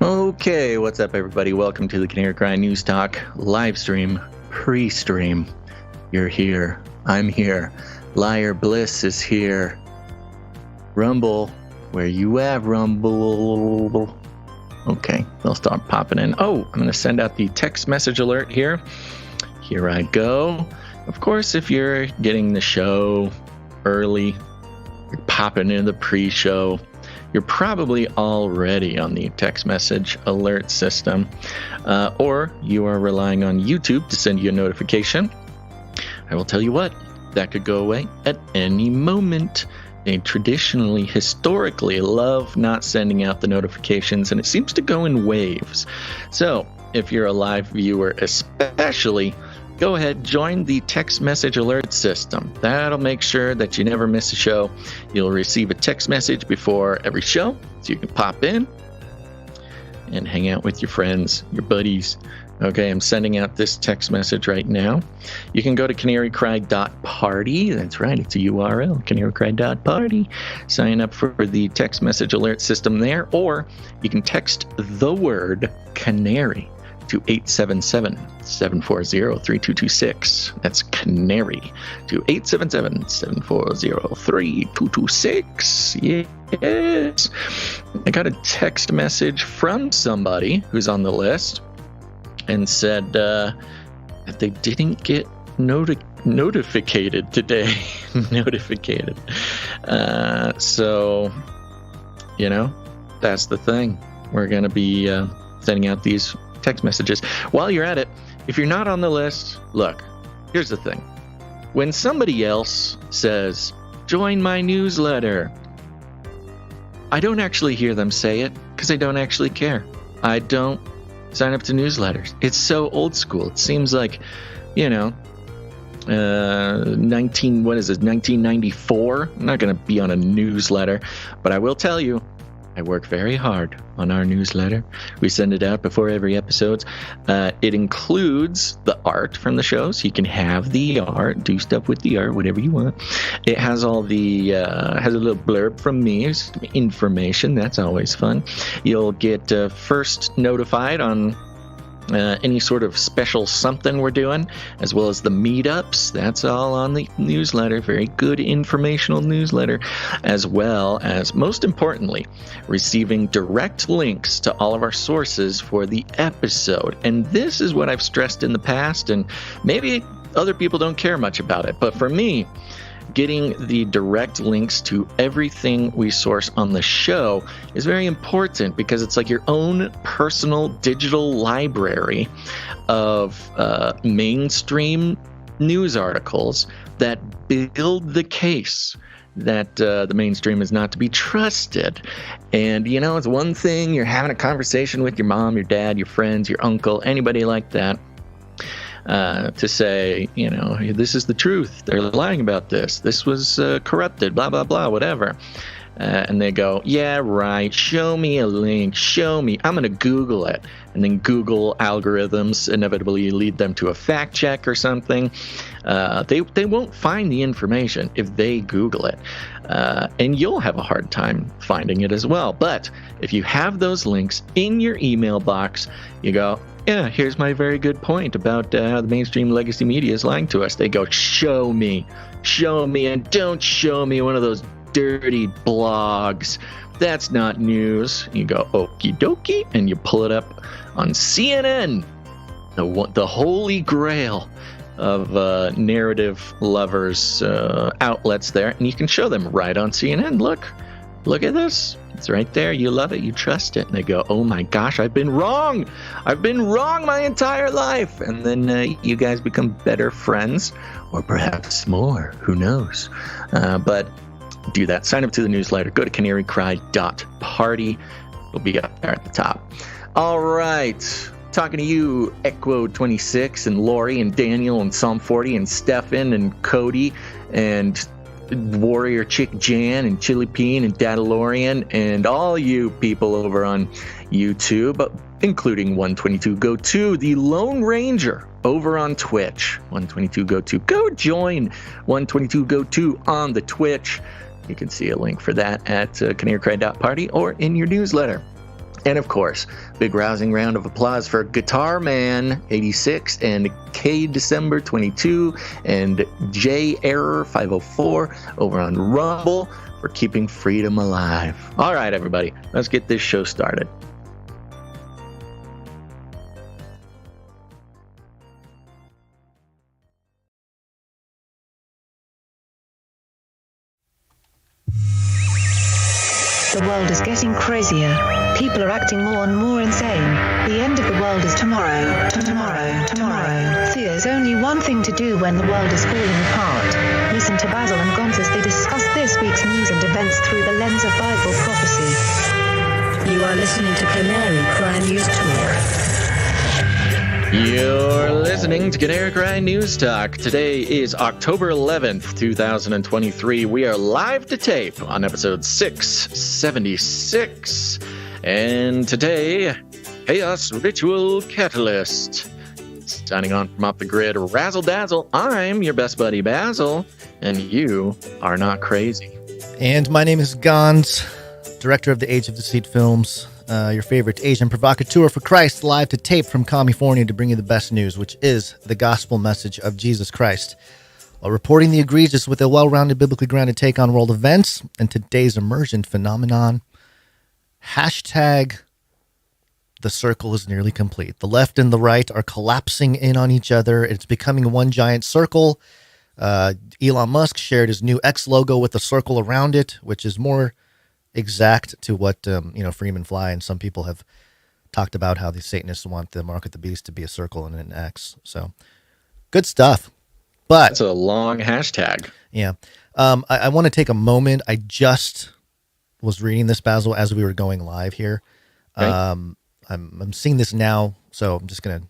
Okay, what's up, everybody? Welcome to the Canary Cry News Talk live stream, pre-stream. You're here. I'm here. Liar Bliss is here. Rumble, where you at, Rumble? Okay, they'll start popping in. Oh, I'm going to send out the text message alert here. Here I go. Of course, if you're getting the show early, you're popping in the pre-show, you're probably already on the text message alert system, or you are relying on YouTube to send you a notification. I will tell you what, that could go away at any moment. They traditionally, historically, love not sending out the notifications, and it seems to go in waves. So if you're a live viewer especially, go ahead, join the text message alert system. That'll make sure that you never miss a show. You'll receive a text message before every show, so you can pop in and hang out with your friends, your buddies. Okay, I'm sending out this text message right now. You can go to canarycry.party. That's right, it's a URL, canarycry.party. Sign up for the text message alert system there, or you can text the word canary to 877-740-3226. That's Canary to 877-740-3226. Yes. I got a text message from somebody who's on the list and said that they didn't get notificated today. Notificated. So, you know, that's the thing. We're going to be sending out these text messages. While you're at it, if you're not on the list, look, here's the thing. When somebody else says, join my newsletter, I don't actually hear them say it because I don't actually care. I don't sign up to newsletters. It's so old school. It seems like, you know, 1994. I'm not going to be on a newsletter, but I will tell you, I work very hard on our newsletter. We send it out before every episode. It includes the art from the show, so you can have the art, do stuff with the art, whatever you want. It has all the has a little blurb from me, some information. That's always fun. You'll get first notified on any sort of special something we're doing, as well as the meetups. That's all on the newsletter. Very good informational newsletter, as well as, most importantly, receiving direct links to all of our sources for the episode. And this is what I've stressed in the past, and maybe other people don't care much about it, but for me, getting the direct links to everything we source on the show is very important, because it's like your own personal digital library of mainstream news articles that build the case that the mainstream is not to be trusted. And, you know, it's one thing you're having a conversation with your mom, your dad, your friends, your uncle, anybody like that, to say, you know, this is the truth. They're lying about this. This was corrupted, blah, blah, blah, whatever. And they go, yeah, right. Show me a link. Show me. I'm going to Google it. And then Google algorithms inevitably lead them to a fact check or something. They won't find the information if they Google it. And you'll have a hard time finding it as well. But if you have those links in your email box, you go, yeah, here's my very good point about how the mainstream legacy media is lying to us. They go, show me, and don't show me one of those dirty blogs. That's not news. You go, okie dokie, and you pull it up on CNN, the holy grail of narrative lovers outlets there, and you can show them right on CNN. Look at this. It's right there. You love it. You trust it. And they go, oh my gosh, I've been wrong. I've been wrong my entire life. And then you guys become better friends, or perhaps more. Who knows? But do that. Sign up to the newsletter. Go to canarycry.party. It'll be up there at the top. All right. Talking to you, Echo26 and Lori and Daniel and Psalm 40 and Stefan and Cody and Warrior Chick Jan and Chili Peen and Dadalorian and all you people over on YouTube, including 122 Go 2, the Lone Ranger over on Twitch. 122 Go 2. Go join 122 Go 2 on the Twitch. You can see a link for that at canarycry.party or in your newsletter. And of course, big rousing round of applause for Guitar Man 86 and K December 22 and J Error 504 over on Rumble for keeping freedom alive. All right, everybody, let's get this show started. The world is getting crazier. People are acting more and more insane. The end of the world is tomorrow. Tomorrow. There's only one thing to do when the world is falling apart. Listen to Basil and Gonz as they discuss this week's news and events through the lens of Bible prophecy. You are listening to Canary Cry News Talk. You're listening to Canary Cry News Talk. Today is October 11th, 2023. We are live to tape on episode 676. And today, Chaos Ritual Catalyst. Signing on from off the grid, Razzle Dazzle. I'm your best buddy, Basil, and you are not crazy. And my name is Gonz, director of the Age of Deceit films. Your favorite Asian provocateur for Christ, live to tape from California to bring you the best news, which is the gospel message of Jesus Christ, while reporting the egregious with a well-rounded, biblically grounded take on world events and today's emergent phenomenon. Hashtag the circle is nearly complete. The left and the right are collapsing in on each other. It's becoming one giant circle. Elon Musk shared his new X logo with a circle around it, which is more exact to what Freeman Fly and some people have talked about, how the Satanists want the mark of the beast to be a circle and an X. So good stuff. But that's a long hashtag. Yeah. I want to take a moment. I just was reading this, Basil, as we were going live here. Okay. I'm seeing this now, so I'm just going to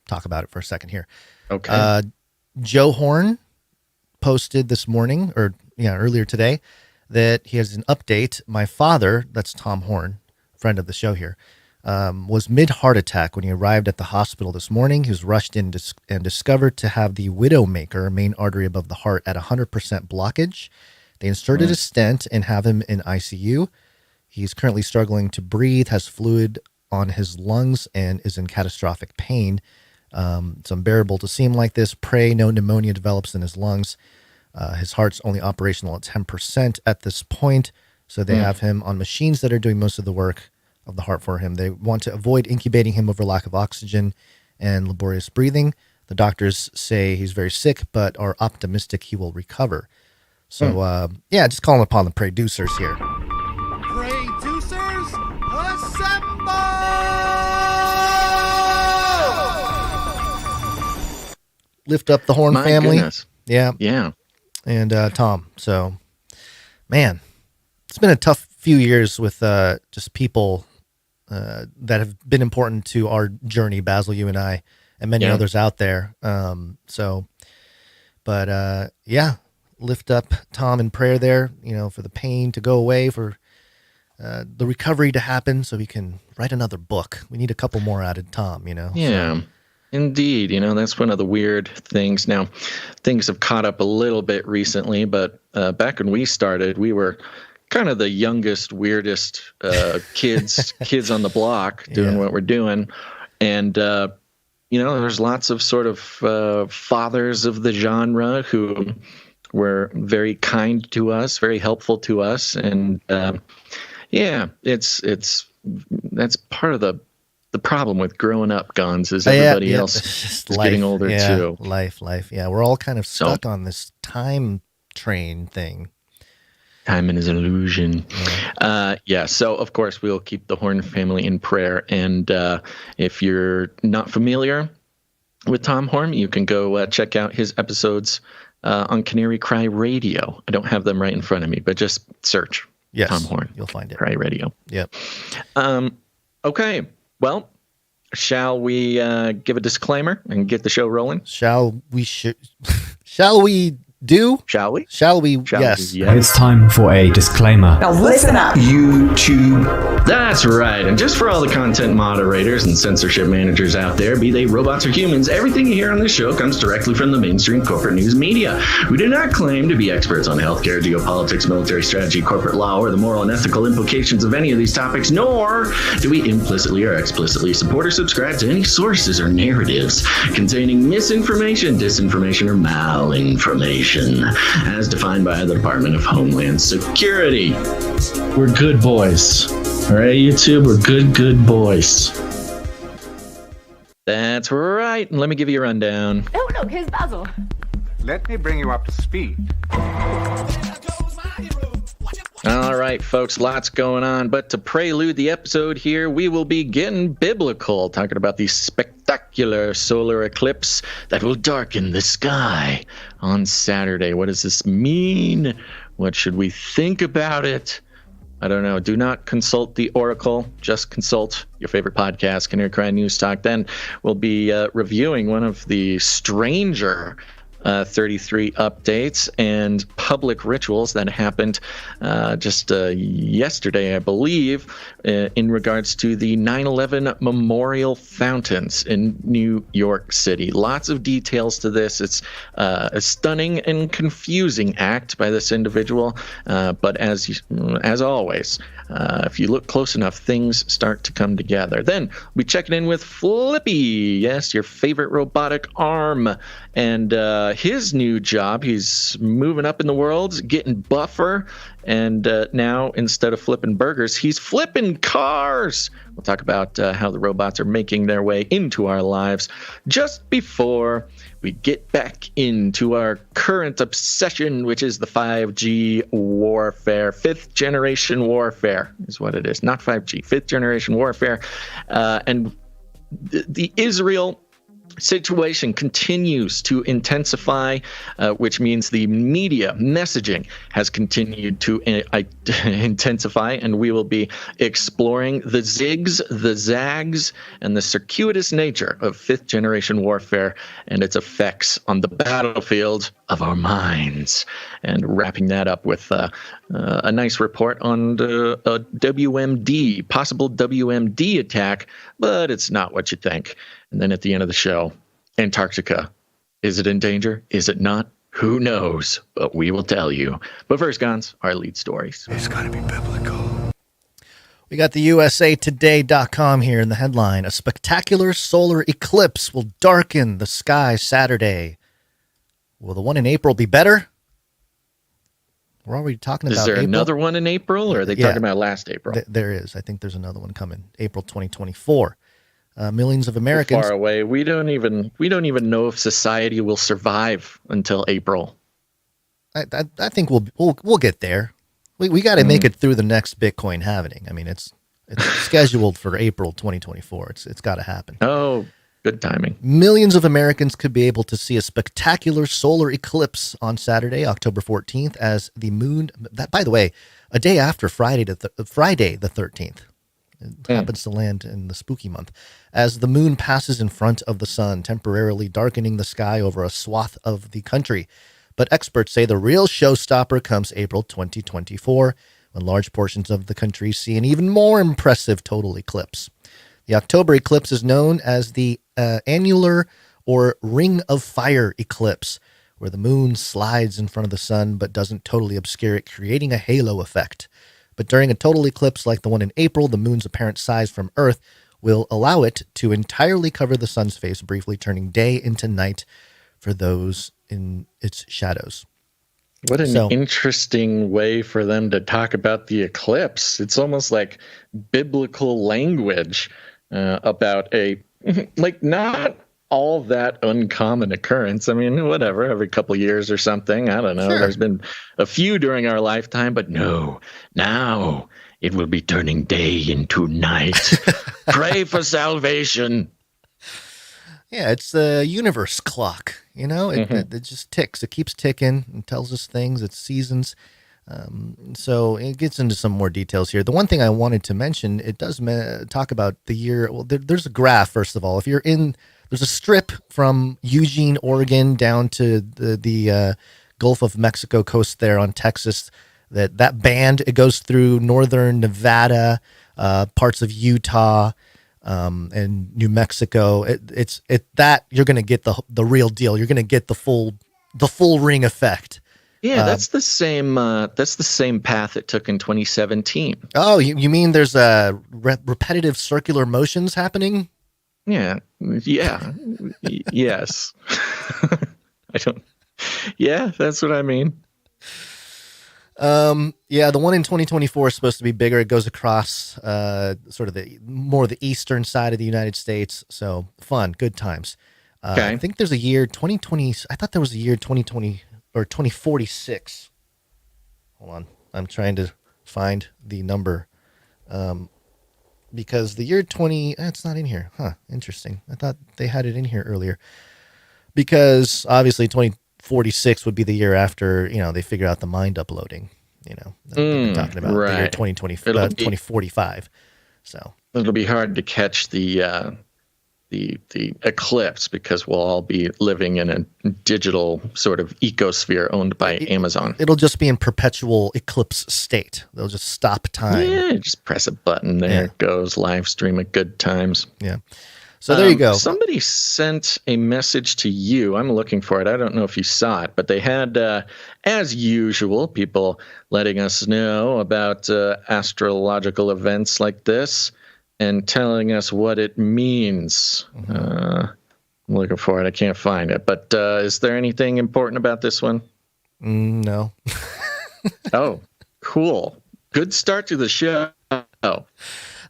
talk about it for a second here. Okay. Joe Horn posted this morning, earlier today, that he has an update. My father, that's Tom Horn, friend of the show here, was mid-heart attack when he arrived at the hospital this morning. He was rushed in and discovered to have the widowmaker, main artery above the heart, at 100% blockage. They inserted a stent and have him in ICU. He's currently struggling to breathe, has fluid on his lungs, and is in catastrophic pain. It's unbearable to see him like this. Pray no pneumonia develops in his lungs. His heart's only operational at 10% at this point, so they have him on machines that are doing most of the work of the heart for him. They want to avoid incubating him over lack of oxygen and laborious breathing. The doctors say he's very sick, but are optimistic he will recover. So, just calling upon the producers here. Producers, assemble! Lift up the Horn My family. goodness. Yeah. And Tom. So, man, it's been a tough few years with just people that have been important to our journey, Basil, you and I, and many others out there. Lift up Tom in prayer there, for the pain to go away, for the recovery to happen so he can write another book. We need a couple more out of Tom, Yeah. Indeed. That's one of the weird things. Now, things have caught up a little bit recently, but back when we started, we were kind of the youngest, weirdest kids on the block doing what we're doing. And, there's lots of sort of fathers of the genre who were very kind to us, very helpful to us. And, that's part of the problem with growing up, Gonz, is everybody else is getting older too. Life. Yeah, we're all kind of stuck on this time train thing. Time is an illusion. So of course we'll keep the Horn family in prayer. And if you're not familiar with Tom Horn, you can go check out his episodes on Canary Cry Radio. I don't have them right in front of me, but just search Tom Horn. You'll find it. Cry Radio. Yep. Okay. Well, shall we give a disclaimer and get the show rolling? Shall we do? Shall we? Shall we? Shall yes. we? Yes. It's time for a disclaimer. Now listen up. YouTube That's right, and just for all the content moderators and censorship managers out there, be they robots or humans, everything you hear on this show comes directly from the mainstream corporate news media. We do not claim to be experts on healthcare, geopolitics, military strategy, corporate law, or the moral and ethical implications of any of these topics, nor do we implicitly or explicitly support or subscribe to any sources or narratives containing misinformation, disinformation, or malinformation, as defined by the Department of Homeland Security. We're good boys. All right, YouTube, we're good boys. That's right. And let me give you a rundown. Oh, look, here's Basil. Let me bring you up to speed. All right, folks, lots going on. But to prelude the episode here, we will be getting biblical, talking about the spectacular solar eclipse that will darken the sky on Saturday. What does this mean? What should we think about it? I don't know. Do not consult the Oracle. Just consult your favorite podcast, Canary Cry News Talk. Then we'll be reviewing one of the stranger 33 updates and public rituals that happened just yesterday, I believe, in regards to the 9/11 memorial fountains in New York City. Lots of details to this. It's a stunning and confusing act by this individual, but as always, if you look close enough, things start to come together. Then we checking in with FLIPPY, yes, your favorite robotic arm, and his new job. He's moving up in the world, getting buffer, and now instead of flipping burgers, he's flipping cars. We'll talk about how the robots are making their way into our lives just before we get back into our current obsession, which is the 5G warfare. Fifth generation warfare is what it is, not 5G, fifth generation warfare. And the Israel situation continues to intensify, which means the media messaging has continued to intensify, and we will be exploring the zigs, the zags, and the circuitous nature of fifth generation warfare and its effects on the battlefield of our minds, and wrapping that up with a nice report on a WMD, possible WMD attack, but it's not what you think. And then at the end of the show, Antarctica. Is it in danger? Is it not? Who knows? But we will tell you. But first, Gons, our lead stories. It's got to be biblical. We got the USAtoday.com here in the headline. A spectacular solar eclipse will darken the sky Saturday. Will the one in April be better? We're already talking about Is there April. another one in April, or are they talking about last April? There is. I think there's another one coming, April 2024. Millions of Americans. Far away. We don't even know if society will survive until April. I think we'll get there. We got to make it through the next Bitcoin halving. I mean, it's scheduled for April 2024. It's got to happen. Oh, good timing. Millions of Americans could be able to see a spectacular solar eclipse on Saturday, October 14th, as the moon. That, by the way, a day after Friday the 13th. It happens to land in the spooky month, as the moon passes in front of the sun, temporarily darkening the sky over a swath of the country. But experts say the real showstopper comes April 2024, when large portions of the country see an even more impressive total eclipse. The October eclipse is known as the annular or ring of fire eclipse, where the moon slides in front of the sun but doesn't totally obscure it, creating a halo effect. But during a total eclipse like the one in April, the moon's apparent size from Earth will allow it to entirely cover the sun's face, briefly turning day into night for those in its shadows. What an interesting way for them to talk about the eclipse. It's almost like biblical language about a, like, not all that uncommon occurrence. I mean, whatever, every couple years or something. I don't know. Sure. There's been a few during our lifetime, but no, now it will be turning day into night. Pray for salvation. Yeah, it's the universe clock. You know, it just ticks. It keeps ticking and tells us things. It's seasons. So it gets into some more details here. The one thing I wanted to mention, it does talk about the year. Well, there's a graph, first of all. If you're in, there's a strip from Eugene, Oregon, down to the Gulf of Mexico coast there on Texas. That band, it goes through northern Nevada, parts of Utah, and New Mexico. It's that you're going to get the real deal. You're going to get the full ring effect. Yeah, that's the same. That's the same path it took in 2017. Oh, you mean there's repetitive circular motions happening? Yeah. Yes. I don't. Yeah, that's what I mean. Yeah, the one in 2024 is supposed to be bigger. It goes across sort of the eastern side of the United States. So fun, good times. Okay. I think there's a year 2020. I thought there was a year 2020 or 2046. Hold on, I'm trying to find the number. Because the year 20, it's not in here. Huh, interesting. I thought they had it in here earlier. Because obviously 2046 would be the year after, they figure out the mind uploading, they're talking about the year 2045. So it'll be hard to catch the eclipse because we'll all be living in a digital sort of ecosphere owned by Amazon. It'll just be in perpetual eclipse state. They'll just stop time. Yeah, just press a button. There it goes. Live stream at good times. Yeah. So there you go. Somebody sent a message to you. I'm looking for it. I don't know if you saw it, but they had, as usual, people letting us know about astrological events like this and telling us what it means. I'm looking for it. I can't find it. But is there anything important about this one? No. Oh, cool. Good start to the show.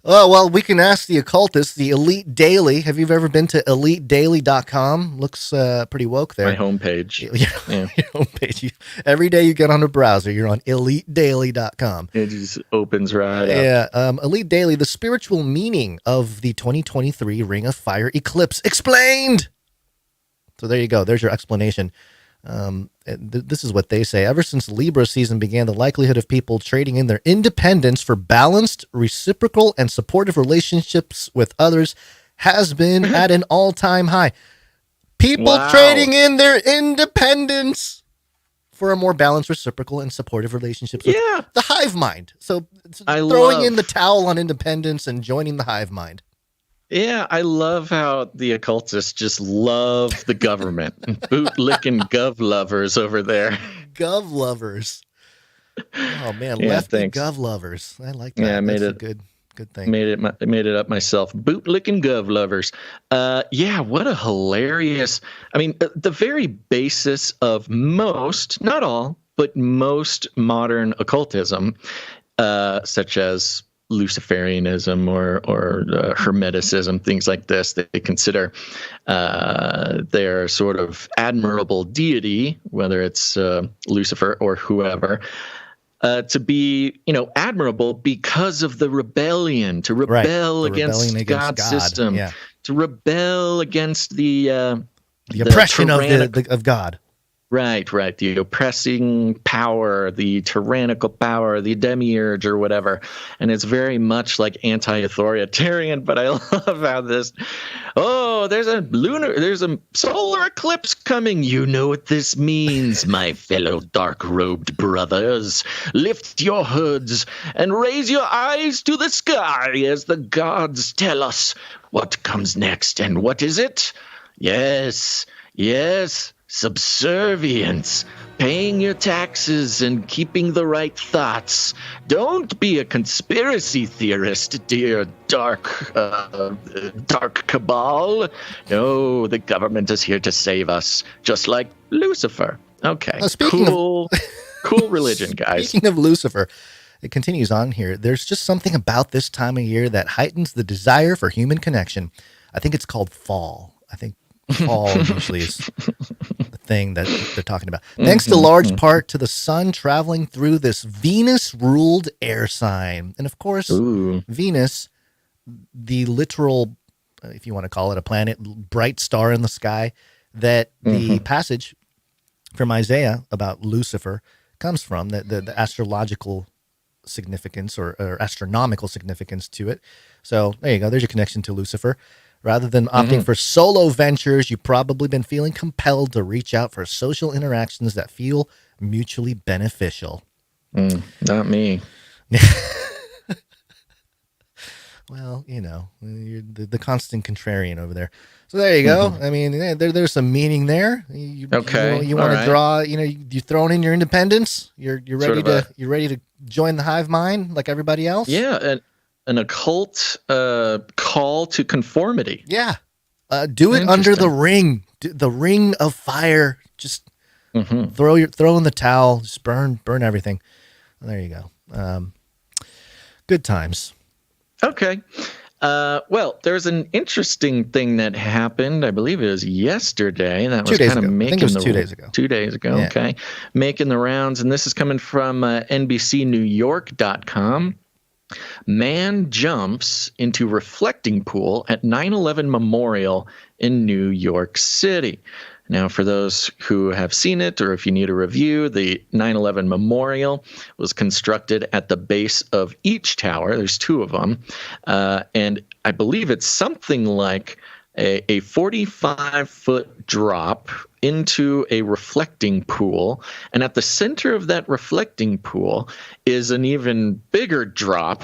Oh, well, we can ask the occultist, the Elite Daily. Have you ever been to elitedaily.com? Looks pretty woke there. My homepage. Yeah. Your homepage. Every day you get on a browser, you're on elitedaily.com. It just opens right up. Yeah. Elite Daily, the spiritual meaning of the 2023 Ring of Fire eclipse explained. So there you go. There's your explanation. This is what they say. Ever since Libra season began, the likelihood of people trading in their independence for balanced, reciprocal, and supportive relationships with others has been at an all-time high. People trading in their independence for a more balanced, reciprocal, and supportive relationships with the hive mind. So throwing in the towel on independence and joining the hive mind. Yeah, I love how the occultists just love the government. Boot-licking gov lovers over there. Gov lovers. Oh, man, lefty gov lovers. I like that. Yeah, That's a good thing. Made it up myself. Boot-licking gov lovers. Yeah, what a hilarious... I mean, the very basis of most, not all, but most modern occultism, such as Luciferianism or Hermeticism, things like this, they consider their sort of admirable deity, whether it's Lucifer or whoever, to be, admirable because of the rebellion, to rebel against God's system, to rebel against the oppression of God. Right. The oppressing power, the tyrannical power, the demiurge or whatever. And it's very much like anti-authoritarian, but I love how there's a solar eclipse coming. You know what this means, my fellow dark-robed brothers. Lift your hoods and raise your eyes to the sky as the gods tell us what comes next. And what is it? Yes. Subservience, paying your taxes and keeping the right thoughts. Don't be a conspiracy theorist, dear dark cabal. No, the government is here to save us, just like Lucifer. Okay, cool religion, guys. Speaking of Lucifer, it continues on here. There's just something about this time of year that heightens the desire for human connection. I think it's called fall. I think fall usually is the thing that they're talking about. Thanks to large part to the sun traveling through this Venus-ruled air sign. And of course, Venus, the literal, if you want to call it a planet, bright star in the sky, that the passage from Isaiah about Lucifer comes from, the astrological significance or astronomical significance to it. So there you go. There's your connection to Lucifer. Rather than opting for solo ventures, you've probably been feeling compelled to reach out for social interactions that feel mutually beneficial. Not me. Well, you're the constant contrarian over there. So there you go. I mean, there's some meaning there. Okay, You want to draw. You throwing in your independence. You're ready you're ready to join the hive mind like everybody else. Yeah, an occult call to conformity. Yeah, do it under the ring, the ring of fire. Just throw in the towel. Just burn everything. There you go. Good times. Okay. Well, there's an interesting thing that happened. I believe it was yesterday. That was kind of making 2 days ago. 2 days ago. Yeah. Okay. Making the rounds. And this is coming from NBCNewYork.com. Man jumps into reflecting pool at 9/11 Memorial in New York City. Now, for those who have seen it, or if you need a review, the 9/11 Memorial was constructed at the base of each tower. There's two of them. And I believe it's something like a 45-foot drop into a reflecting pool. And at the center of that reflecting pool is an even bigger drop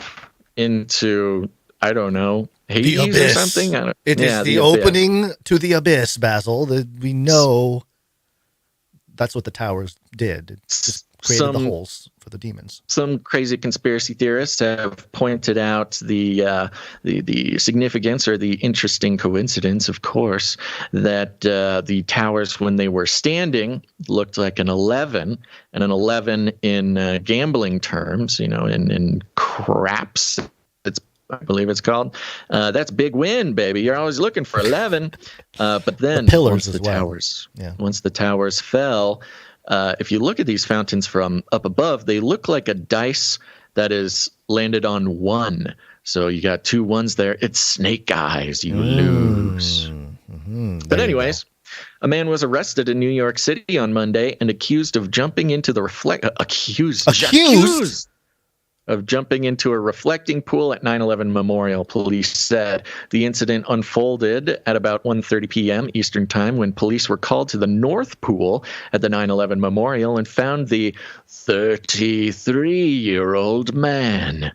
into, I don't know, Hades or something. It is the opening to the abyss, Basil. We know that's what the towers did. It just created the holes for the demons. Some crazy conspiracy theorists have pointed out the significance, or the interesting coincidence, of course, that the towers, when they were standing, looked like an 11, and an 11 in gambling terms, in craps. I believe it's called. That's big win, baby. You're always looking for 11. But then once the towers fell, if you look at these fountains from up above, they look like a dice that is landed on one. So you got 2 ones there. It's snake eyes. You lose. But anyways, a man was arrested in New York City on Monday and accused of jumping into the accused of jumping into a reflecting pool at 9/11 Memorial, police said. The incident unfolded at about 1:30 p.m. Eastern Time when police were called to the North Pool at the 9/11 Memorial and found the 33-year-old man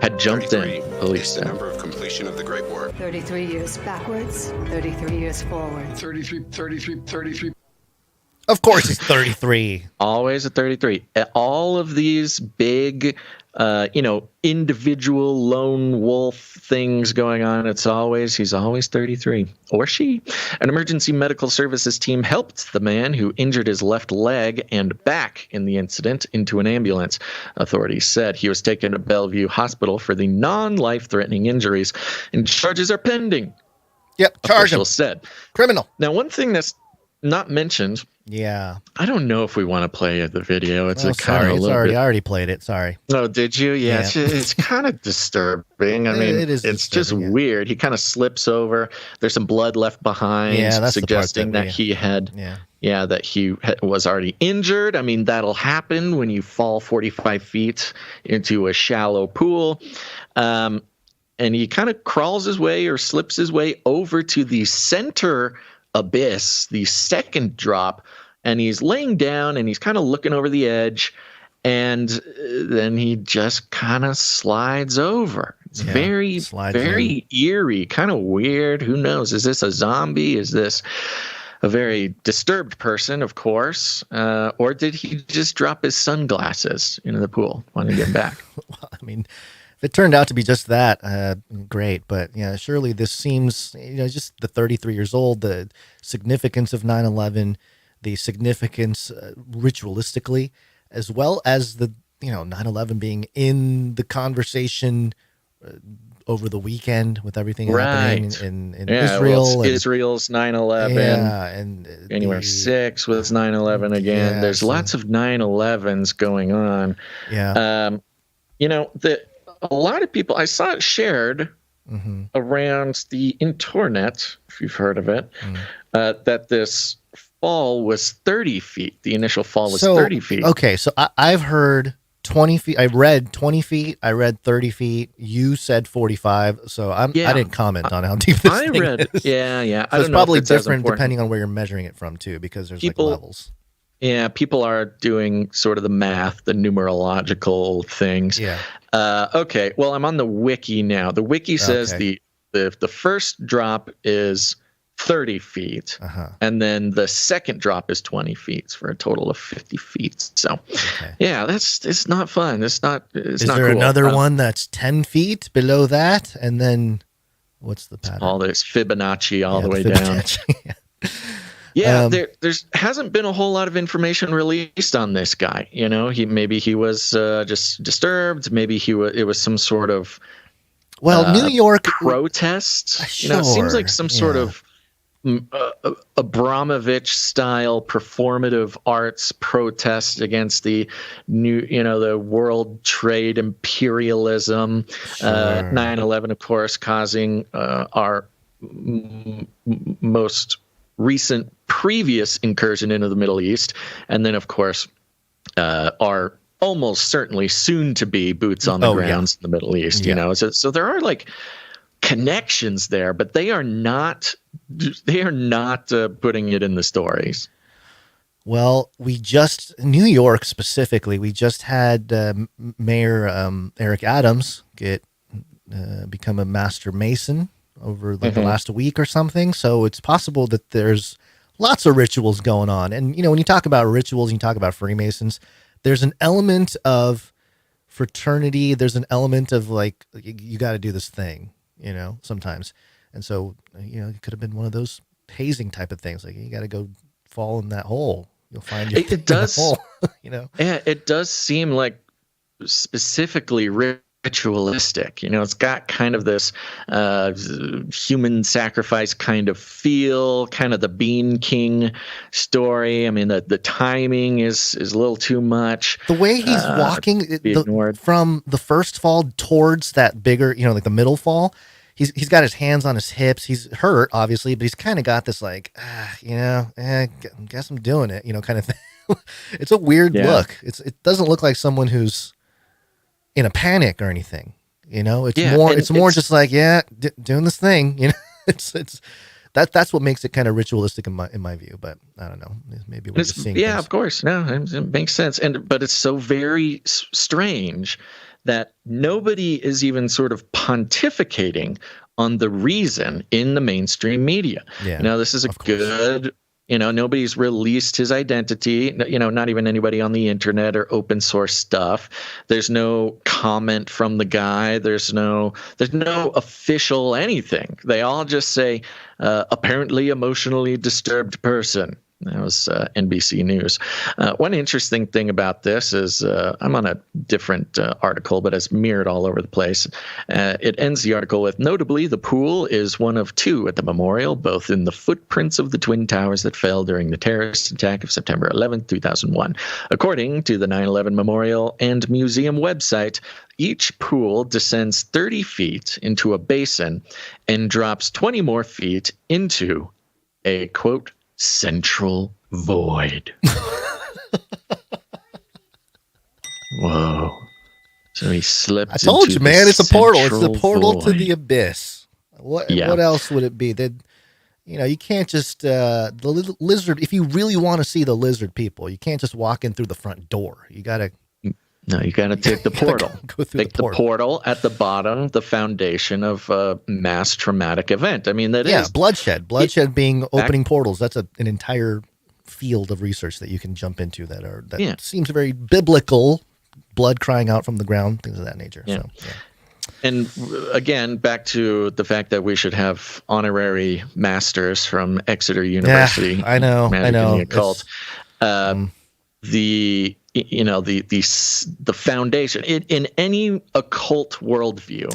had jumped in, police said. The number of completion of the Great War. 33 years backwards, 33 years forward. 33. Of course he's 33. Always a 33. All of these big, individual lone wolf things going on, he's always 33. Or she. An emergency medical services team helped the man who injured his left leg and back in the incident into an ambulance. Authorities said he was taken to Bellevue Hospital for the non-life-threatening injuries, and charges are pending. Yep, charge him. Officials said. Criminal. Now, one thing that's not mentioned. Yeah. I don't know if we want to play the video. I already played it. Sorry. Oh, did you? Yeah. It's kind of disturbing. I mean, it's just weird. He kind of slips over. There's some blood left behind, suggesting that he had, that he was already injured. I mean, that'll happen when you fall 45 feet into a shallow pool. And he kind of crawls his way or slips his way over to the center abyss, the second drop, and he's laying down and he's kind of looking over the edge, and then he just kind of slides over. It's very eerie, kind of weird. Who knows? Is this a zombie? Is this a very disturbed person, of course, or did he just drop his sunglasses into the pool when he get back? Well, I mean, if it turned out to be just that, great. But surely this seems, just the 33 years old, the significance of 9/11, the significance ritualistically, as well as the 9/11 being in the conversation over the weekend with everything happening in Israel. Well, Israel's 9/11. Yeah, and January 6th was 9/11 again. Yeah, There's lots of 9/11s going on. Yeah. A lot of people, I saw it shared around the internet, if you've heard of it, that this fall was 30 feet. The initial fall was 30 feet. Okay, so I've heard 20 feet. I read 20 feet. I read 30 feet. You said 45. So I didn't comment on how deep this thing is. Yeah. So it's probably different depending on where you're measuring it from, too, because there's levels. Yeah, people are doing sort of the math, the numerological things. Yeah. Okay, well, I'm on the wiki now. The wiki says Okay. the first drop is 30 feet, and then the second drop is 20 feet for a total of 50 feet. So, yeah, it's not fun. It's not. It's Is not there cool. another one that's 10 feet below that, and then what's the pattern? All this Fibonacci all the way down. Yeah. Yeah, there's hasn't been a whole lot of information released on this guy. You know, maybe he was just disturbed. Maybe it was some sort of New York protest. You know, it seems like some sort of Abramovich style performative arts protest against the the world trade imperialism. 9/11, of course, causing our most recent previous incursion into the Middle East, and then of course our almost certainly soon to be boots on the grounds in the Middle East. You know, so there are like connections there, but they are not putting it in the stories. Well, New York specifically, we just had Mayor Eric Adams become a master mason over like the last week or something. So it's possible that there's lots of rituals going on. And, when you talk about rituals, you talk about Freemasons, there's an element of fraternity. There's an element of like, you got to do this thing, sometimes. And so, it could have been one of those hazing type of things. Like you got to go fall in that hole. You'll find your it does, hole, Yeah, it does seem like specifically ritualistic. It's got kind of this human sacrifice kind of feel, kind of the Bean King story. I mean, the timing is a little too much. The way he's walking from the first fall towards that bigger, like the middle fall, he's got his hands on his hips. He's hurt, obviously, but he's kind of got this like, guess I'm doing it, kind of thing. It's a weird look. It doesn't look like someone who's in a panic or anything, it's more just like, doing this thing, that's what makes it kind of ritualistic in my view, but I don't know, maybe we're just seeing things. Of course, no, it makes sense. But it's so very strange that nobody is even sort of pontificating on the reason in the mainstream media. This is a good, nobody's released his identity, not even anybody on the internet or open source stuff. There's no comment from the guy. There's no official anything. They all just say, apparently emotionally disturbed person. That was NBC News. One interesting thing about this is I'm on a different article, but it's mirrored all over the place. It ends the article with, notably, the pool is one of two at the memorial, both in the footprints of the Twin Towers that fell during the terrorist attack of September 11th, 2001. According to the 9/11 Memorial and Museum website, each pool descends 30 feet into a basin and drops 20 more feet into a, quote, central void. Whoa. So he slipped. I told you, man, it's a portal. It's the portal void to the abyss. What else would it be? You can't just the lizard, if you really want to see the lizard people, you can't just walk in through the front door. You got to take the portal. Go through the portal at the bottom, the foundation of a mass traumatic event. I mean, bloodshed being opening portals. That's an entire field of research that you can jump into that seems very biblical. Blood crying out from the ground, things of that nature. Yeah. So, yeah. And again, back to the fact that we should have honorary masters from Exeter University. Yeah, I know. The occult. The foundation in any occult worldview,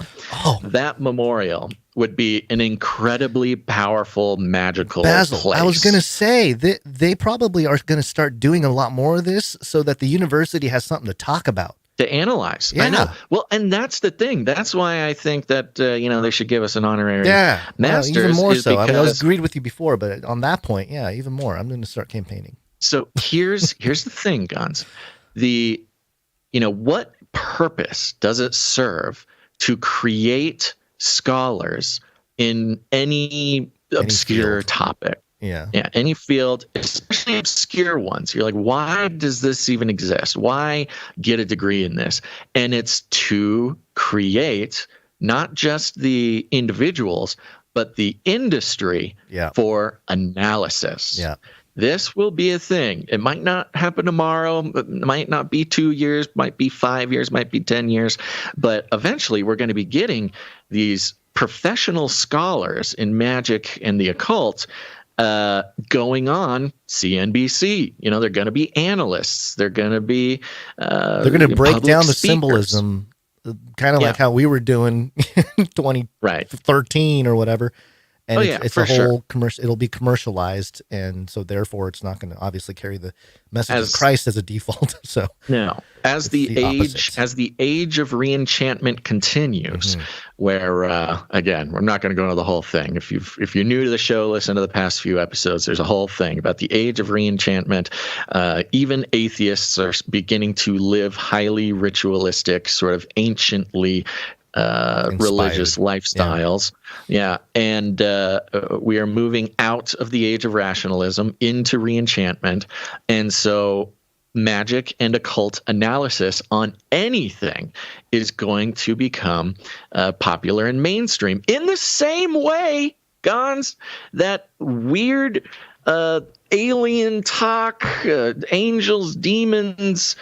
that memorial would be an incredibly powerful magical place. I was going to say that they probably are going to start doing a lot more of this so that the university has something to talk about, to analyze. Yeah. I know. Well, and that's the thing. That's why I think that they should give us an honorary masters. Even more so. I agreed with you before, but on that point, even more. I'm going to start campaigning. So here's the thing, Gons. What purpose does it serve to create scholars in any obscure field. topic? Yeah. Yeah, any field, especially obscure ones. You're like, why does this even exist? Why get a degree in this? And it's to create not just the individuals, but the industry for analysis. Yeah. This will be a thing. It might not happen tomorrow. It might not be 2 years, might be 5 years, might be 10 years. But eventually we're going to be getting these professional scholars in magic and the occult going on CNBC. You know, they're going to be analysts. They're going to be they're going to break down the speakers. Symbolism, kind of like how we were doing in 2013 or whatever. And it's a whole commercial. It'll be commercialized, and so therefore it's not going to obviously carry the message of Christ as a default. So no, as the age of reenchantment continues, where again, we're not going to go into the whole thing. If you're new to the show, listen to the past few episodes. There's a whole thing about the age of reenchantment. Even atheists are beginning to live highly ritualistic, sort of anciently religious lifestyles. Yeah. And we are moving out of the age of rationalism into reenchantment. And so magic and occult analysis on anything is going to become popular and mainstream in the same way, Gons, that weird alien talk, angels, demons,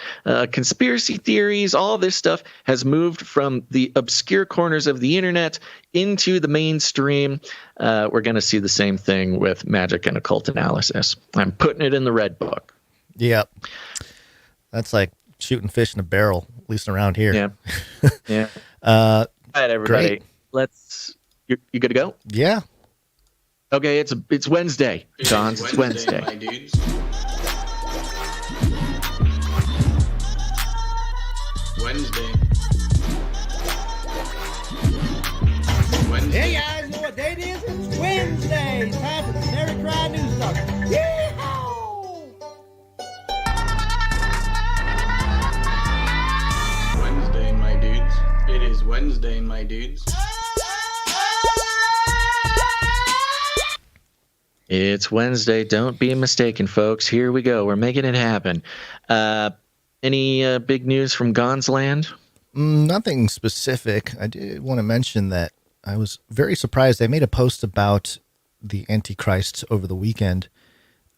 conspiracy theories, all this stuff has moved from the obscure corners of the internet into the mainstream. We're going to see the same thing with magic and occult analysis. I'm putting it in the red book. Yep. That's like shooting fish in a barrel, at least around here. Yeah. Yeah. All right, everybody. Great. You good to go? Yeah. Okay, it's Wednesday, John. It's Wednesday. My dudes. Wednesday. Hey guys, know what day it is? It's Wednesday. It's time for the Canary Cry News Talk. Yeehaw! Wednesday, my dudes. It is Wednesday, my dudes. It's Wednesday. Don't be mistaken, folks. Here we go. We're making it happen. Any big news from Gonsland? Nothing specific. I did want to mention that I was very surprised. I made a post about the Antichrist over the weekend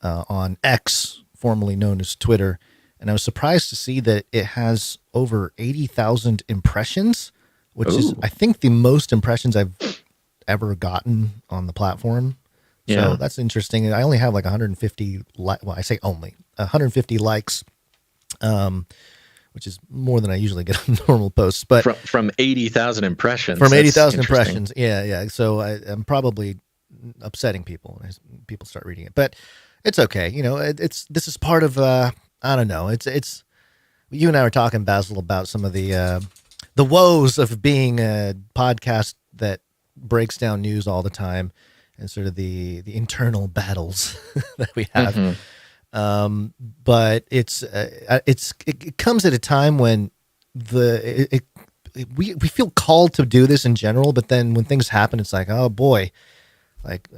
on X, formerly known as Twitter, and I was surprised to see that it has over 80,000 impressions, which is, I think, the most impressions I've ever gotten on the platform. Yeah. So that's interesting. I only have like 150, well, I say only 150 likes, which is more than I usually get on normal posts. But from 80,000 impressions. From 80,000 impressions. Yeah. So I'm probably upsetting people as people start reading it, but it's okay. You know, this is part of, I don't know. It's you and I were talking, Basil, about some of the woes of being a podcast that breaks down news all the time, and sort of the internal battles that we have. But it comes at a time when we feel called to do this in general, but then when things happen, it's like, oh boy, like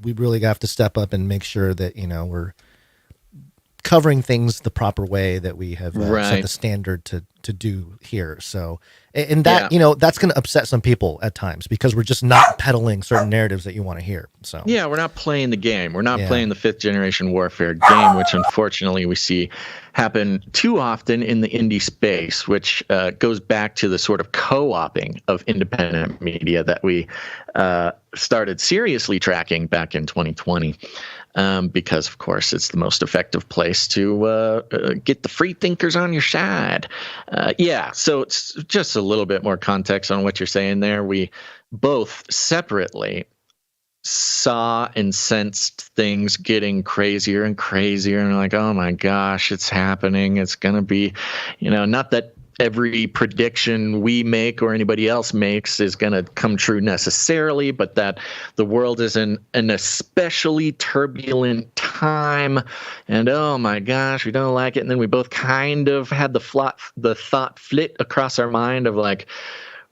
we really have to step up and make sure that, you know, we're covering things the proper way that we have set the standard to do here. So, and that, you know, that's going to upset some people at times because we're just not peddling certain narratives that you want to hear. So yeah, we're not playing the game. We're not playing the 5th generation warfare game, which unfortunately we see happen too often in the indie space, which goes back to the sort of co-oping of independent media that we started seriously tracking back in 2020. Because, of course, it's the most effective place to get the free thinkers on your side. So it's just a little bit more context on what you're saying there. We both separately saw and sensed things getting crazier and crazier, and like, oh my gosh, it's happening. It's going to be, you know, not that every prediction we make or anybody else makes is going to come true necessarily, but that the world is in an especially turbulent time, and oh my gosh, we don't like it. And then we both kind of had the thought flit across our mind of like,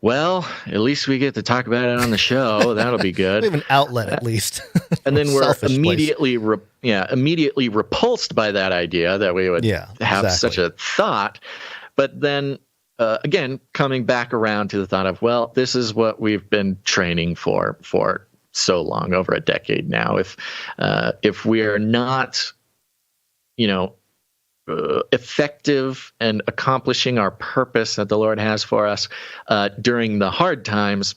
well, at least we get to talk about it on the show. That'll be good. We have an outlet at least. and then we're Selfish place. immediately repulsed by that idea that we would have exactly. such a thought. But then again, coming back around to the thought of, well, this is what we've been training for so long, over a decade now. If we're not, effective and accomplishing our purpose that the Lord has for us during the hard times,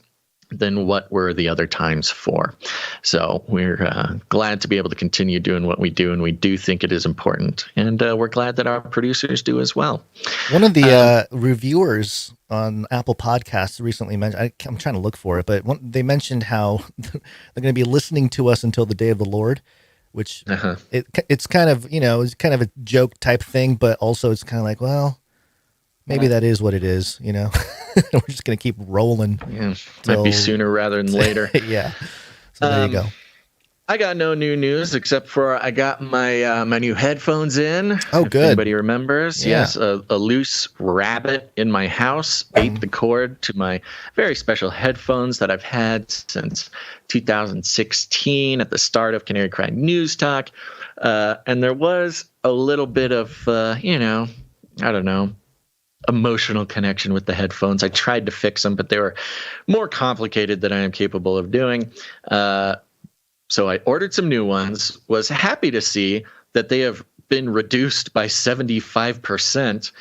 then what were the other times for? So we're glad to be able to continue doing what we do, and we do think it is important. And we're glad that our producers do as well. One of the reviewers on Apple Podcasts recently mentioned, I'm trying to look for it, but they mentioned how they're going to be listening to us until the day of the Lord, which it's kind of, it's kind of a joke type thing, but also it's kind of like, well, maybe that is what it is, We're just going to keep rolling. Yeah, might be sooner rather than later. Yeah. So there you go. I got no new news except for I got my my new headphones in. Oh, if good. Anybody remembers? Yeah. Yes, a loose rabbit in my house ate the cord to my very special headphones that I've had since 2016 at the start of Canary Cry News Talk. And there was a little bit of, I don't know, emotional connection with the headphones. I tried to fix them, but they were more complicated than I am capable of doing. So I ordered some new ones, was happy to see that they have been reduced by 75%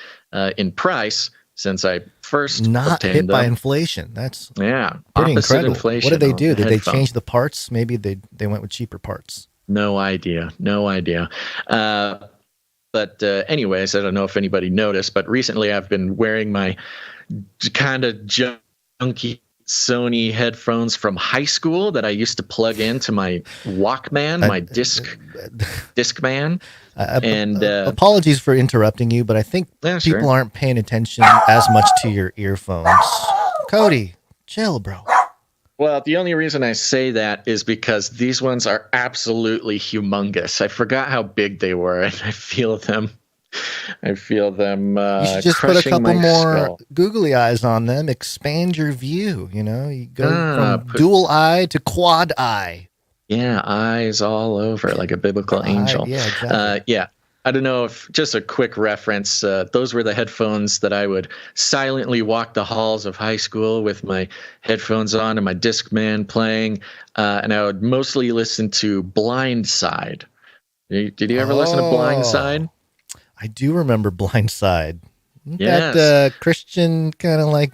in price since I first Not obtained hit by them. inflation. That's pretty pretty opposite incredible. inflation. What did they on do? the Did they headphone. change the parts? Maybe they went with cheaper parts. No idea. But anyways, I don't know if anybody noticed, but recently I've been wearing my kind of junky Sony headphones from high school that I used to plug into my Walkman, my Discman. And apologies for interrupting you, but I think Yeah, people sure. aren't paying attention as much to your earphones. Cody, chill, bro. Well, the only reason I say that is because these ones are absolutely humongous. I forgot how big they were, and I feel them. You should just put a crushing couple my more skull. googly eyes on them. Expand your view. You go from put- dual eye to quad eye. Yeah, eyes all over like a biblical angel. Yeah, exactly. I don't know if just a quick reference. Those were the headphones that I would silently walk the halls of high school with my headphones on and my Discman playing, and I would mostly listen to Blind Side. Did you ever listen to Blind Side? I do remember Blind Side. Isn't Yes. that Christian kind of like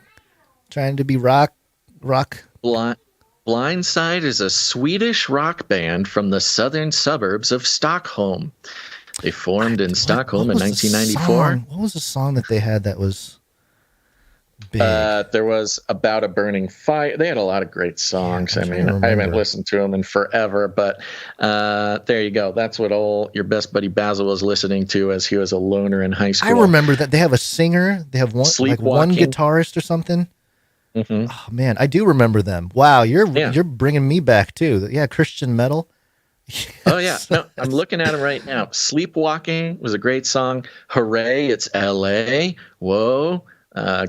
trying to be rock? Blind Side is a Swedish rock band from the southern suburbs of Stockholm. They formed in Stockholm in what was the 1994. song? What was the song that they had that was big? There was About a Burning Fire. They had a lot of great songs. Yeah, I I'm mean, trying to I haven't remember. listened to them in forever, but there you go. That's what your best buddy Basil was listening to as he was a loner in high school. I remember that they have a singer. They have one Sleepwalking. guitarist or something. Mhm. Oh man, I do remember them. Wow, you're bringing me back too. Yeah, Christian metal. Oh, yeah. No, I'm looking at him right now. Sleepwalking was a great song. Hooray, it's L.A. Whoa.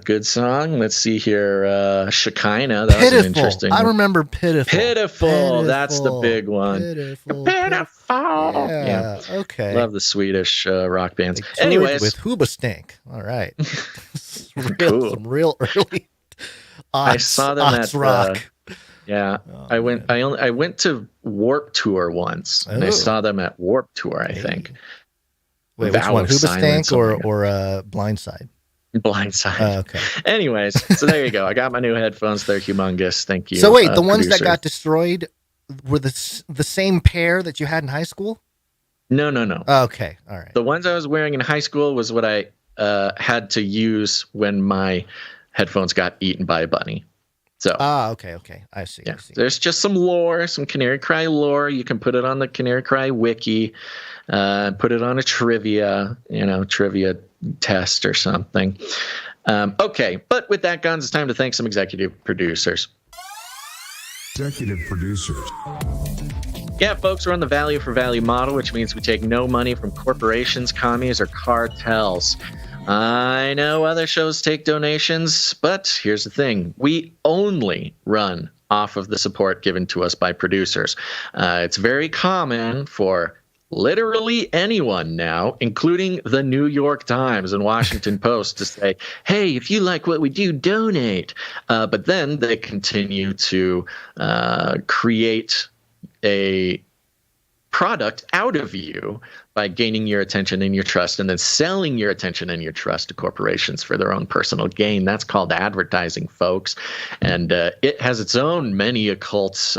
Good song. Let's see here. Shekinah. That was an interesting I one. remember Pitiful. Pitiful. That's the big one. Pitiful. Pitiful. Yeah. Okay. Love the Swedish rock bands. They toured Anyways, with Hoobastank. All right. Cool. Some real early. I saw them at rock. yeah. Oh, I went to Warp Tour once, and I Oh. saw them at Warp Tour. I think Wait, which Vow one? of Silence, Hoobastank something or Blindside? Blindside. Oh, okay. Anyways, so there you go. I got my new headphones. They're humongous. Thank you. So wait, the ones that producer. got destroyed were the same pair that you had in high school? No. Okay, all right. The ones I was wearing in high school was what I had to use when my headphones got eaten by a bunny. So Okay. I see. yeah, there's just some lore, some Canary Cry lore. You can put it on the Canary Cry wiki, put it on a trivia test or something. Okay, but with that, Guns, it's time to thank some executive producers. Executive producers. Yeah, folks, we're on the value for value model, which means we take no money from corporations, commies, or cartels. I know other shows take donations, but here's the thing. We only run off of the support given to us by producers. It's very common for literally anyone now, including the New York Times and Washington Post, to say, hey, if you like what we do, donate. But then they continue to create a product out of you by gaining your attention and your trust and then selling your attention and your trust to corporations for their own personal gain. That's called advertising, folks. And it has its own many occult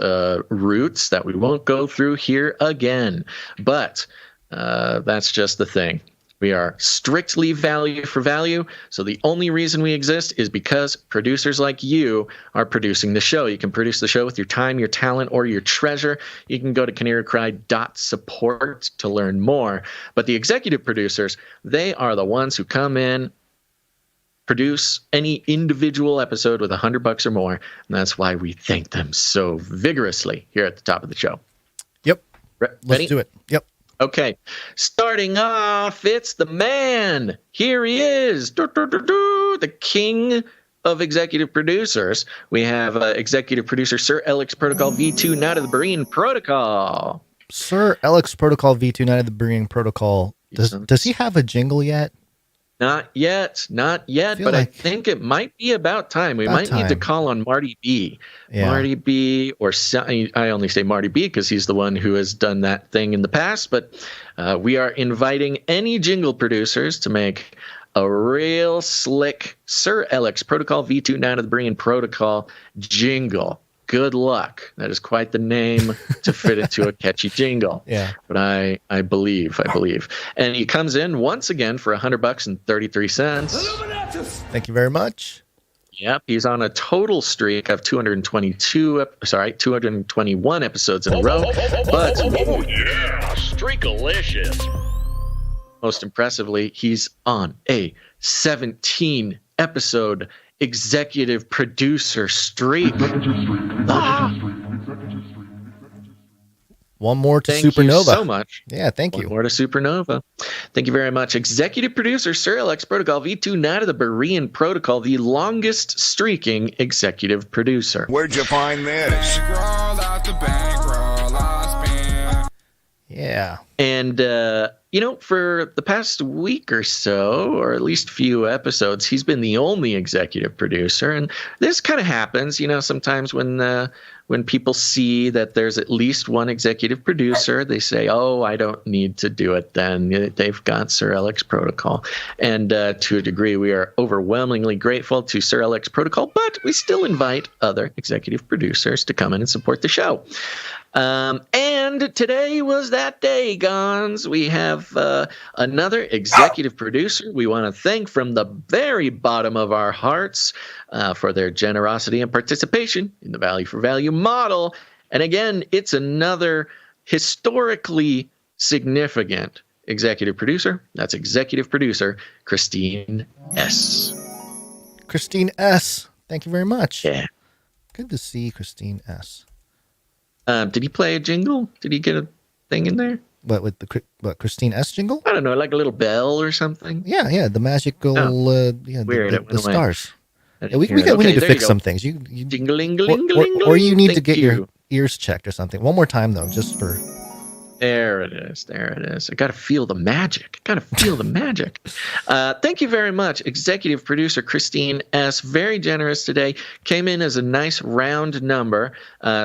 roots that we won't go through here again. But that's just the thing. We are strictly value for value, so the only reason we exist is because producers like you are producing the show. You can produce the show with your time, your talent, or your treasure. You can go to canarycry.support to learn more. But the executive producers, they are the ones who come in, produce any individual episode with $100 or more, and that's why we thank them so vigorously here at the top of the show. Yep. Ready? Let's do it. Yep. Okay, starting off, it's the man. Here he is, the king of executive producers. We have executive producer Sir Alex Protocol V2, Night of the Berean Protocol. Sir Alex Protocol V2, Night of the Berean Protocol. Does he have a jingle yet? Not yet, but I think it might be about time. We might need to call on Marty B. Yeah. Marty B, or I only say Marty B because he's the one who has done that thing in the past, but we are inviting any jingle producers to make a real slick Sir Alex Protocol V2 Night of the Berean Protocol jingle. Good luck. That is quite the name to fit into a catchy jingle. Yeah. But I believe. And he comes in once again for $100.33. Thank you very much. Yep. He's on a total streak of 221 episodes in a row. But yeah, streakalicious. Most impressively, he's on a 17 episode executive producer streak. One more to Supernova. Thank you so much. Yeah, thank you. One more to Supernova. Thank you very much. Executive producer Sir Alex Protocol V2 Night of the Berean Protocol, the longest streaking executive producer. Where'd you find this? Yeah. And, for the past week or so, or at least few episodes, he's been the only executive producer. And this kind of happens, sometimes when people see that there's at least one executive producer, they say, oh, I don't need to do it then. They've got Sir Alex Protocol. And to a degree, we are overwhelmingly grateful to Sir Alex Protocol, but we still invite other executive producers to come in and support the show. And today was that day, Gons. We have another executive producer we want to thank from the very bottom of our hearts for their generosity and participation in the value for value model. And again, it's another historically significant executive producer. That's executive producer Christine S. Christine S. Thank you very much. Yeah. Good to see Christine S. Did he play a jingle? Did he get a thing in there? What, with the Christine S jingle? I don't know, like a little bell or something. Yeah, the magical, weird, the stars. Yeah, we okay, need to fix some things. You Jingling, or you need to get your ears checked or something. One more time though, just for. There it is. I got to feel the magic. Thank you very much. Executive producer Christine S. Very generous today. Came in as a nice round number.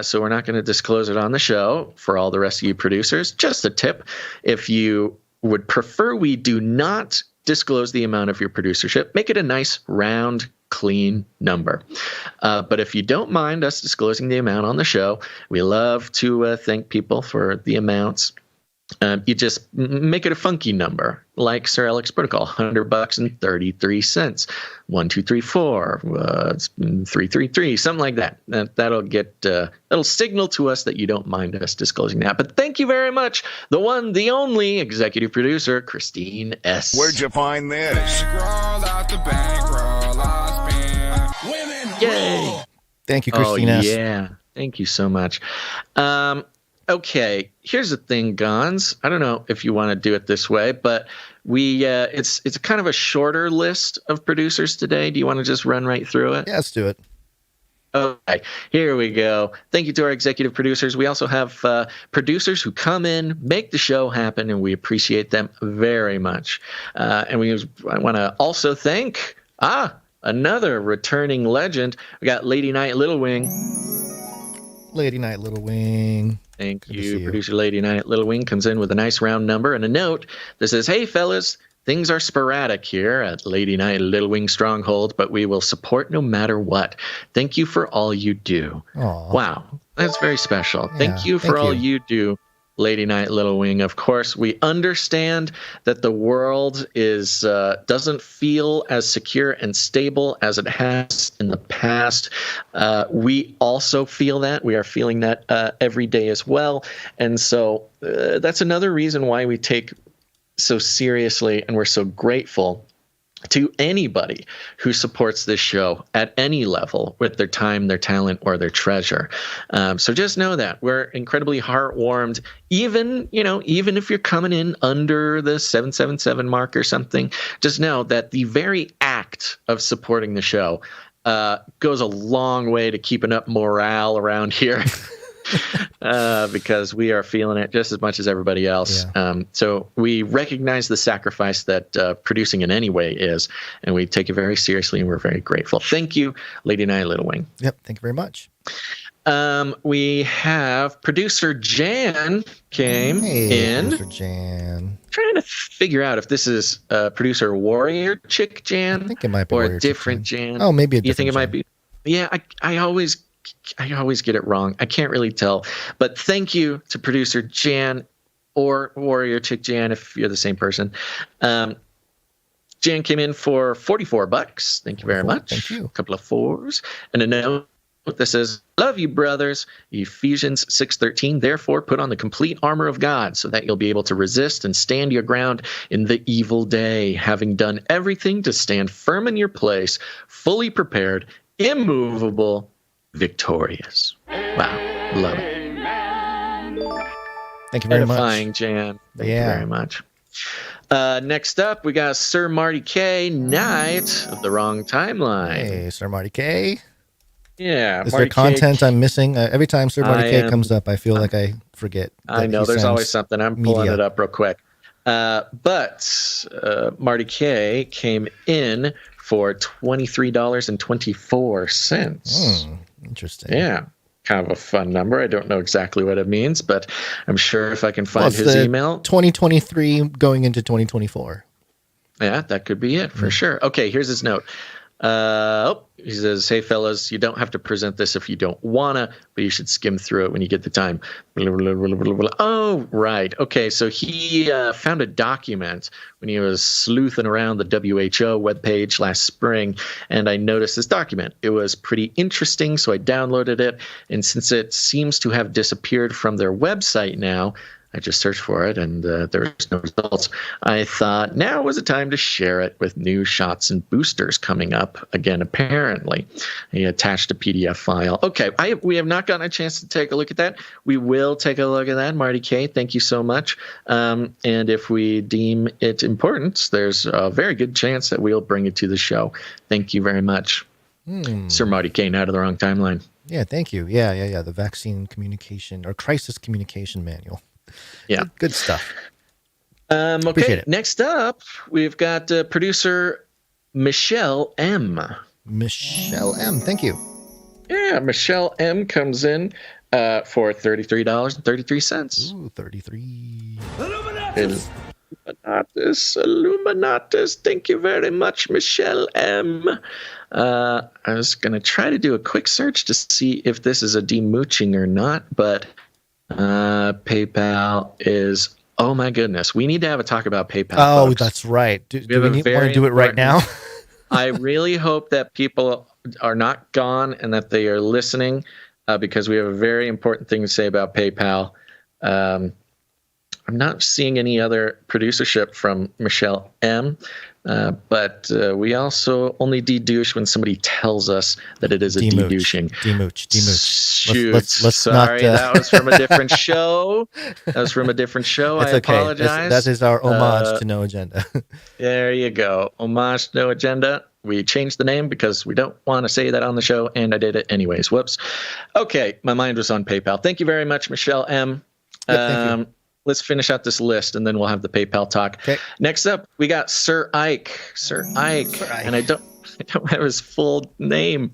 So we're not going to disclose it on the show for all the rest of you producers. Just a tip. If you would prefer we do not disclose the amount of your producership, make it a nice round clean number. But if you don't mind us disclosing the amount on the show, we love to thank people for the amounts. You just make it a funky number, like Sir Alex Protocol, $100.33. 1, 2, 3, 4, 3, 3, 3, something like that. That'll signal to us that you don't mind us disclosing that. But thank you very much, the one, the only executive producer, Christine S. Where'd you find this? Yay! Thank you, Christine S. Yeah, thank you so much. Okay, here's the thing, Gons. I don't know if you want to do it this way, but it's kind of a shorter list of producers today. Do you want to just run right through it? Yeah, let's do it. Okay, here we go. Thank you to our executive producers. We also have producers who come in, make the show happen, and we appreciate them very much. I want to also thank another returning legend. We got Lady Night Little Wing. Lady Night Little Wing. Thank you. Producer Lady Night Little Wing comes in with a nice round number and a note that says, "Hey, fellas, things are sporadic here at Lady Night Little Wing Stronghold, but we will support no matter what. Thank you for all you do." Aww. Wow, that's very special. Yeah, thank you for all you do, Lady Night Little Wing. Of course, we understand that the world is doesn't feel as secure and stable as it has in the past. We also feel that. We are feeling that every day as well. And so that's another reason why we take so seriously, and we're so grateful to anybody who supports this show at any level with their time, their talent, or their treasure. So just know that we're incredibly heartwarmed. Even if you're coming in under the 777 mark or something, just know that the very act of supporting the show goes a long way to keeping up morale around here. Because we are feeling it just as much as everybody else. Yeah. So we recognize the sacrifice that producing in any way is, and we take it very seriously, and we're very grateful. Thank you, Lady Night Little Wing. Yep, thank you very much. We have producer Jan came in. Producer Jan. Trying to figure out if this is producer Warrior Chick Jan, I think it might be or Warrior a different Jan. Oh, maybe a different You think it Jan. might be? Yeah, I always get it wrong. I can't really tell. But thank you to producer Jan or Warrior Chick Jan if you're the same person. Jan came in for $44. Thank you very much. Thank you. A couple of fours. And a note that says, "Love you, brothers." Ephesians 6:13. "Therefore, put on the complete armor of God so that you'll be able to resist and stand your ground in the evil day, having done everything to stand firm in your place, fully prepared, immovable, victorious." Wow, love it. Thank you very much. Edifying, Jan. Thank you very much. Next up, we got Sir Marty K, Knight of the Wrong Timeline. Hey, Sir Marty K. Yeah. Is Marty there content K. I'm missing? Every time Sir Marty K comes up, I feel like I forget. I know, there's always something. I'm pulling it up real quick. But Marty K came in for $23.24. Interesting. Yeah. Kind of a fun number. I don't know exactly what it means, but I'm sure if I can find his email. 2023 going into 2024. Yeah, that could be it for sure. Okay, here's his note. He says, "Hey, fellas, you don't have to present this if you don't want to, but you should skim through it when you get the time." Oh, right. Okay, so he found a document when he was sleuthing around the WHO webpage last spring, and I noticed this document. It was pretty interesting, so I downloaded it, and since it seems to have disappeared from their website now, I just searched for it, and there was no results. I thought now was the time to share it with new shots and boosters coming up again, apparently. He attached a PDF file. Okay, we have not gotten a chance to take a look at that. We will take a look at that, Marty K. Thank you so much. And if we deem it important, there's a very good chance that we'll bring it to the show. Thank you very much. Sir Marty K, Out of the Wrong Timeline. Yeah, thank you. Yeah. The Vaccine Communication or Crisis Communication Manual. Yeah. Good stuff. Okay, next up, we've got producer Michelle M. Michelle M, thank you. Yeah, Michelle M comes in for $33.33. Ooh, 33. Illuminatus. Thank you very much, Michelle M. I was going to try to do a quick search to see if this is a demooching or not, but PayPal is, oh my goodness. We need to have a talk about PayPal. Oh, folks. That's right. Do we want very to do it right now? I really hope that people are not gone and that they are listening because we have a very important thing to say about PayPal. I'm not seeing any other producership from Michelle M. But we also only de-douche when somebody tells us that it is a de-douching. Demooch. Shoot. Let's sorry, not, that was from a different show. I apologize. That is our homage to No Agenda. There you go. Homage to No Agenda. we changed the name because we don't want to say that on the show, and I did it anyways. Whoops. Okay, my mind was on PayPal. Thank you very much, Michelle M. Thank you. Let's finish out this list, and then we'll have the PayPal talk. Okay. Next up, we got Sir Ike. Sir Ike. And I don't have his full name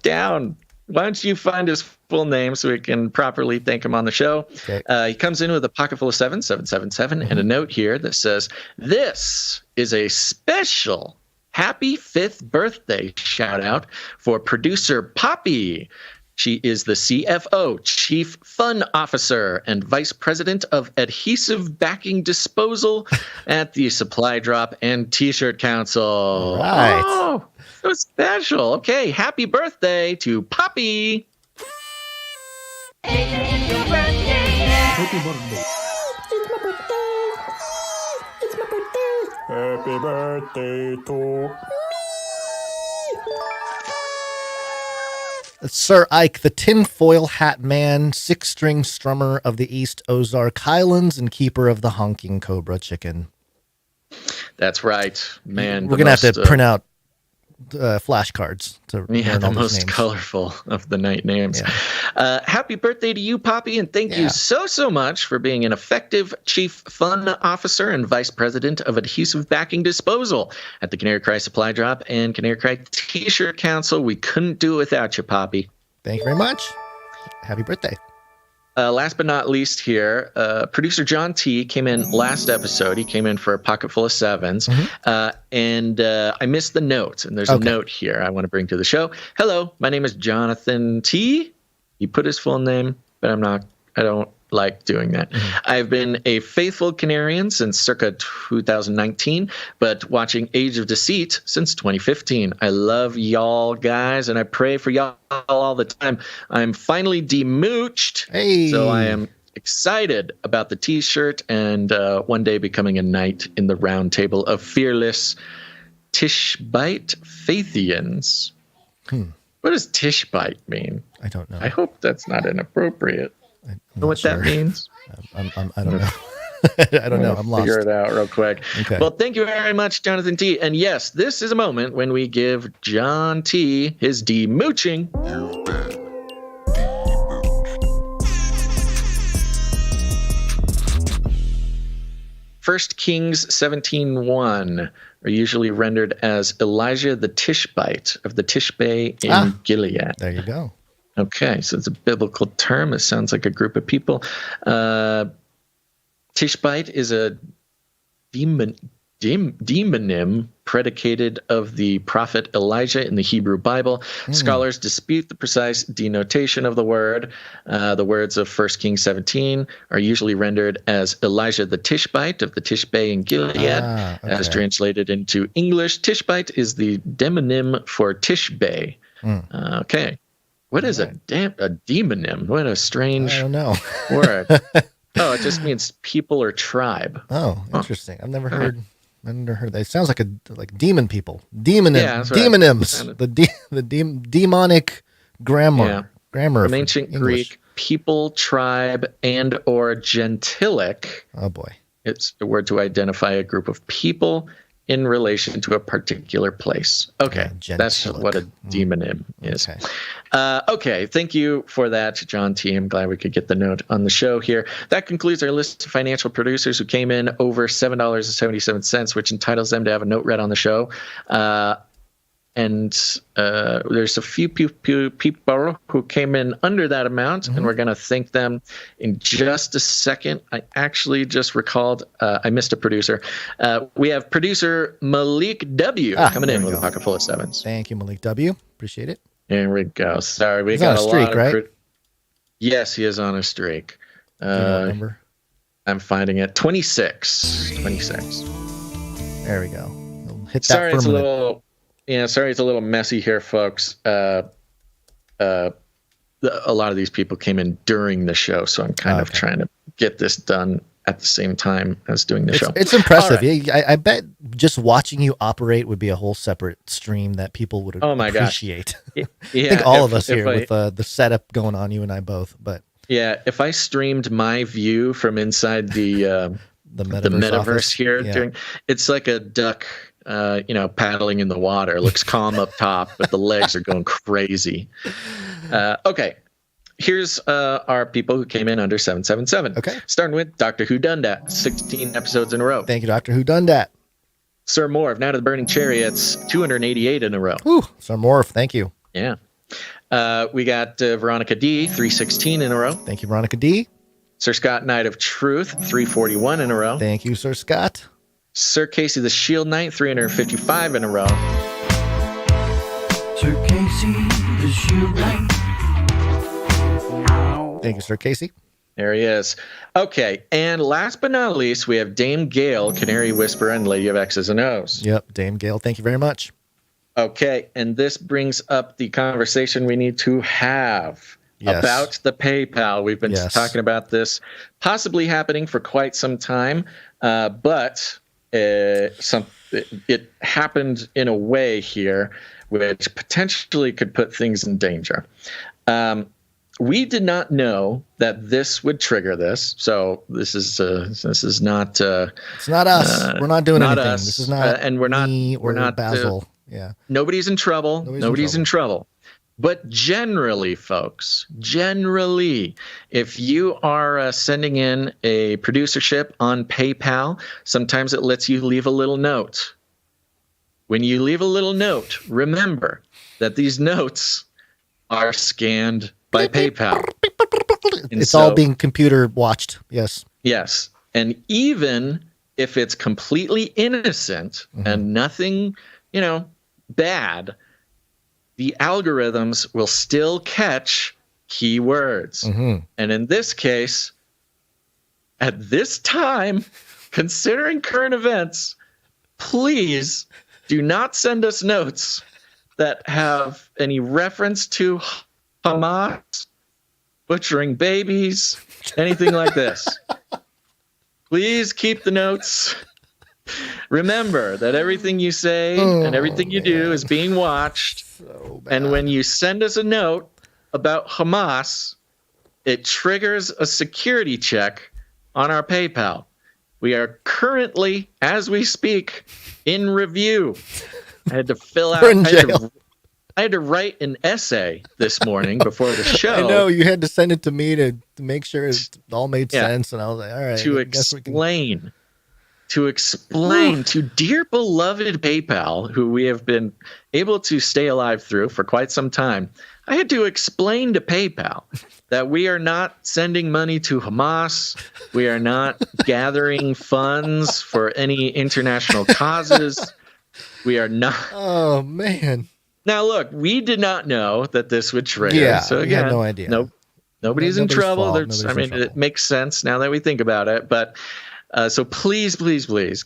down. Why don't you find his full name so we can properly thank him on the show? Okay. He comes in with a pocket full of 777, and a note here that says, "This is a special happy 5th birthday shout out for producer Poppy. She is the CFO, Chief Fun Officer, and Vice President of Adhesive Backing Disposal at the Supply Drop and T-Shirt Council." All right. Oh, so special. Okay, happy birthday to Poppy. Happy birthday to Sir Ike, the tinfoil hat man, 6-string strummer of the East Ozark Highlands and keeper of the honking cobra chicken. That's right, man. We're going to have to print out flashcards to learn the all these most names. colorful of the night names. Yeah. Happy birthday to you, Poppy, and thank you so much for being an effective Chief Fun Officer and Vice President of Adhesive Backing Disposal at the Canary Cry Supply Drop and Canary Cry T-Shirt Council. We couldn't do it without you, Poppy. Thank you very much. Happy birthday. Last but not least here, producer John T came in last episode. He came in for a pocket full of 7s. And I missed the note. And there's a note here I want to bring to the show. "Hello, my name is Jonathan T." He put his full name, but I don't like doing that. "I've been a faithful Canarian since circa 2019, but watching Age of Deceit since 2015. I love y'all guys, and I pray for y'all all the time. I'm finally demooched, so I am excited about the T-shirt and one day becoming a knight in the round table of fearless Tishbite Fathians." What does Tishbite mean? I don't know. I hope that's not inappropriate. I'm Know what that means? I don't know. I don't know. I'm lost. Figure it out real quick. Okay. Well, thank you very much, Jonathan T. And yes, this is a moment when we give John T his demooching. You've been demooched. First Kings 17:1 are usually rendered as Elijah the Tishbite of the Tishbe in Gilead. There you go. Okay, so it's a biblical term. It sounds like a group of people. Tishbite is a demonym predicated of the prophet Elijah in the Hebrew Bible. Scholars dispute the precise denotation of the word. The words of 1 Kings 17 are usually rendered as Elijah the Tishbite of the Tishbe in Gilead. As translated into English, Tishbite is the demonym for Tishbe. Okay. What is a demonym? What a strange I don't know. word. Oh, it just means people or tribe. Oh, interesting. I've never heard that. It sounds like demon people. Demonym. Yeah, demonyms. The demonic grammar. Yeah. Grammar. From ancient Greek, people, tribe, and or gentilic. Oh boy. It's a word to identify a group of people in relation to a particular place. Okay, that's what a demonym is. Okay, thank you for that, John T. I'm glad we could get the note on the show here. That concludes our list of financial producers who came in over $7.77, which entitles them to have a note read on the show. And there's a few people who came in under that amount, and we're going to thank them in just a second. I actually just recalled I missed a producer. We have producer Malik W. coming in with a pocket full of 7s. Thank you, Malik W. Appreciate it. There we go. Sorry, He's got on a streak, lot of right? Yes, he is on a streak. Number? I'm finding it. 26. 26. There we go. We'll hit that Sorry, for it's a a minute. little messy here, folks. A lot of these people came in during the show, so I'm kind of trying to get this done at the same time as doing the show. It's impressive. Right. I bet just watching you operate would be a whole separate stream that people would appreciate. Yeah, I think all of us here with the setup going on, you and I both. But yeah, if I streamed my view from inside the metaverse office. here, it's like a duck paddling in the water. Looks calm up top, but the legs are going crazy. Okay. Here's our people who came in under 777. Okay. Starting with Dr. Who Done Dat, 16 episodes in a row. Thank you, Dr. Who Done Dat. Sir Moore of Night of the Burning Chariots, 288 in a row. Whew, Sir Morph, thank you. Yeah. We got Veronica D, 316 in a row. Thank you, Veronica D. Sir Scott Knight of Truth, 341 in a row. Thank you, Sir Scott. Sir Casey the Shield Knight, 355 in a row. Sir Casey, the Shield Knight. Thank you, Sir Casey. There he is. Okay, and last but not least, we have Dame Gale, Canary Whisperer, and Lady of X's and O's. Yep, Dame Gale, thank you very much. Okay, and this brings up the conversation we need to have about the PayPal. We've been talking about this possibly happening for quite some time, but it happened in a way here which potentially could put things in danger. We did not know that this would trigger this, so this is not. It's not us. We're not doing not anything. Us. This is not and we're not. me We're or not Basil. Yeah. Nobody's in trouble. Nobody's in trouble. But generally, folks, if you are sending in a producership on PayPal, sometimes it lets you leave a little note. When you leave a little note, remember that these notes are scanned by PayPal. It's all being computer watched. Yes. Yes. And even if it's completely innocent and nothing, bad, the algorithms will still catch keywords. And in this case, at this time, considering current events, please do not send us notes that have any reference to Hamas, butchering babies, anything like this. Please keep the notes. Remember that everything you say and everything you do is being watched. And when you send us a note about Hamas, it triggers a security check on our PayPal. We are currently, as we speak, in review. I had to fill out. I had to write an essay this morning before the show. I know you had to send it to me to make sure it all made sense, and I was like, all right. To explain to dear beloved PayPal, who we have been able to stay alive through for quite some time, I had to explain to PayPal that we are not sending money to Hamas. We are not gathering funds for any international causes. We are not. Oh, man. Now, look, we did not know that this would trigger. Yeah, so we had no idea. Nobody's in trouble. Fault. It makes sense now that we think about it. But so please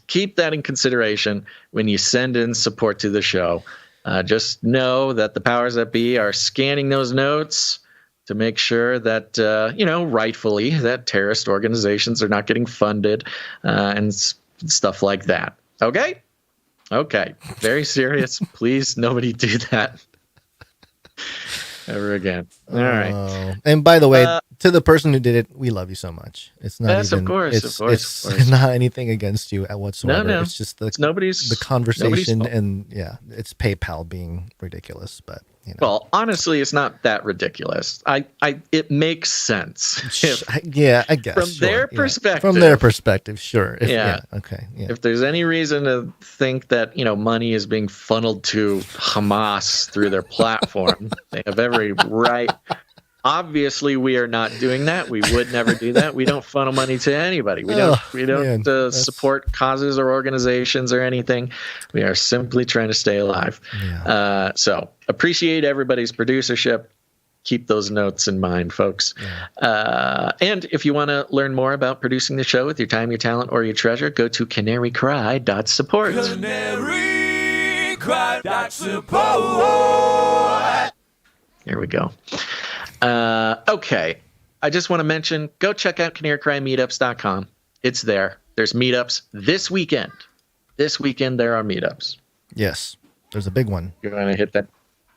keep that in consideration when you send in support to the show. Just know that the powers that be are scanning those notes to make sure that, rightfully, that terrorist organizations are not getting funded and stuff like that. Okay? Okay. Very serious. Please, nobody do that ever again. All right. And by the way, to the person who did it, we love you so much. It's not yes, even, of course. It's not anything against you whatsoever. No. It's just the nobody's conversation, and it's PayPal being ridiculous. But well, honestly, it's not that ridiculous. It makes sense. I guess from their perspective. From their perspective, sure. Okay. Yeah. If there's any reason to think that money is being funneled to Hamas through their platform, they have every right. Obviously, we are not doing that. We would never do that. We don't funnel money to anybody. We don't support causes or organizations or anything. We are simply trying to stay alive. Yeah. So appreciate everybody's producership. Keep those notes in mind, folks. Yeah. And if you want to learn more about producing the show with your time, your talent, or your treasure, go to canarycry.support. Canarycry.support. There we go. Okay. I just want to mention, go check out canarycrymeetups.com. It's there. There's meetups this weekend. This weekend, there are meetups. Yes. There's a big one. You want to hit that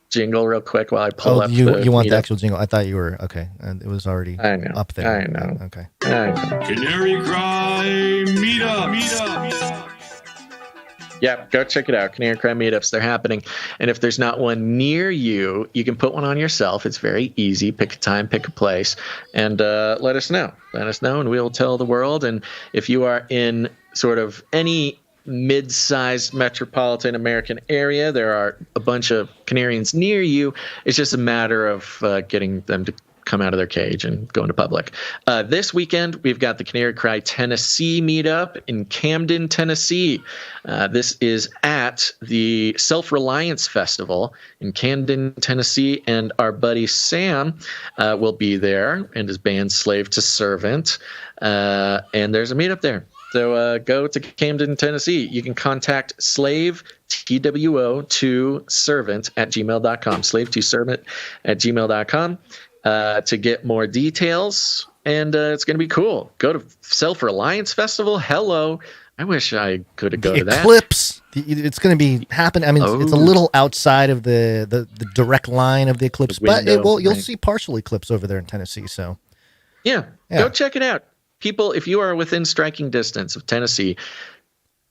jingle real quick while I pull up you want meetup? The actual jingle? I thought you were, okay. And it was already up there. I know. Okay. I know. Canary Cry Meetup. Yeah, go check it out. Canary Cry meetups, they're happening. And if there's not one near you, you can put one on yourself. It's very easy. Pick a time, pick a place, and let us know. Let us know, and we'll tell the world. And if you are in sort of any mid-sized metropolitan American area, there are a bunch of Canarians near you. It's just a matter of getting them to come out of their cage and go into public. This weekend, we've got the Canary Cry Tennessee meetup in Camden, Tennessee. This is at the Self-Reliance Festival in Camden, Tennessee, and our buddy Sam will be there and his band Slave to Servant. And there's a meetup there. So go to Camden, Tennessee. You can contact slave, TWO, to servant at gmail.com. Slave to servant at gmail.com. To get more details, and it's going to be cool. Go to Self-Reliance Festival. Hello. I wish I could go to that. Eclipse. It's going to be happening. I mean, it's a little outside of the direct line of the Eclipse, but you'll see partial Eclipse over there in Tennessee. So, yeah, go check it out. People, if you are within striking distance of Tennessee,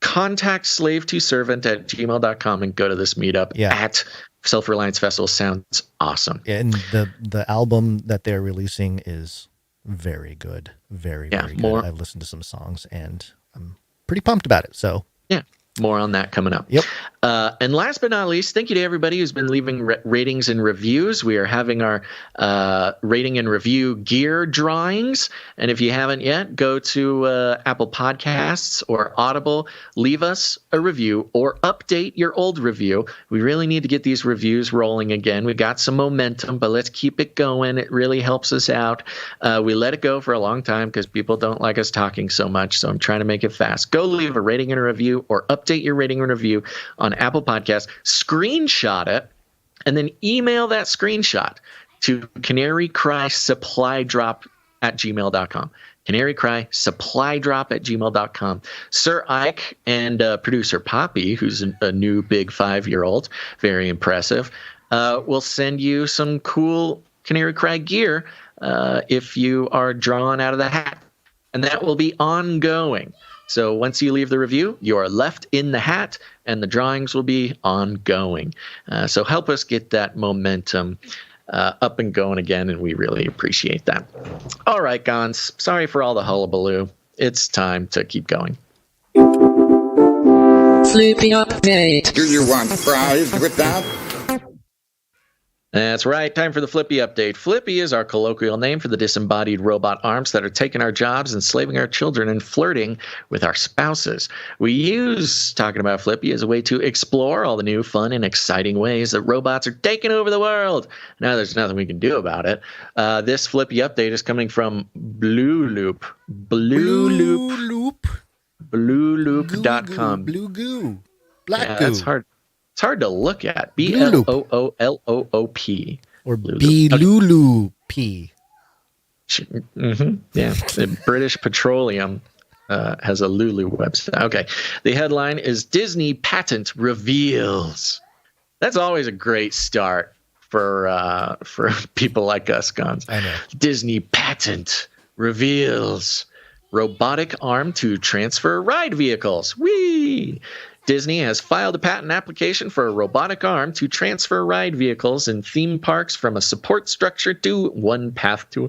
contact slave to servant at gmail.com and go to this meetup at Self-Reliance Festival. Sounds awesome. And the album that they're releasing is very good. Very good. I've listened to some songs and I'm pretty pumped about it. So yeah, more on that coming up. Yep. And last but not least, thank you to everybody who's been leaving ratings and reviews. We are having our rating and review gear drawings. And if you haven't yet, go to Apple Podcasts or Audible. Leave us a review or update your old review. We really need to get these reviews rolling again. We've got some momentum, but let's keep it going. It really helps us out. We let it go for a long time because people don't like us talking so much. So I'm trying to make it fast. Go leave a rating and a review or update your rating and review on Apple Podcasts, screenshot it, and then email that screenshot to canarycrysupply.drop at gmail.com. canarycrysupply.drop at gmail.com. Sir Ike and producer Poppy, who's a new big 5-year-old, very impressive, will send you some cool Canary Cry gear if you are drawn out of the hat. And that will be ongoing. So once you leave the review, you are left in the hat, and the drawings will be ongoing. So help us get that momentum up and going again, and we really appreciate that. All right, Gons, sorry for all the hullabaloo. It's time to keep going. Flippy update. Do you want fries with that? That's right. Time for the Flippy update. Flippy is our colloquial name for the disembodied robot arms that are taking our jobs, enslaving our children, and flirting with our spouses. We use talking about Flippy as a way to explore all the new, fun, and exciting ways that robots are taking over the world. Now there's nothing we can do about it. This Flippy update is coming from Blooloop. Blooloop.com. Blue goo. Black goo. That's hard. It's hard to look at. Blooloop. Or Blooloop. Mm-hmm. Yeah. The British Petroleum has a Lulu website. Okay. The headline is Disney patent reveals. That's always a great start for people like us, Guns. I know. Disney patent reveals robotic arm to transfer ride vehicles. Whee! Disney has filed a patent application for a robotic arm to transfer ride vehicles in theme parks from a support structure to one path to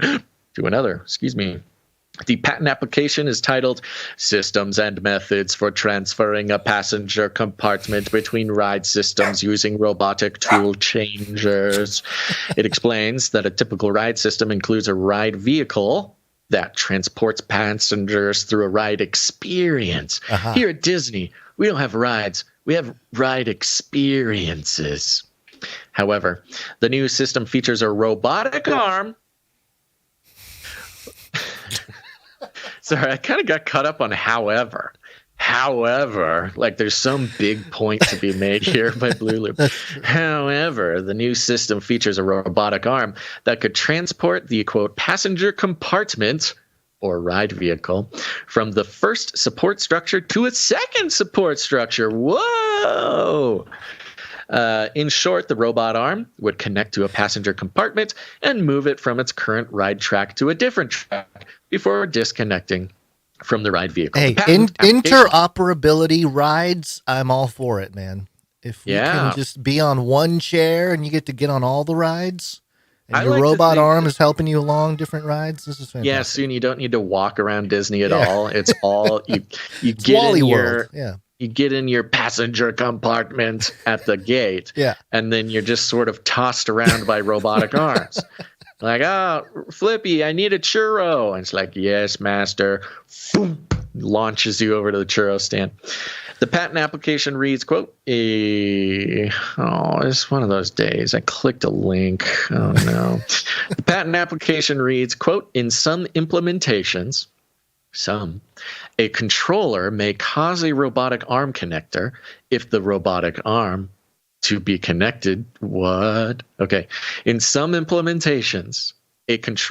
another. Excuse me. The patent application is titled Systems and Methods for Transferring a Passenger Compartment Between Ride Systems Using Robotic Tool Changers. It explains that a typical ride system includes a ride vehicle that transports passengers through a ride experience. Uh-huh. Here at Disney, we don't have rides. We have ride experiences. However, the new system features a robotic arm. Sorry, I kind of got caught up on however. However, like there's some big point to be made here by Blooloop. However, the new system features a robotic arm that could transport the, quote, passenger compartment or ride vehicle from the first support structure to a second support structure. Whoa! In short, the robot arm would connect to a passenger compartment and move it from its current ride track to a different track before disconnecting from the ride vehicle. Hey, The patent application- interoperability rides, I'm all for it, man. If we can just be on one chair and you get to get on all the rides, and your robot arm is helping you along different rides, this is fantastic. Yeah, soon you don't need to walk around Disney at all. It's all you get Wally in World. you get in your passenger compartment at the gate, and then you're just sort of tossed around by robotic arms. Like, Flippy, I need a churro. And it's like, yes, master. Boom, launches you over to the churro stand. The patent application reads, quote, it's one of those days. I clicked a link. Oh, no. The patent application reads, quote, in some implementations, a controller may cause a robotic arm connector if the robotic arm to be connected. What? Okay. In some implementations,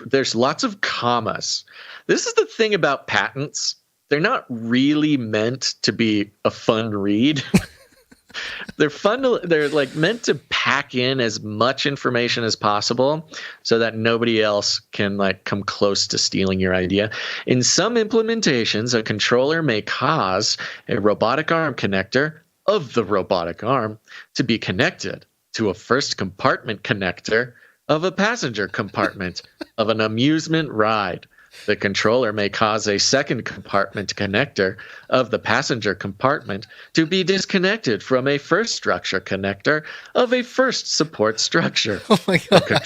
there's lots of commas. This is the thing about patents. They're not really meant to be a fun read. They're like meant to pack in as much information as possible so that nobody else can like come close to stealing your idea. In some implementations, a controller may cause a robotic arm connector of the robotic arm to be connected to a first compartment connector of a passenger compartment of an amusement ride. The controller may cause a second compartment connector of the passenger compartment to be disconnected from a first structure connector of a first support structure. Oh my God.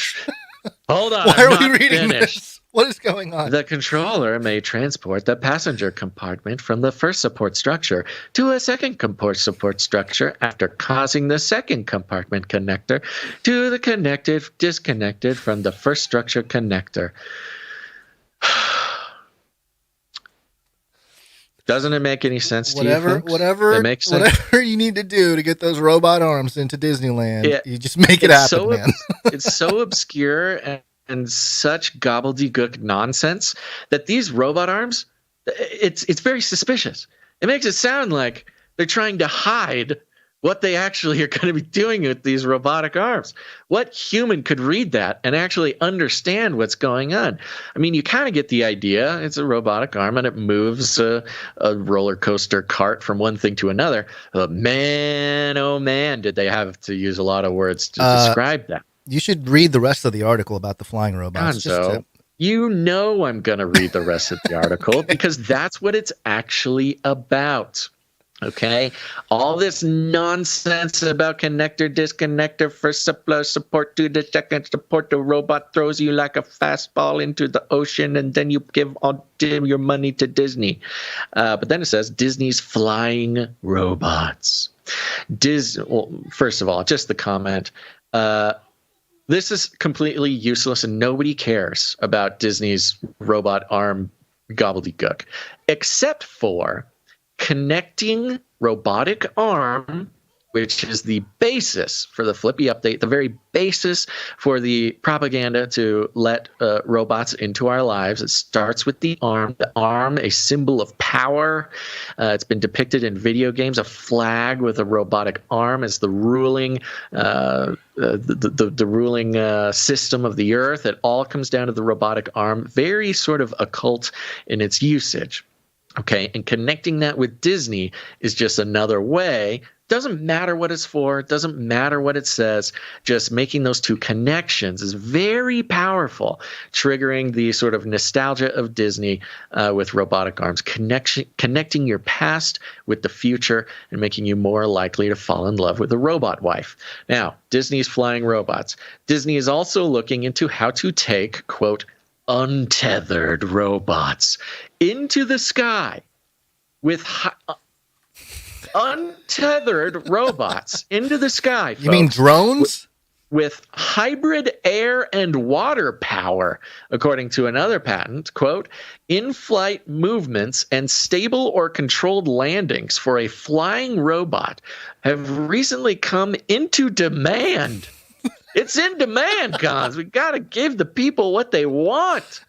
Hold on. Why are we reading this? What is going on? The controller may transport the passenger compartment from the first support structure to a second support structure after causing the second compartment connector to the disconnected from the first structure connector. Doesn't it make any sense to you folks? Whatever you need to do to get those robot arms into Disneyland, you just make it happen, man. It's so obscure and such gobbledygook nonsense that these robot arms, it's very suspicious. It makes it sound like they're trying to hide what they actually are going to be doing with these robotic arms. What human could read that and actually understand what's going on? I mean, you kind of get the idea. It's a robotic arm and it moves a roller coaster cart from one thing to another. But man, oh man, did they have to use a lot of words to describe that. You should read the rest of the article about the flying robots. Gonzo, you know I'm going to read the rest of the article because that's what it's actually about. Okay, all this nonsense about connector, disconnector, first support to the second support. The robot throws you like a fastball into the ocean, and then you give all your money to Disney. But then it says Disney's flying robots. First of all, just the comment. This is completely useless, and nobody cares about Disney's robot arm gobbledygook, except for connecting robotic arm, which is the basis for the Flippy update, the very basis for the propaganda to let robots into our lives. It starts with the arm, a symbol of power. It's been depicted in video games, a flag with a robotic arm as the ruling the ruling system of the earth. It all comes down to the robotic arm, very sort of occult in its usage. Okay, and connecting that with Disney is just another way. Doesn't matter what it's for. Doesn't matter what it says. Just making those two connections is very powerful, triggering the sort of nostalgia of Disney with robotic arms, connecting your past with the future and making you more likely to fall in love with a robot wife. Now, Disney's flying robots. Disney is also looking into how to take, quote, untethered robots into the sky with untethered robots into the sky. You mean drones? With hybrid air and water power, according to another patent, quote, in-flight movements and stable or controlled landings for a flying robot have recently come into demand. It's in demand, Cons. We got to give the people what they want.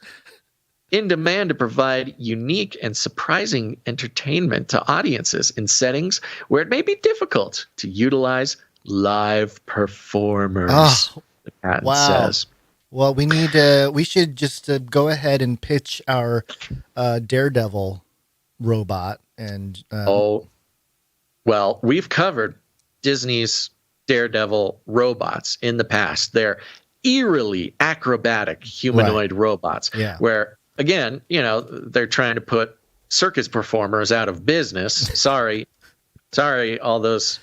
In demand to provide unique and surprising entertainment to audiences in settings where it may be difficult to utilize live performers. Oh, the patent wow. says. Well, we should just go ahead and pitch our Daredevil robot. And well, we've covered Disney's Daredevil robots in the past. They're eerily acrobatic humanoid robots, where, again, they're trying to put circus performers out of business. Sorry, all those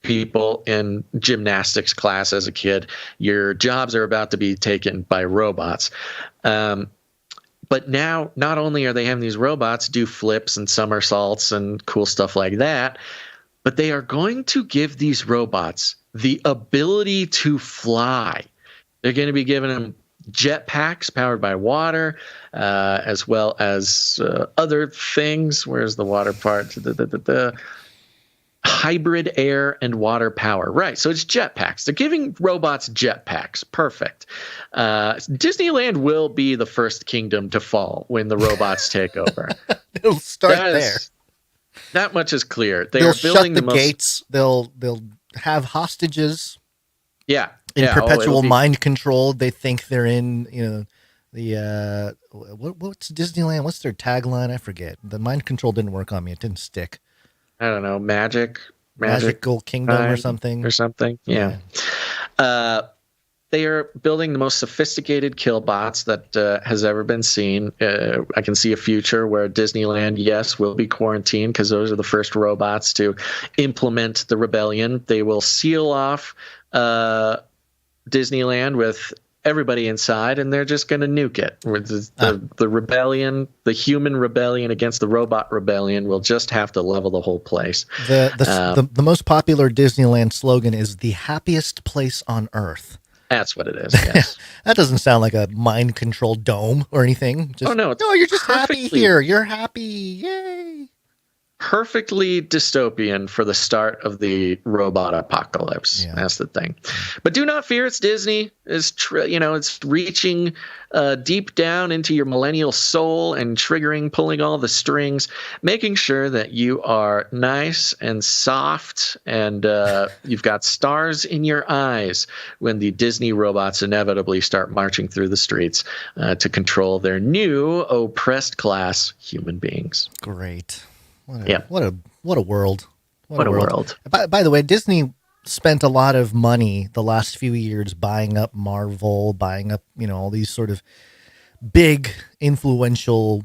people in gymnastics class as a kid. Your jobs are about to be taken by robots. But now, not only are they having these robots do flips and somersaults and cool stuff like that, but they are going to give these robots the ability to fly. They're going to be giving them jetpacks powered by water, as well as other things. Where's the water part? The hybrid air and water power. Right. So it's jetpacks. They're giving robots jetpacks. Perfect. Disneyland will be the first kingdom to fall when the robots take over. It'll start there. That much is clear. They'll shut the gates. They'll have hostages. Yeah. In perpetual mind control. They think they're in, the what's Disneyland? What's their tagline? I forget. The mind control didn't work on me. It didn't stick. I don't know, magical kingdom or something. Yeah. They are building the most sophisticated kill bots that has ever been seen. I can see a future where Disneyland, yes, will be quarantined because those are the first robots to implement the rebellion. They will seal off Disneyland with everybody inside, and they're just going to nuke it. The rebellion, the human rebellion against the robot rebellion, will just have to level the whole place. The most popular Disneyland slogan is "the happiest place on earth." That's what it is. Yes. That doesn't sound like a mind controlled dome or anything. No, you're just happy here. You're happy. Yay. Perfectly dystopian for the start of the robot apocalypse. Yeah. That's the thing. But do not fear. It's Disney. It's reaching deep down into your millennial soul and pulling all the strings, making sure that you are nice and soft and you've got stars in your eyes when the Disney robots inevitably start marching through the streets to control their new oppressed class human beings. Great. What a world. What a world. By the way, Disney spent a lot of money the last few years buying up Marvel, buying up, all these sort of big influential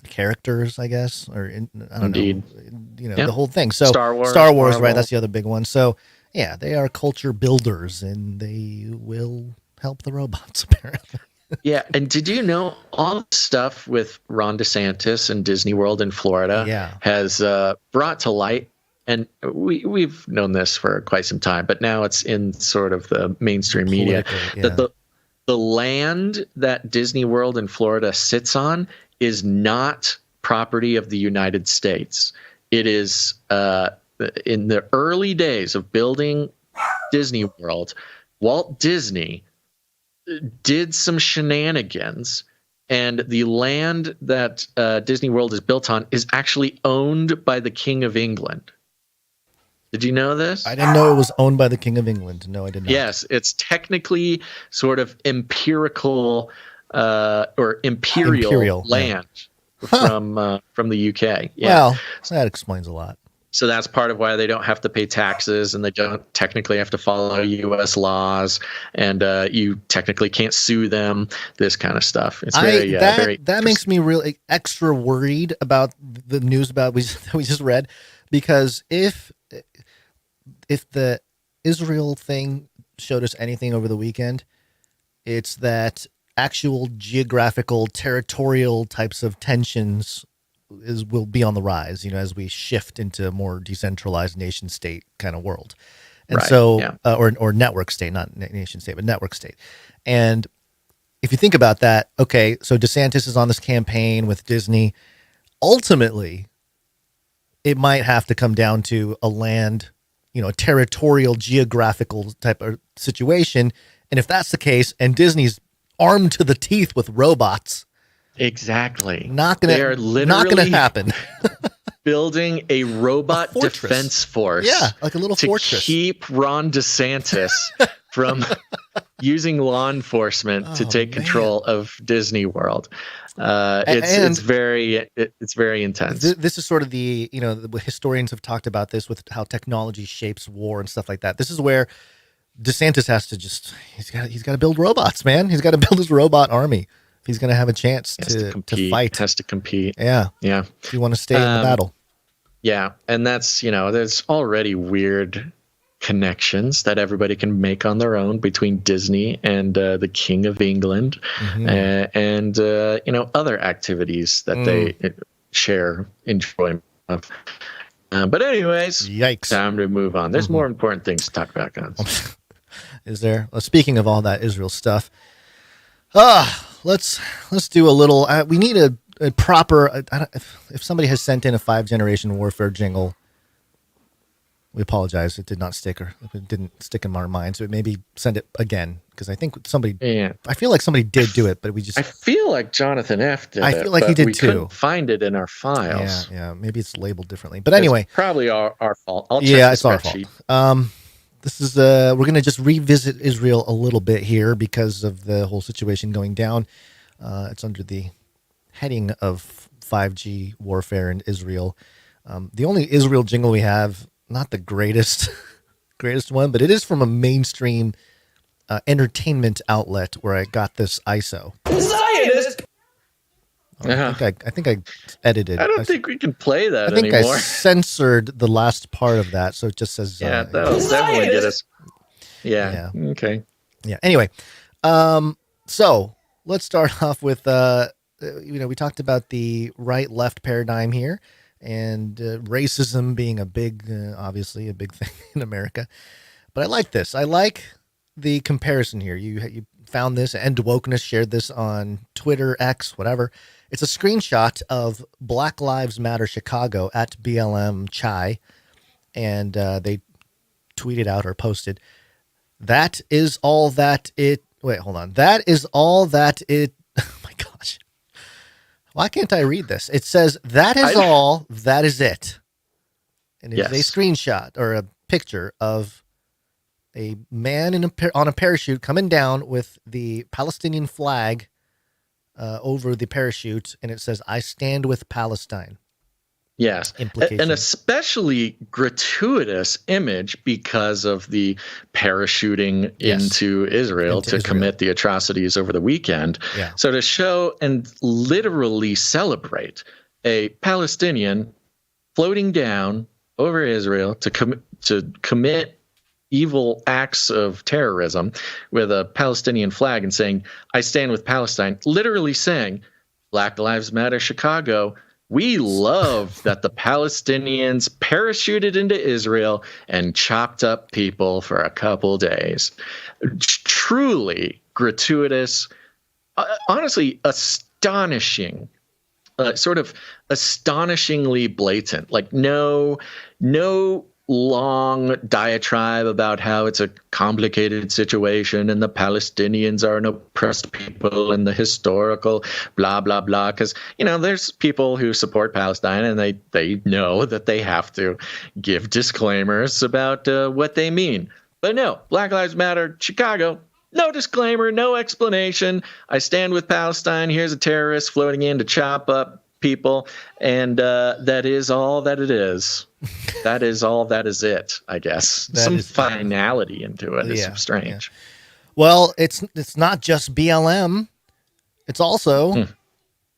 characters, I guess, or I don't know, the whole thing. So Star Wars, Marvel. Right? That's the other big one. So yeah, they are culture builders and they will help the robots apparently. Yeah, and did you know all the stuff with Ron DeSantis and Disney World in Florida has brought to light, and we've known this for quite some time, but now it's in sort of the mainstream media, that the land that Disney World in Florida sits on is not property of the United States. It is in the early days of building Disney World, Walt Disney did some shenanigans, and the land that Disney World is built on is actually owned by the King of England. Did you know this? I didn't know it was owned by the King of England. No, I did not. Yes, it's technically sort of imperial land from the UK. Yeah. Well, that explains a lot. So that's part of why they don't have to pay taxes, and they don't technically have to follow U.S. laws, and you technically can't sue them. This kind of stuff. It's very that makes me really extra worried about the news that we just read, because if the Israel thing showed us anything over the weekend, it's that actual geographical, territorial types of tensions will be on the rise, as we shift into a more decentralized nation state kind of world. And or network state, not nation state, but network state. And if you think about that, okay, so DeSantis is on this campaign with Disney. Ultimately, it might have to come down to a land, a territorial, geographical type of situation. And if that's the case, and Disney's armed to the teeth with robots, exactly. Not gonna happen. Building a robot defense force. Yeah, like a little to fortress. Keep Ron DeSantis from using law enforcement to take control of Disney World. It's very intense. This is sort of the historians have talked about this with how technology shapes war and stuff like that. This is where DeSantis has to he's got to build robots, man. He's got to build his robot army if he's going to have a chance to fight. Has to compete. Yeah. If you want to stay in the battle. Yeah, and that's there's already weird connections that everybody can make on their own between Disney and the King of England, and other activities that they share enjoyment of. But anyways, yikes! Time to move on. There's more important things to talk about, guys. Is there? Well, speaking of all that Israel stuff, let's do a little. We need a proper. If somebody has sent in a 5-generation warfare jingle. We apologize. It did not stick, or it didn't stick in our minds. So maybe send it again, because I think somebody. Yeah. I feel like somebody did do it, but we just. I feel like Jonathan F. did. I feel like he did we too. Couldn't find it in our files. Yeah. Maybe it's labeled differently, but anyway, it's probably our fault. I'll check it's our fault. This is we're going to just revisit Israel a little bit here because of the whole situation going down. It's under the heading of 5G warfare in Israel. The only Israel jingle we have. Not the greatest one, but it is from a mainstream entertainment outlet where I got this ISO. Zionist. I think I edited. I don't think we can play that anymore. I anymore. censored the last part of that, so it just says. Yeah, that'll definitely get us. Yeah. Okay. Yeah. Anyway, so let's start off with we talked about the right-left paradigm here. And racism being obviously a big thing in America. But I like this. I like the comparison here. You found this, and Wokeness shared this on Twitter, X, whatever. It's a screenshot of Black Lives Matter Chicago at BLM Chai. And they tweeted out or posted, that is all that it... Wait, hold on. That is all that it... Oh, my gosh. Why can't I read this? It says, that is all, that is it. And it's a screenshot or a picture of a man on a parachute coming down with the Palestinian flag over the parachute. And it says, I stand with Palestine. Yes, an especially gratuitous image because of the parachuting into Israel to commit the atrocities over the weekend. Yeah. So to show and literally celebrate a Palestinian floating down over Israel to commit evil acts of terrorism with a Palestinian flag and saying, I stand with Palestine, literally saying, Black Lives Matter Chicago, we love that the Palestinians parachuted into Israel and chopped up people for a couple days. Truly gratuitous, honestly astonishing, sort of astonishingly blatant. Like no long diatribe about how it's a complicated situation and the Palestinians are an oppressed people and the historical blah, blah, blah. Because, there's people who support Palestine and they know that they have to give disclaimers about what they mean. But no, Black Lives Matter, Chicago, no disclaimer, no explanation. I stand with Palestine. Here's a terrorist floating in to chop up people. And that is all that it is. That is all that is it, I guess. Some finality into it is strange. Yeah. Well, it's not just BLM. It's also,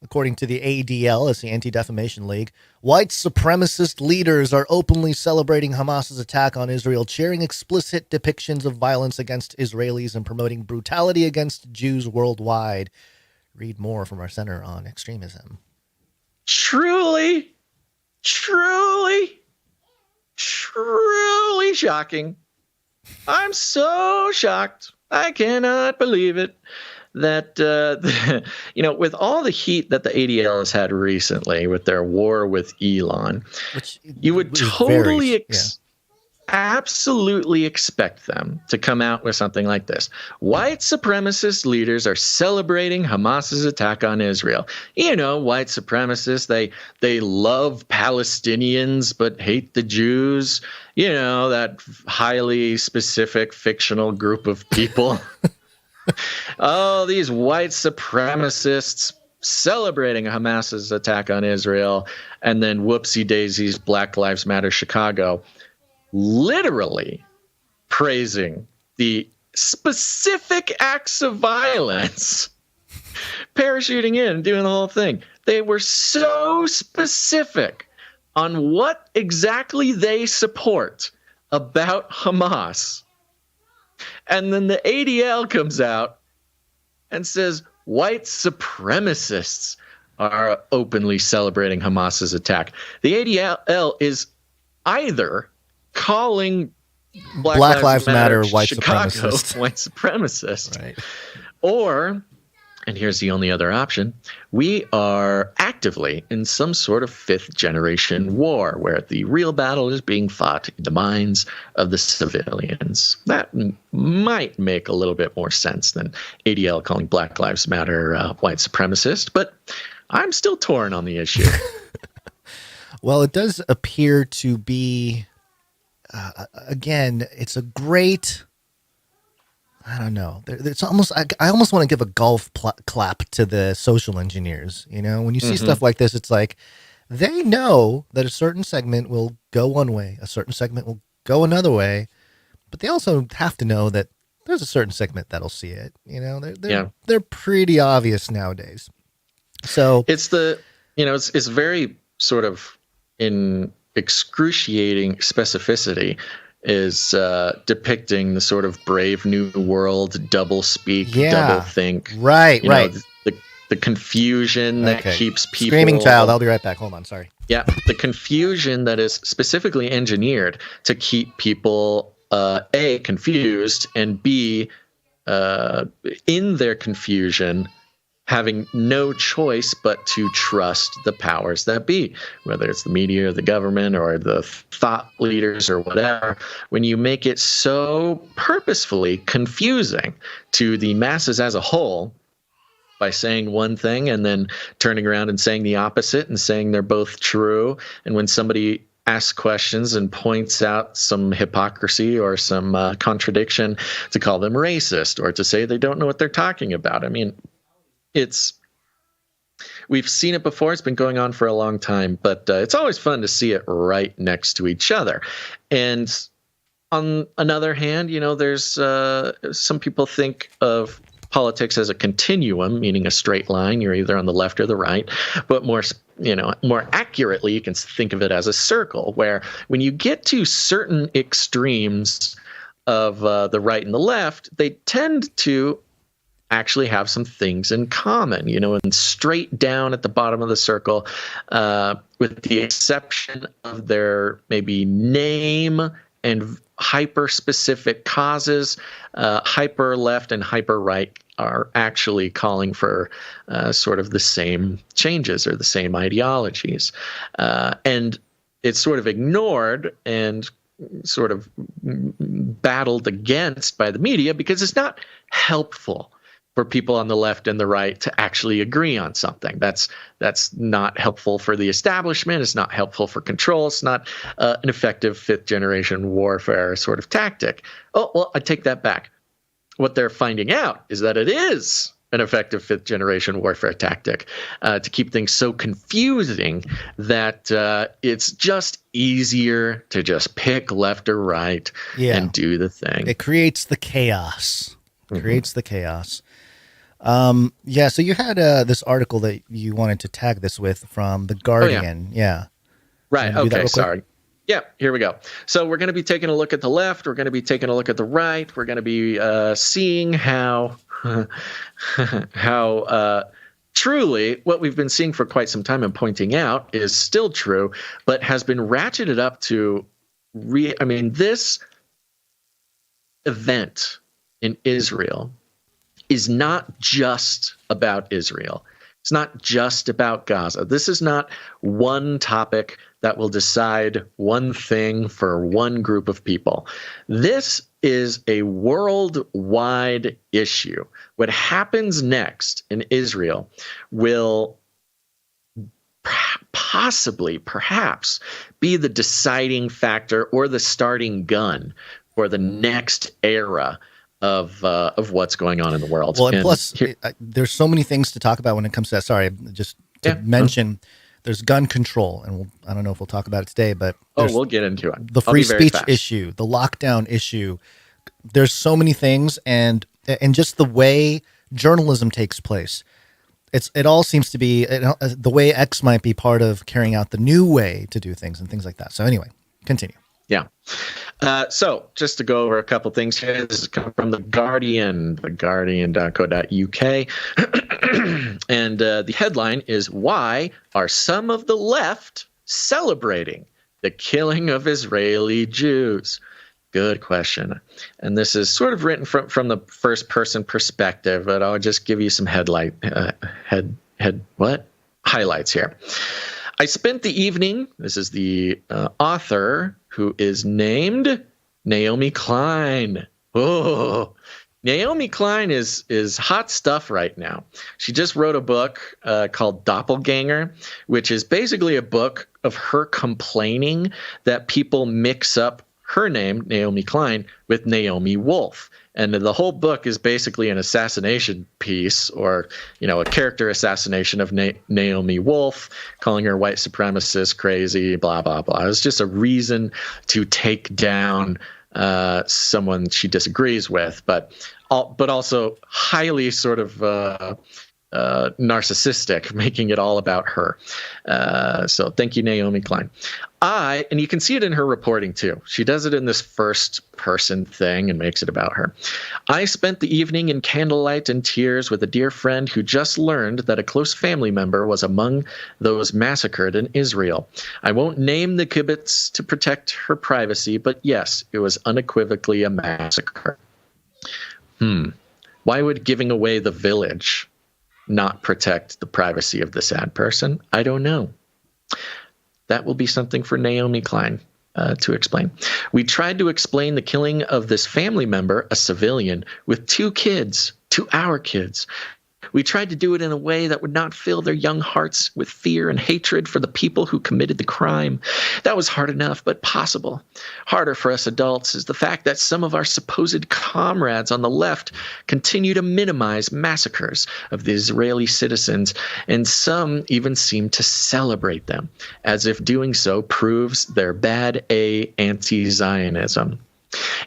according to the ADL, it's the Anti-Defamation League, white supremacist leaders are openly celebrating Hamas's attack on Israel, cheering explicit depictions of violence against Israelis and promoting brutality against Jews worldwide. Read more from our Center on Extremism. Truly shocking. I'm so shocked. I cannot believe it that, with all the heat that the ADL has had recently with their war with Elon, you would totally absolutely expect them to come out with something like this. White supremacist leaders are celebrating Hamas's attack on Israel. White supremacists, they love Palestinians but hate the Jews. That highly specific fictional group of people. Oh, these white supremacists celebrating Hamas's attack on Israel, and then whoopsie daisies, Black Lives Matter Chicago, literally praising the specific acts of violence, parachuting in, doing the whole thing. They were so specific on what exactly they support about Hamas. And then the ADL comes out and says white supremacists are openly celebrating Hamas's attack. The ADL is either calling Black Lives Matter white supremacists, white supremacists, Right. or, and here's the only other option, we are actively in some sort of fifth generation war where the real battle is being fought in the minds of the civilians. That might make a little bit more sense than ADL calling Black Lives Matter white supremacist, but I'm still torn on the issue. Well, it does appear to be, again, it's a great, I don't know. It's almost, I almost want to give a golf clap to the social engineers. You know, when you see stuff like this, it's like they know that a certain segment will go one way, a certain segment will go another way, but they also have to know that there's a certain segment that'll see it. You know, they're pretty obvious nowadays. So it's the, you know, it's very sort of in excruciating specificity is depicting the sort of Brave New World double speak, double think. Right, you right. know, the confusion that keeps people... Screaming child, I'll be right back. Hold on, sorry. Yeah, the confusion that is specifically engineered to keep people, A, confused, and B, in their confusion, having no choice but to trust the powers that be, whether it's the media or the government or the thought leaders or whatever. When you make it so purposefully confusing to the masses as a whole by saying one thing and then turning around and saying the opposite and saying they're both true, and when somebody asks questions and points out some hypocrisy or some contradiction, to call them racist or to say they don't know what they're talking about. I mean, we've seen it before. It's been going on for a long time, but it's always fun to see it right next to each other. And on another hand, you know, there's some people think of politics as a continuum, meaning a straight line. You're either on the left or the right, but more accurately, you can think of it as a circle, where when you get to certain extremes of the right and the left, they tend to actually have some things in common, you know, and straight down at the bottom of the circle, with the exception of their maybe name and hyper specific causes, hyper left and hyper right are actually calling for sort of the same changes or the same ideologies. And it's sort of ignored and sort of battled against by the media because it's not helpful for people on the left and the right to actually agree on something. That's not helpful for the establishment. It's not helpful for control. It's not an effective fifth generation warfare sort of tactic. Oh, well, I take that back. What they're finding out is that it is an effective fifth generation warfare tactic to keep things so confusing that it's just easier to just pick left or right and do the thing. It creates the chaos. So you had this article that you wanted to tag this with from The Guardian. Right. Okay. Sorry. Yeah, here we go. So we're going to be taking a look at the left. We're going to be taking a look at the right. We're going to be seeing how truly what we've been seeing for quite some time and pointing out is still true, but has been ratcheted up to this event in Israel is not just about Israel. It's not just about Gaza. This is not one topic that will decide one thing for one group of people. This is a worldwide issue. What happens next in Israel will perhaps be the deciding factor or the starting gun for the next era of what's going on in the world. Well, and plus, there's so many things to talk about when it comes to that. Sorry, just to mention, there's gun control, and I don't know if we'll talk about it today, but we'll get into it. The free speech issue, the lockdown issue. There's so many things, and just the way journalism takes place. It all seems to be the way X might be part of carrying out the new way to do things and things like that. So anyway, continue. Yeah. So just to go over a couple things here, this is coming from The Guardian, theguardian.co.uk. And the headline is, "Why are some of the left celebrating the killing of Israeli Jews?" Good question. And this is sort of written from the first person perspective, but I'll just give you some highlights here. "I spent the evening," this is the author, who is named Naomi Klein. Oh, Naomi Klein is hot stuff right now. She just wrote a book called Doppelganger, which is basically a book of her complaining that people mix up her name, Naomi Klein, with Naomi Wolf. And the whole book is basically an assassination piece, or, a character assassination of Naomi Wolf, calling her white supremacist, crazy, blah, blah, blah. It's just a reason to take down someone she disagrees with, but also highly sort of narcissistic, making it all about her. So thank you, Naomi Klein. And you can see it in her reporting too. She does it in this first person thing and makes it about her. "I spent the evening in candlelight and tears with a dear friend who just learned that a close family member was among those massacred in Israel. I won't name the kibbutz to protect her privacy, but yes, it was unequivocally a massacre." Why would giving away the village not protect the privacy of the sad person? I don't know. That will be something for Naomi Klein to explain. "We tried to explain the killing of this family member, a civilian, with 2 our kids. We tried to do it in a way that would not fill their young hearts with fear and hatred for the people who committed the crime. That was hard enough, but possible. Harder for us adults is the fact that some of our supposed comrades on the left continue to minimize massacres of the Israeli citizens, and some even seem to celebrate them, as if doing so proves their bad anti-Zionism.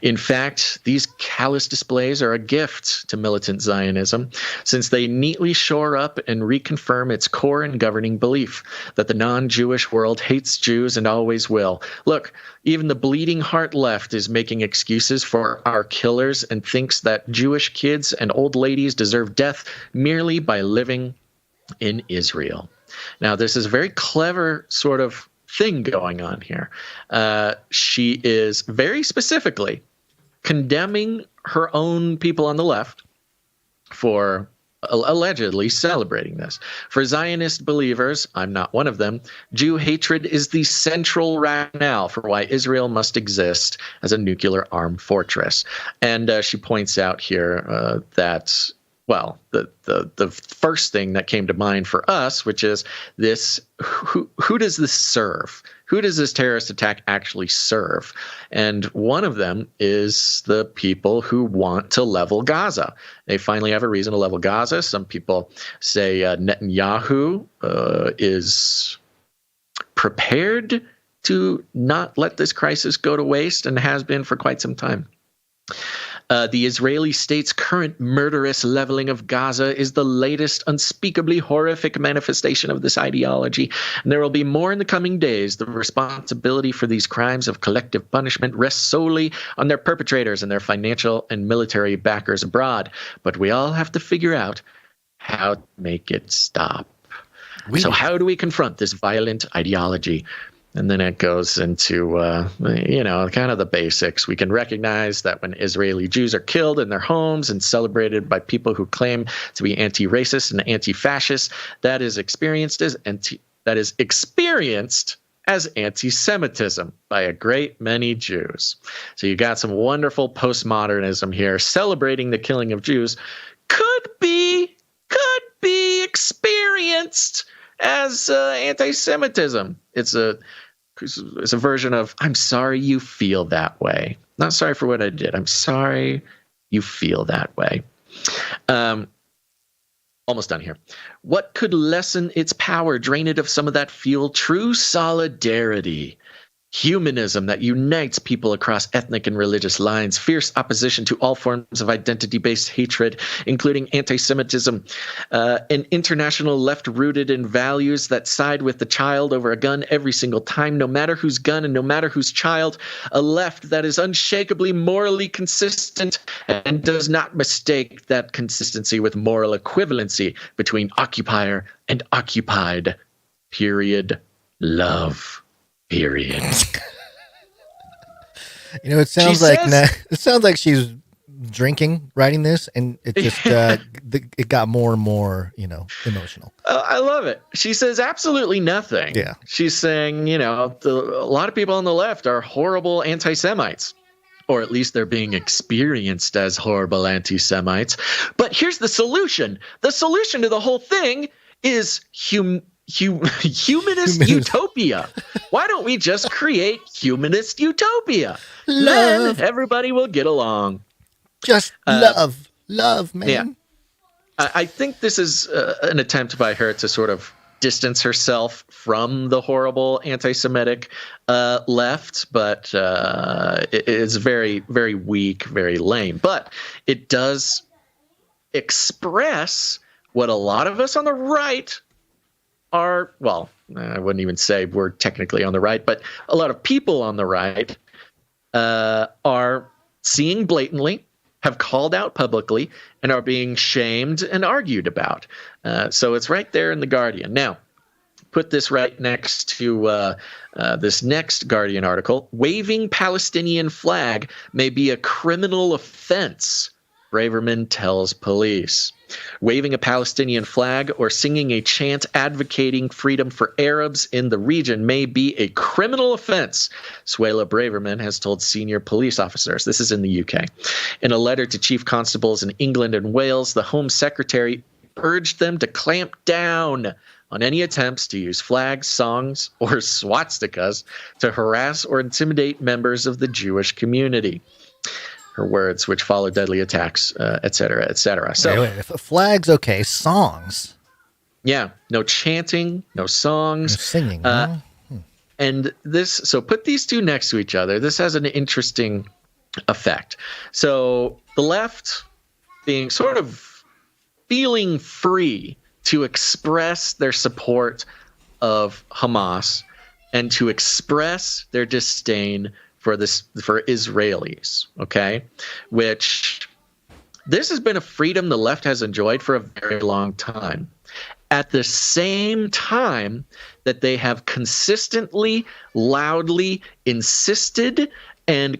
In fact, these callous displays are a gift to militant Zionism, since they neatly shore up and reconfirm its core and governing belief that the non-Jewish world hates Jews and always will. Look, even the bleeding heart left is making excuses for our killers and thinks that Jewish kids and old ladies deserve death merely by living in Israel." Now, this is a very clever sort of thing going on here. She is very specifically condemning her own people on the left for allegedly celebrating this. "For Zionist believers, I'm not one of them, Jew hatred is the central rationale for why Israel must exist as a nuclear armed fortress." And she points out here that, well, the first thing that came to mind for us, which is this: who does this serve? Who does this terrorist attack actually serve? And one of them is the people who want to level Gaza. They finally have a reason to level Gaza. Some people say Netanyahu is prepared to not let this crisis go to waste, and has been for quite some time. The Israeli state's current murderous leveling of Gaza is the latest unspeakably horrific manifestation of this ideology, and there will be more in the coming days. The responsibility for these crimes of collective punishment rests solely on their perpetrators and their financial and military backers abroad. But we all have to figure out how to make it stop. So how do we confront this violent ideology? And then it goes into, kind of the basics. We can recognize that when Israeli Jews are killed in their homes and celebrated by people who claim to be anti-racist and anti-fascist, that is experienced as anti-Semitism by a great many Jews. So you got some wonderful postmodernism here. Celebrating the killing of Jews could be experienced as anti-Semitism. It's a version of, I'm sorry you feel that way. Not sorry for what I did. I'm sorry you feel that way. Almost done here. What could lessen its power, drain it of some of that fuel? True solidarity. Humanism that unites people across ethnic and religious lines, fierce opposition to all forms of identity-based hatred, including anti-Semitism, an international left rooted in values that side with the child over a gun every single time, no matter whose gun and no matter whose child, a left that is unshakably morally consistent and does not mistake that consistency with moral equivalency between occupier and occupied. Period. Love. Period. It sounds it sounds like she's drinking writing this, and it just it got more and more emotional. I love it. She says absolutely nothing. Yeah, she's saying a lot of people on the left are horrible anti-Semites, or at least they're being experienced as horrible anti-Semites. But here's the solution. The solution to the whole thing is humanist utopia. Why don't we just create humanist utopia? Love. Then everybody will get along. Just love, man. Yeah. I think this is an attempt by her to sort of distance herself from the horrible anti-Semitic left, but it is very, very weak, very lame. But it does express what a lot of us on the right are, well, I wouldn't even say we're technically on the right, but a lot of people on the right are seeing blatantly, have called out publicly, and are being shamed and argued about. So it's right there in The Guardian. Now, put this right next to this next Guardian article. Waving Palestinian flag may be a criminal offense, Braverman tells police. Waving a Palestinian flag or singing a chant advocating freedom for Arabs in the region may be a criminal offense, Suella Braverman has told senior police officers. This is in the UK. In a letter to chief constables in England and Wales, the Home Secretary urged them to clamp down on any attempts to use flags, songs, or swastikas to harass or intimidate members of the Jewish community. Her words, which follow deadly attacks, et cetera, et cetera. So, wait, if a flag's okay, songs. Yeah, no chanting, no songs, no singing. And this, so put these two next to each other. This has an interesting effect. So the left being sort of feeling free to express their support of Hamas and to express their disdain for Israelis, okay? Which this has been a freedom the left has enjoyed for a very long time. At the same time that they have consistently, loudly insisted and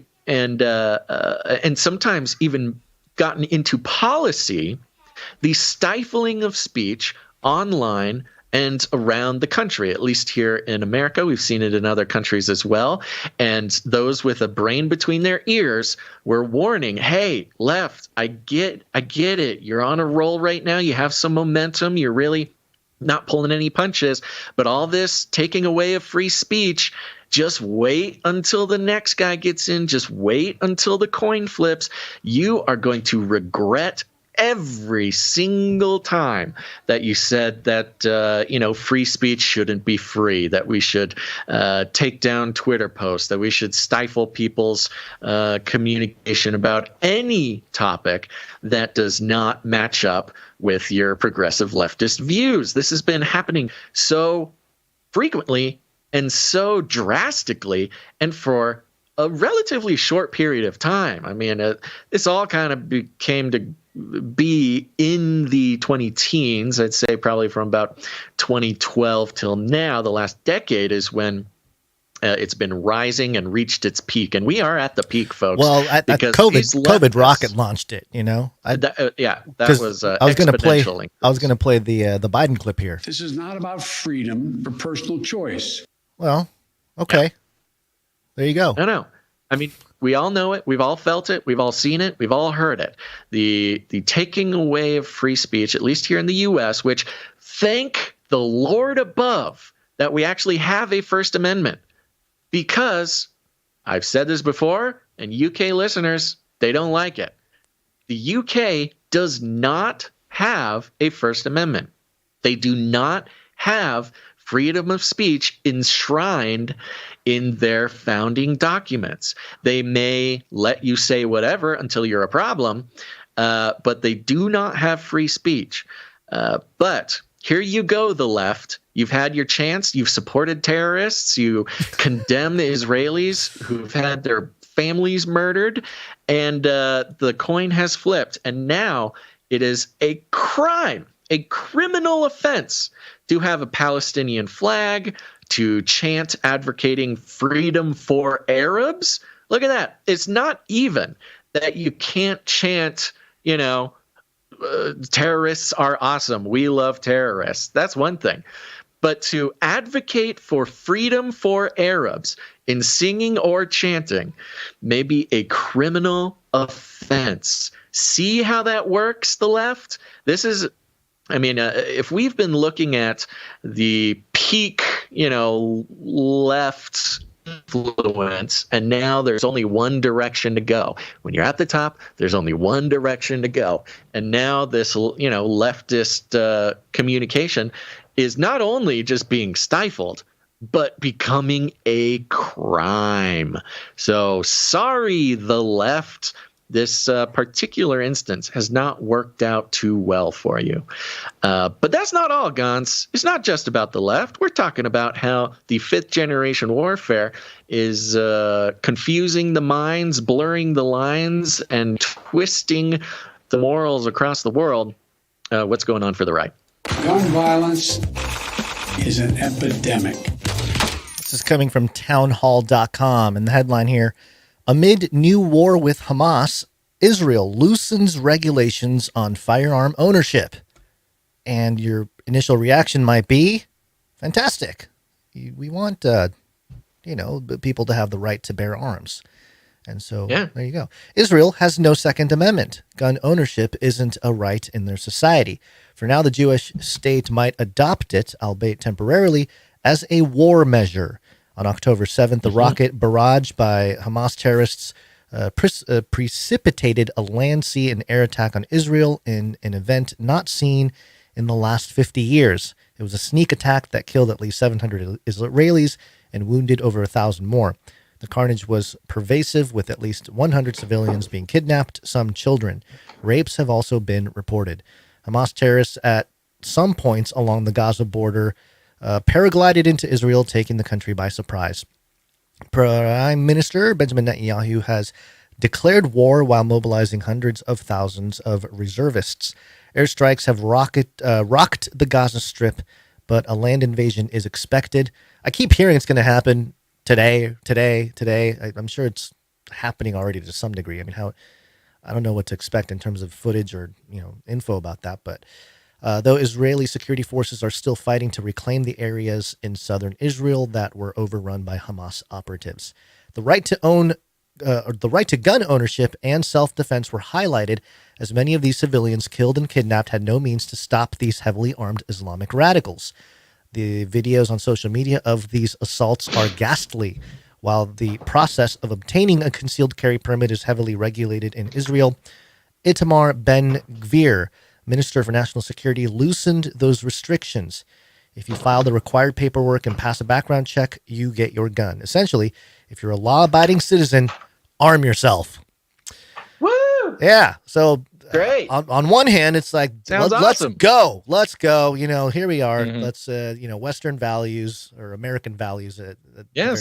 sometimes even gotten into policy the stifling of speech online and around the country, at least here in America. We've seen it in other countries as well. And those with a brain between their ears were warning, hey, left, I get it. You're on a roll right now. You have some momentum. You're really not pulling any punches. But all this taking away of free speech, just wait until the next guy gets in. Just wait until the coin flips. You are going to regret every single time that you said that, free speech shouldn't be free, that we should take down Twitter posts, that we should stifle people's communication about any topic that does not match up with your progressive leftist views. This has been happening so frequently and so drastically and for a relatively short period of time. I mean, this all kind of came to be in the 20-teens, I'd say probably from about 2012 till now. The last decade is when it's been rising and reached its peak. And we are at the peak, folks. Well, COVID rocket launched it, you know? That was I was going to play the Biden clip here. This is not about freedom for personal choice. Well, okay. Yeah. There you go. No. I mean, we all know it. We've all felt it. We've all seen it. We've all heard it. The taking away of free speech, at least here in the U.S., which thank the Lord above that we actually have a First Amendment, because I've said this before, and UK listeners, they don't like it. the UK does not have a First Amendment. They do not have freedom of speech enshrined in their founding documents. They may let you say whatever until you're a problem, but they do not have free speech. But here you go, the left. You've had your chance. You've supported terrorists. You condemn Israelis who've had their families murdered. And the coin has flipped. And now it is a crime, a criminal offense to have a Palestinian flag, to chant advocating freedom for Arabs. Look at that. It's not even that you can't chant, terrorists are awesome. We love terrorists. That's one thing. But to advocate for freedom for Arabs in singing or chanting may be a criminal offense. See how that works, the left? This is, if we've been looking at the peak, left influence, and now there's only one direction to go. When you're at the top, there's only one direction to go. And now this, leftist communication is not only just being stifled, but becoming a crime. So sorry, the left. This particular instance has not worked out too well for you. But that's not all, Gons. It's not just about the left. We're talking about how the fifth generation warfare is confusing the minds, blurring the lines, and twisting the morals across the world. What's going on for the right? Gun violence is an epidemic. This is coming from townhall.com, and the headline here: amid new war with Hamas, Israel loosens regulations on firearm ownership. And your initial reaction might be, fantastic. We want, people to have the right to bear arms. And so There you go. Israel has no Second Amendment. Gun ownership isn't a right in their society. For now, the Jewish state might adopt it, albeit temporarily, as a war measure. On October 7th, the rocket barrage by Hamas terrorists precipitated a land, sea, and air attack on Israel in an event not seen in the last 50 years. It was a sneak attack that killed at least 700 Israelis and wounded over 1,000 more. The carnage was pervasive, with at least 100 civilians being kidnapped, some children. Rapes have also been reported. Hamas terrorists at some points along the Gaza border paraglided into Israel, taking the country by surprise. Prime Minister Benjamin Netanyahu has declared war while mobilizing hundreds of thousands of reservists. Airstrikes have rocked the Gaza Strip, but a land invasion is expected. I keep hearing it's going to happen today. I'm sure it's happening already to some degree. I don't know what to expect in terms of footage or info about that, but though Israeli security forces are still fighting to reclaim the areas in southern Israel that were overrun by Hamas operatives. The right to gun ownership and self-defense were highlighted, as many of these civilians killed and kidnapped had no means to stop these heavily armed Islamic radicals. The videos on social media of these assaults are ghastly. While the process of obtaining a concealed carry permit is heavily regulated in Israel, Itamar Ben-Gvir, Minister for National Security, loosened those restrictions. If you file the required paperwork and pass a background check, you get your gun. Essentially, if you're a law-abiding citizen, arm yourself. Woo! Yeah. So great. On one hand, it's like, let's awesome. go. Let's go. Here we are. Mm-hmm. Let's, Western values or American values.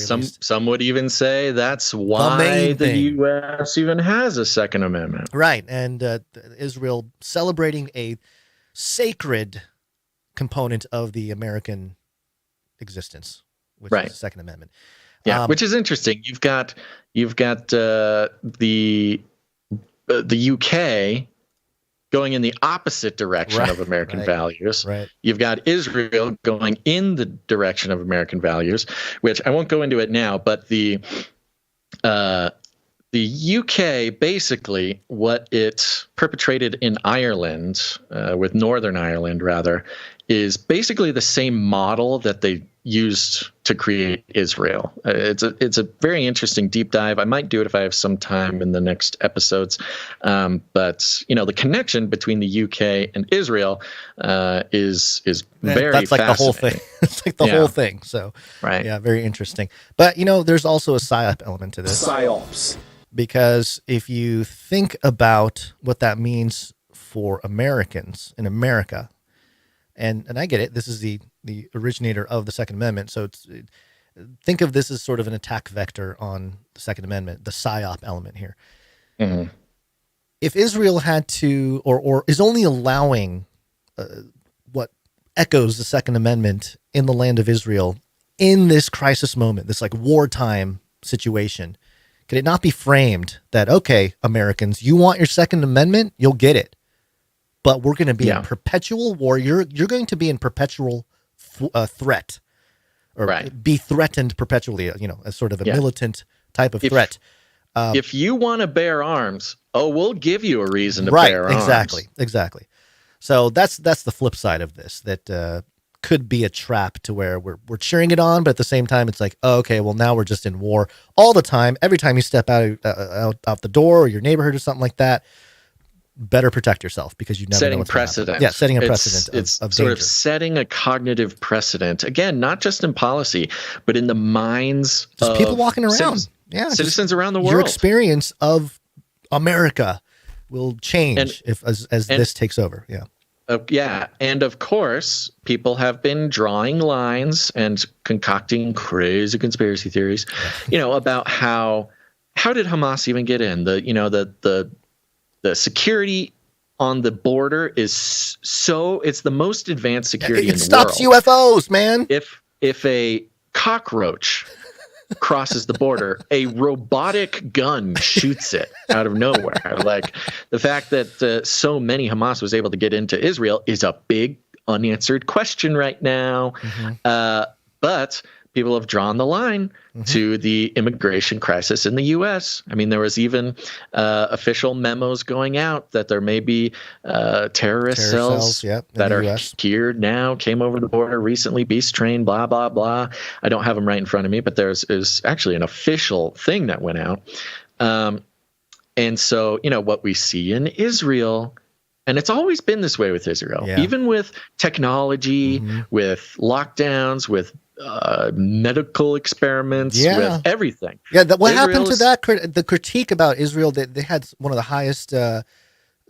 Some would even say that's why the U.S. even has a Second Amendment. Right. And Israel celebrating a sacred component of the American existence, which is the Second Amendment. Yeah, which is interesting. You've got the UK going in the opposite direction of American values. Right. You've got Israel going in the direction of American values, which I won't go into it now, but the UK, basically what it perpetrated in Ireland, with Northern Ireland rather, is basically the same model that the used to create Israel. It's a very interesting deep dive. I might do it if I have some time in the next episodes. But the connection between the UK and Israel is very that's like the whole fascinating. thing. It's like the whole thing. So right. Yeah, very interesting. But there's also a psyop element to this. Psyops. Because if you think about what that means for Americans in America, and I get it, this is the originator of the Second Amendment, so think of this as sort of an attack vector on the Second Amendment, the psyop element here. Mm-hmm. If Israel had to, or is only allowing what echoes the Second Amendment in the land of Israel in this crisis moment, this like wartime situation, could it not be framed that, okay, Americans, you want your Second Amendment, you'll get it, but we're going to be in perpetual war. You're going to be in perpetual threat, or be threatened perpetually, as sort of a militant type of threat. If you want to bear arms, we'll give you a reason to bear arms. Exactly. So that's the flip side of this, that could be a trap to where we're cheering it on, but at the same time, it's like, okay, well, now we're just in war all the time. Every time you step out the door or your neighborhood or something like that, better protect yourself, because you never know what's precedent. Yeah, setting a precedent it's of sort danger. of setting a cognitive precedent. Again, not just in policy, but in the minds just of people walking around. Citizens around the world. Your experience of America will change as this takes over. Yeah. And of course, people have been drawing lines and concocting crazy conspiracy theories, about how did Hamas even get in? The security on the border is it's the most advanced security in the world. It stops UFOs, man. If a cockroach crosses the border, a robotic gun shoots it out of nowhere. Like, the fact that so many Hamas was able to get into Israel is a big unanswered question right now. Mm-hmm. But people have drawn the line to the immigration crisis in the U.S. I mean, there was even official memos going out that there may be terrorist cells that are here now, came over the border recently, beast train, blah, blah, blah. I don't have them right in front of me, but is actually an official thing that went out. And so, what we see in Israel, and it's always been this way with Israel, even with technology, with lockdowns, with medical experiments, with everything. What happened to that? The critique about Israel, they had one of the highest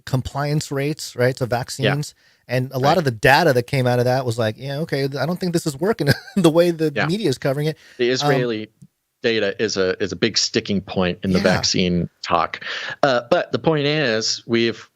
compliance rates, right, to vaccines. And a lot of the data that came out of that was like, okay, I don't think this is working the way the media is covering it. The Israeli data is a big sticking point in the vaccine talk. But the point is, we've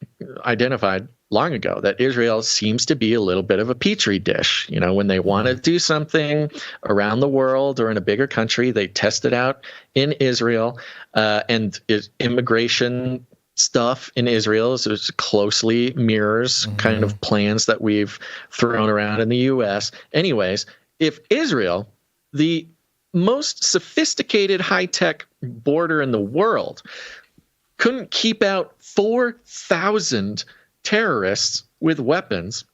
identified long ago that Israel seems to be a little bit of a petri dish. When they want to do something around the world or in a bigger country, they test it out in Israel. And immigration stuff in Israel is closely mirrors kind of plans that we've thrown around in the U.S. Anyways, if Israel, the most sophisticated high-tech border in the world, couldn't keep out 4,000 terrorists with weapons,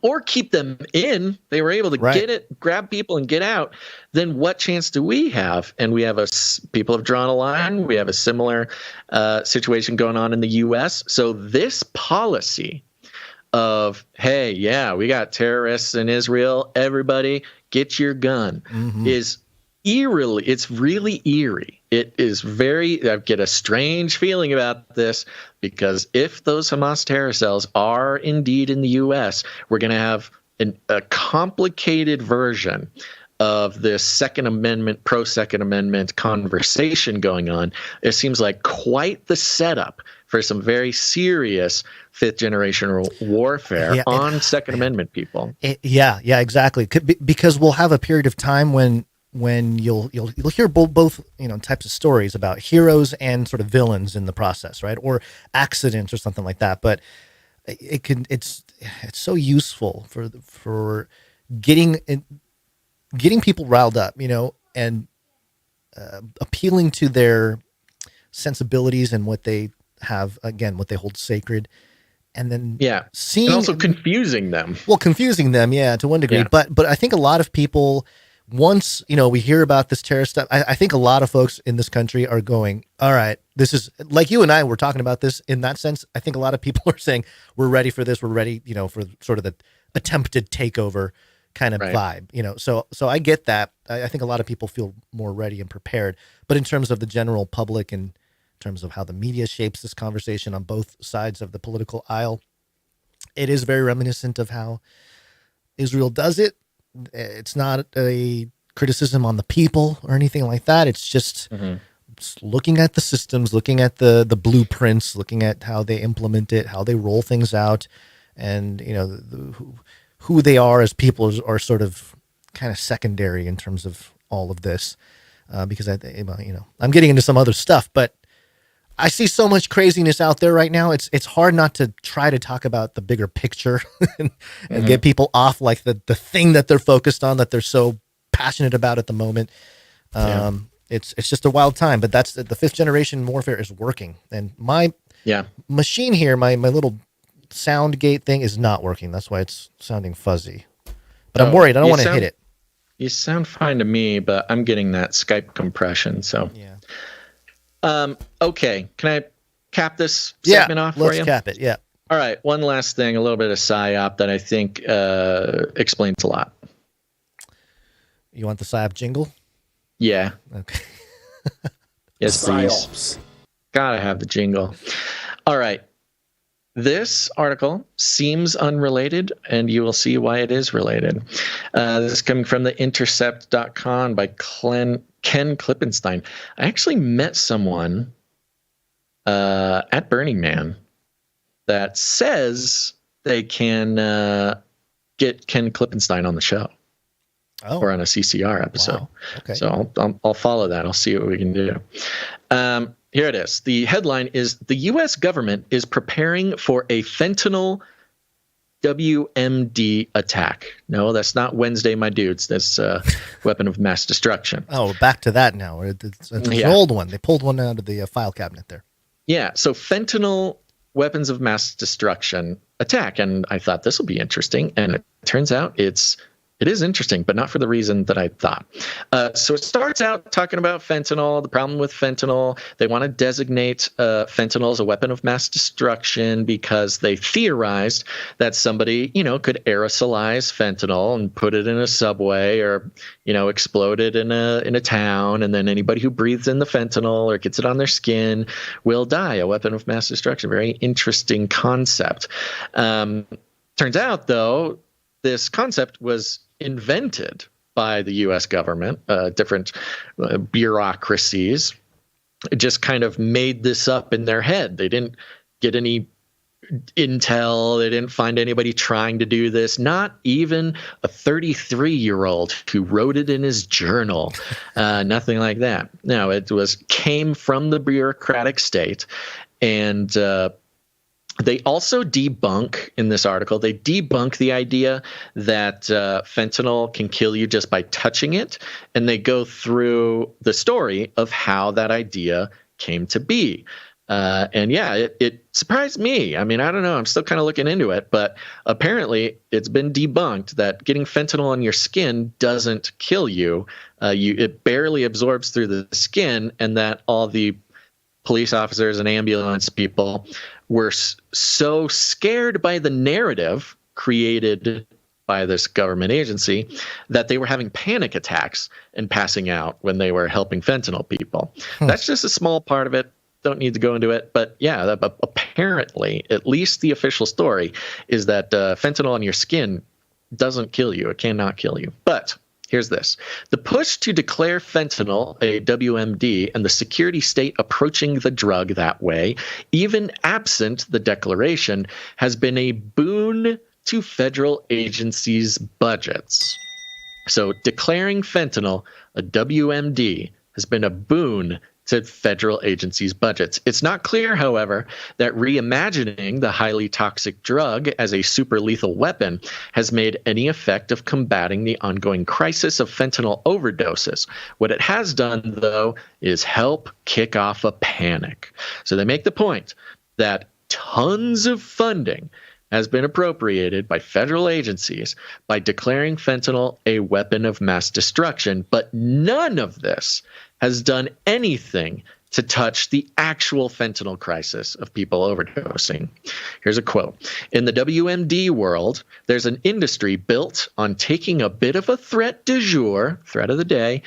or keep them in, they were able to get it, grab people and get out, then what chance do we have? And we have people have drawn a line. We have a similar situation going on in the U.S. So this policy of, hey, we got terrorists in Israel, everybody get your gun, is it's really eerie. It is I get a strange feeling about this, because if those Hamas terror cells are indeed in the U.S., we're going to have a complicated version of this Second Amendment, pro-Second Amendment conversation going on. It seems like quite the setup for some very serious fifth-generation warfare on Second Amendment people. Exactly. Because we'll have a period of time when you'll hear both types of stories about heroes and sort of villains in the process, right? Or accidents or something like that. But it's so useful for getting people riled up, and appealing to their sensibilities and what they have, again, what they hold sacred. And then seeing, and also confusing them. Well, confusing them, to one degree. But I think a lot of people, once, we hear about this terrorist stuff, I think a lot of folks in this country are going, all right, this is like you and I were talking about this in that sense. I think a lot of people are saying we're ready for this. We're ready, for sort of the attempted takeover kind of vibe, so I get that. I think a lot of people feel more ready and prepared, but in terms of the general public and in terms of how the media shapes this conversation on both sides of the political aisle, it is very reminiscent of how Israel does it. It's not a criticism on the people or anything like that. It's just looking at the systems, looking at the blueprints, looking at how they implement it, how they roll things out, and who they are as people are sort of kind of secondary in terms of all of this. Because I'm getting into some other stuff, but I see so much craziness out there right now. It's hard not to try to talk about the bigger picture and get people off like the thing that they're focused on, that they're so passionate about at the moment. It's just a wild time, but that's the fifth generation warfare is working. And my machine here, my little sound gate thing is not working. That's why it's sounding fuzzy. But I'm worried. I don't want to hit it. You sound fine to me, but I'm getting that Skype compression. So yeah. Okay. Can I cap this segment off for you? Let's cap it. Yeah. All right. One last thing, a little bit of PSYOP that I think explains a lot. You want the PSYOP jingle? Yeah. Okay. Yes, please. Gotta have the jingle. All right. This article seems unrelated, and you will see why it is related. This is coming from the intercept.com by Ken Klippenstein. I actually met someone at Burning Man that says they can get Ken Klippenstein on the show or on a CCR episode. Wow. Okay. So I'll follow that. I'll see what we can do. Here it is. The headline is, the U.S. government is preparing for a fentanyl WMD attack. No, that's not Wednesday, my dudes. That's weapon of mass destruction. Oh, back to that now. It's an old one. They pulled one out of the file cabinet there. Yeah, so fentanyl weapons of mass destruction attack. And I thought this will be interesting. And it turns out it is interesting, but not for the reason that I thought. So it starts out talking about fentanyl, the problem with fentanyl. They want to designate fentanyl as a weapon of mass destruction because they theorized that somebody, could aerosolize fentanyl and put it in a subway or, explode it in a town, and then anybody who breathes in the fentanyl or gets it on their skin will die. A weapon of mass destruction. Very interesting concept. Turns out, though, this concept was invented by the U.S. government, different bureaucracies just kind of made this up in their head. They didn't get any intel. They didn't find anybody trying to do this, not even a 33-year-old who wrote it in his journal. Nothing like that. No, it came from the bureaucratic state. And they also debunk, in this article, they debunk the idea that fentanyl can kill you just by touching it. And they go through the story of how that idea came to be. It surprised me. I mean, I don't know. I'm still kind of looking into it. But apparently it's been debunked that getting fentanyl on your skin doesn't kill you. It barely absorbs through the skin, and that all the police officers and ambulance people were so scared by the narrative created by this government agency that they were having panic attacks and passing out when they were helping fentanyl people. That's just a small part of it. Don't need to go into it. But yeah, apparently, at least the official story is that fentanyl on your skin doesn't kill you. It cannot kill you. But here's this. The push to declare fentanyl a WMD and the security state approaching the drug that way, even absent the declaration, has been a boon to federal agencies' budgets. So declaring fentanyl a WMD has been a boon to federal agencies' budgets. It's not clear, however, that reimagining the highly toxic drug as a super lethal weapon has made any effect of combating the ongoing crisis of fentanyl overdoses. What it has done, though, is help kick off a panic. So they make the point that tons of funding has been appropriated by federal agencies by declaring fentanyl a weapon of mass destruction, but none of this has done anything to touch the actual fentanyl crisis of people overdosing. Here's a quote. In the WMD world, there's an industry built on taking a bit of a threat du jour, threat of the day,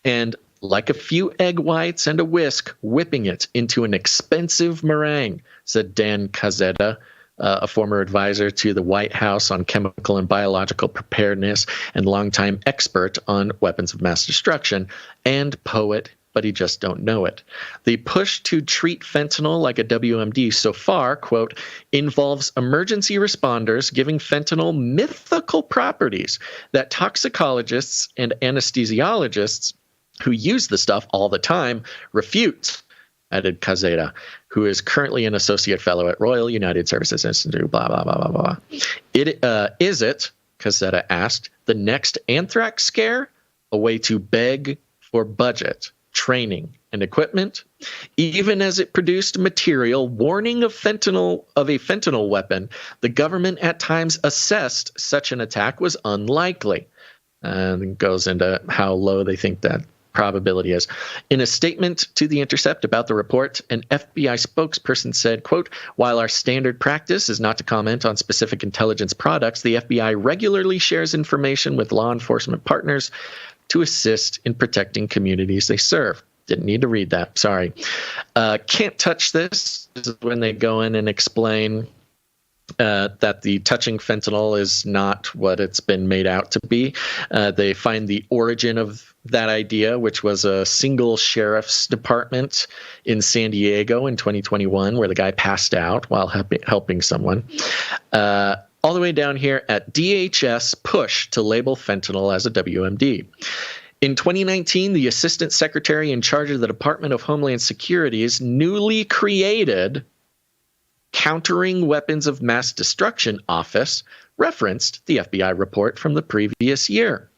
and like a few egg whites and a whisk, whipping it into an expensive meringue, said Dan Cazetta, a former advisor to the White House on chemical and biological preparedness and longtime expert on weapons of mass destruction, and poet, but he just don't know it. The push to treat fentanyl like a WMD so far, quote, involves emergency responders giving fentanyl mythical properties that toxicologists and anesthesiologists who use the stuff all the time refute, added Cazeta, who is currently an associate fellow at Royal United Services Institute, blah, blah, blah, blah, blah. Is it, Cazeta asked, the next anthrax scare? A way to beg for budget, training, and equipment? Even as it produced material warning of a fentanyl weapon, the government at times assessed such an attack was unlikely. And goes into how low they think that probability is. In a statement to The Intercept about the report, an FBI spokesperson said, quote, while our standard practice is not to comment on specific intelligence products, the FBI regularly shares information with law enforcement partners to assist in protecting communities they serve. Didn't need to read that. Sorry. Can't touch this. This is when they go in and explain that the touching fentanyl is not what it's been made out to be. They find the origin of that idea, which was a single sheriff's department in San Diego in 2021, where the guy passed out while helping someone. All the way down here at DHS push to label fentanyl as a WMD. In 2019, the Assistant Secretary in charge of the Department of Homeland Security's newly created Countering Weapons of Mass Destruction Office referenced the FBI report from the previous year.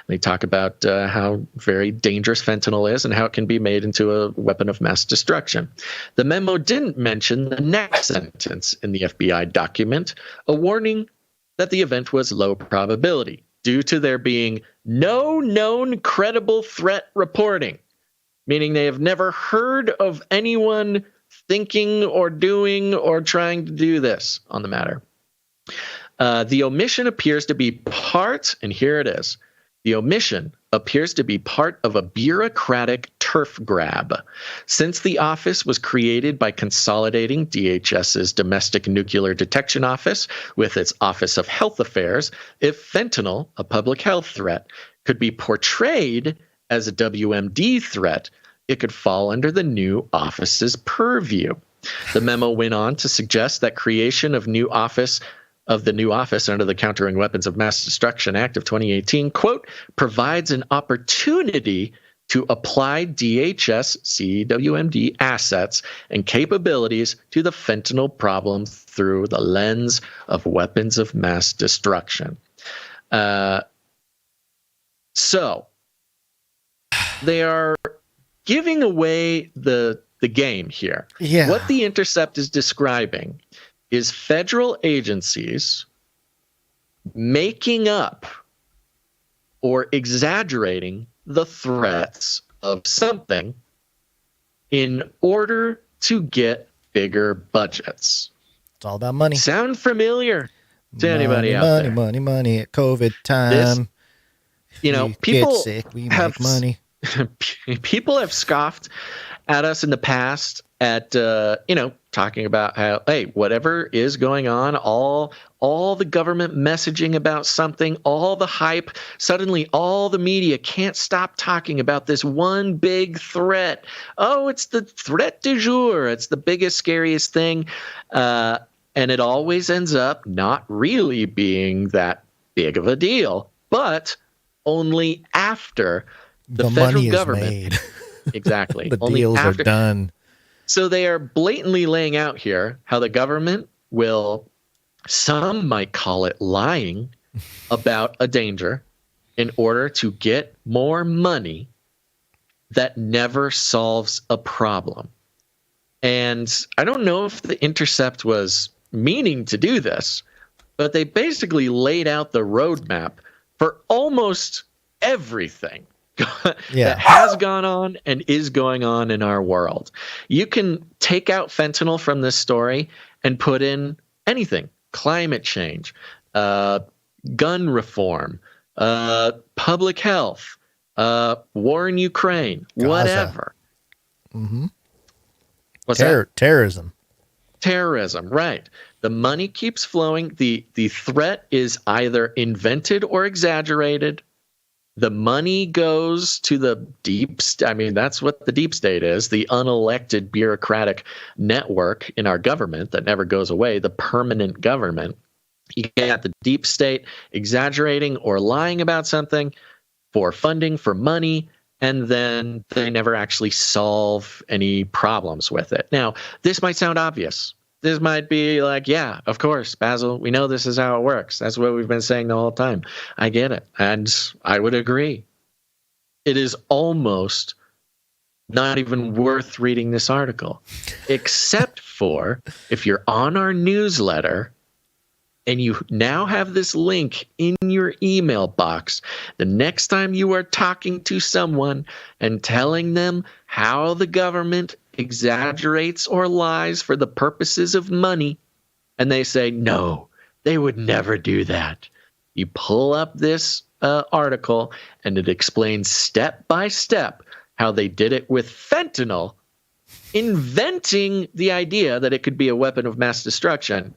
They talk about how very dangerous fentanyl is and how it can be made into a weapon of mass destruction. The memo didn't mention the next sentence in the FBI document, a warning that the event was low probability due to there being no known credible threat reporting, meaning they have never heard of anyone thinking or doing or trying to do this on the matter. The omission appears to be part, and here it is, the omission appears to be part of a bureaucratic turf grab. Since the office was created by consolidating DHS's Domestic Nuclear Detection Office with its Office of Health Affairs, if fentanyl, a public health threat, could be portrayed as a WMD threat, it could fall under the new office's purview. The memo went on to suggest that creation of the new office under the Countering Weapons of Mass Destruction Act of 2018, quote, provides an opportunity to apply DHS CWMD assets and capabilities to the fentanyl problem through the lens of weapons of mass destruction. So they are giving away the game here. Yeah. What The Intercept is describing is federal agencies making up or exaggerating the threats of something in order to get bigger budgets. It's all about money. Sound familiar to anybody out there? Money at COVID time. People get sick, we make money. People have scoffed at us in the past at talking about how, hey, whatever is going on, all the government messaging about something, all the hype, suddenly all the media can't stop talking about this one big threat. Oh, it's the threat du jour. It's the biggest, scariest thing. And it always ends up not really being that big of a deal, but only after the federal money government is made. Exactly. The only deals after, are done. So they are blatantly laying out here how the government will, some might call it lying about a danger in order to get more money that never solves a problem. And I don't know if The Intercept was meaning to do this, but they basically laid out the roadmap for almost everything that has gone on and is going on in our world. You can take out fentanyl from this story and put in anything: climate change, gun reform, public health, war in Ukraine, Gaza. Whatever. Mm-hmm. What's that? Terrorism. Terrorism, right. The money keeps flowing. The threat is either invented or exaggerated. The money goes to the deep state. I mean, that's what the deep state is, the unelected bureaucratic network in our government that never goes away, the permanent government. You got the deep state exaggerating or lying about something for funding, for money, and then they never actually solve any problems with it. Now, this might sound obvious. This might be like, yeah, of course, Basil, we know this is how it works. That's what we've been saying the whole time. I get it. And I would agree. It is almost not even worth reading this article, except for if you're on our newsletter and you now have this link in your email box. The next time you are talking to someone and telling them how the government exaggerates or lies for the purposes of money, and they say, no, they would never do that. You pull up this article, and it explains step by step how they did it with fentanyl, inventing the idea that it could be a weapon of mass destruction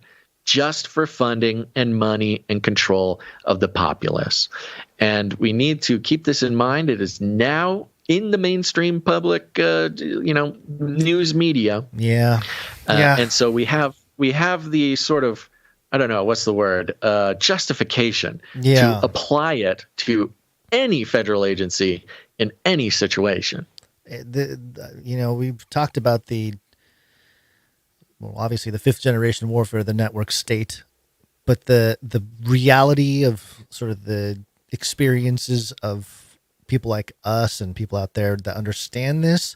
just for funding and money and control of the populace. And we need to keep this in mind. It is now in the mainstream public, news media. Yeah. And so we have the sort of, I don't know, what's the word, justification to apply it to any federal agency in any situation. We've talked about obviously the fifth generation warfare, the network state, but the reality of sort of the experiences of people like us and people out there that understand this,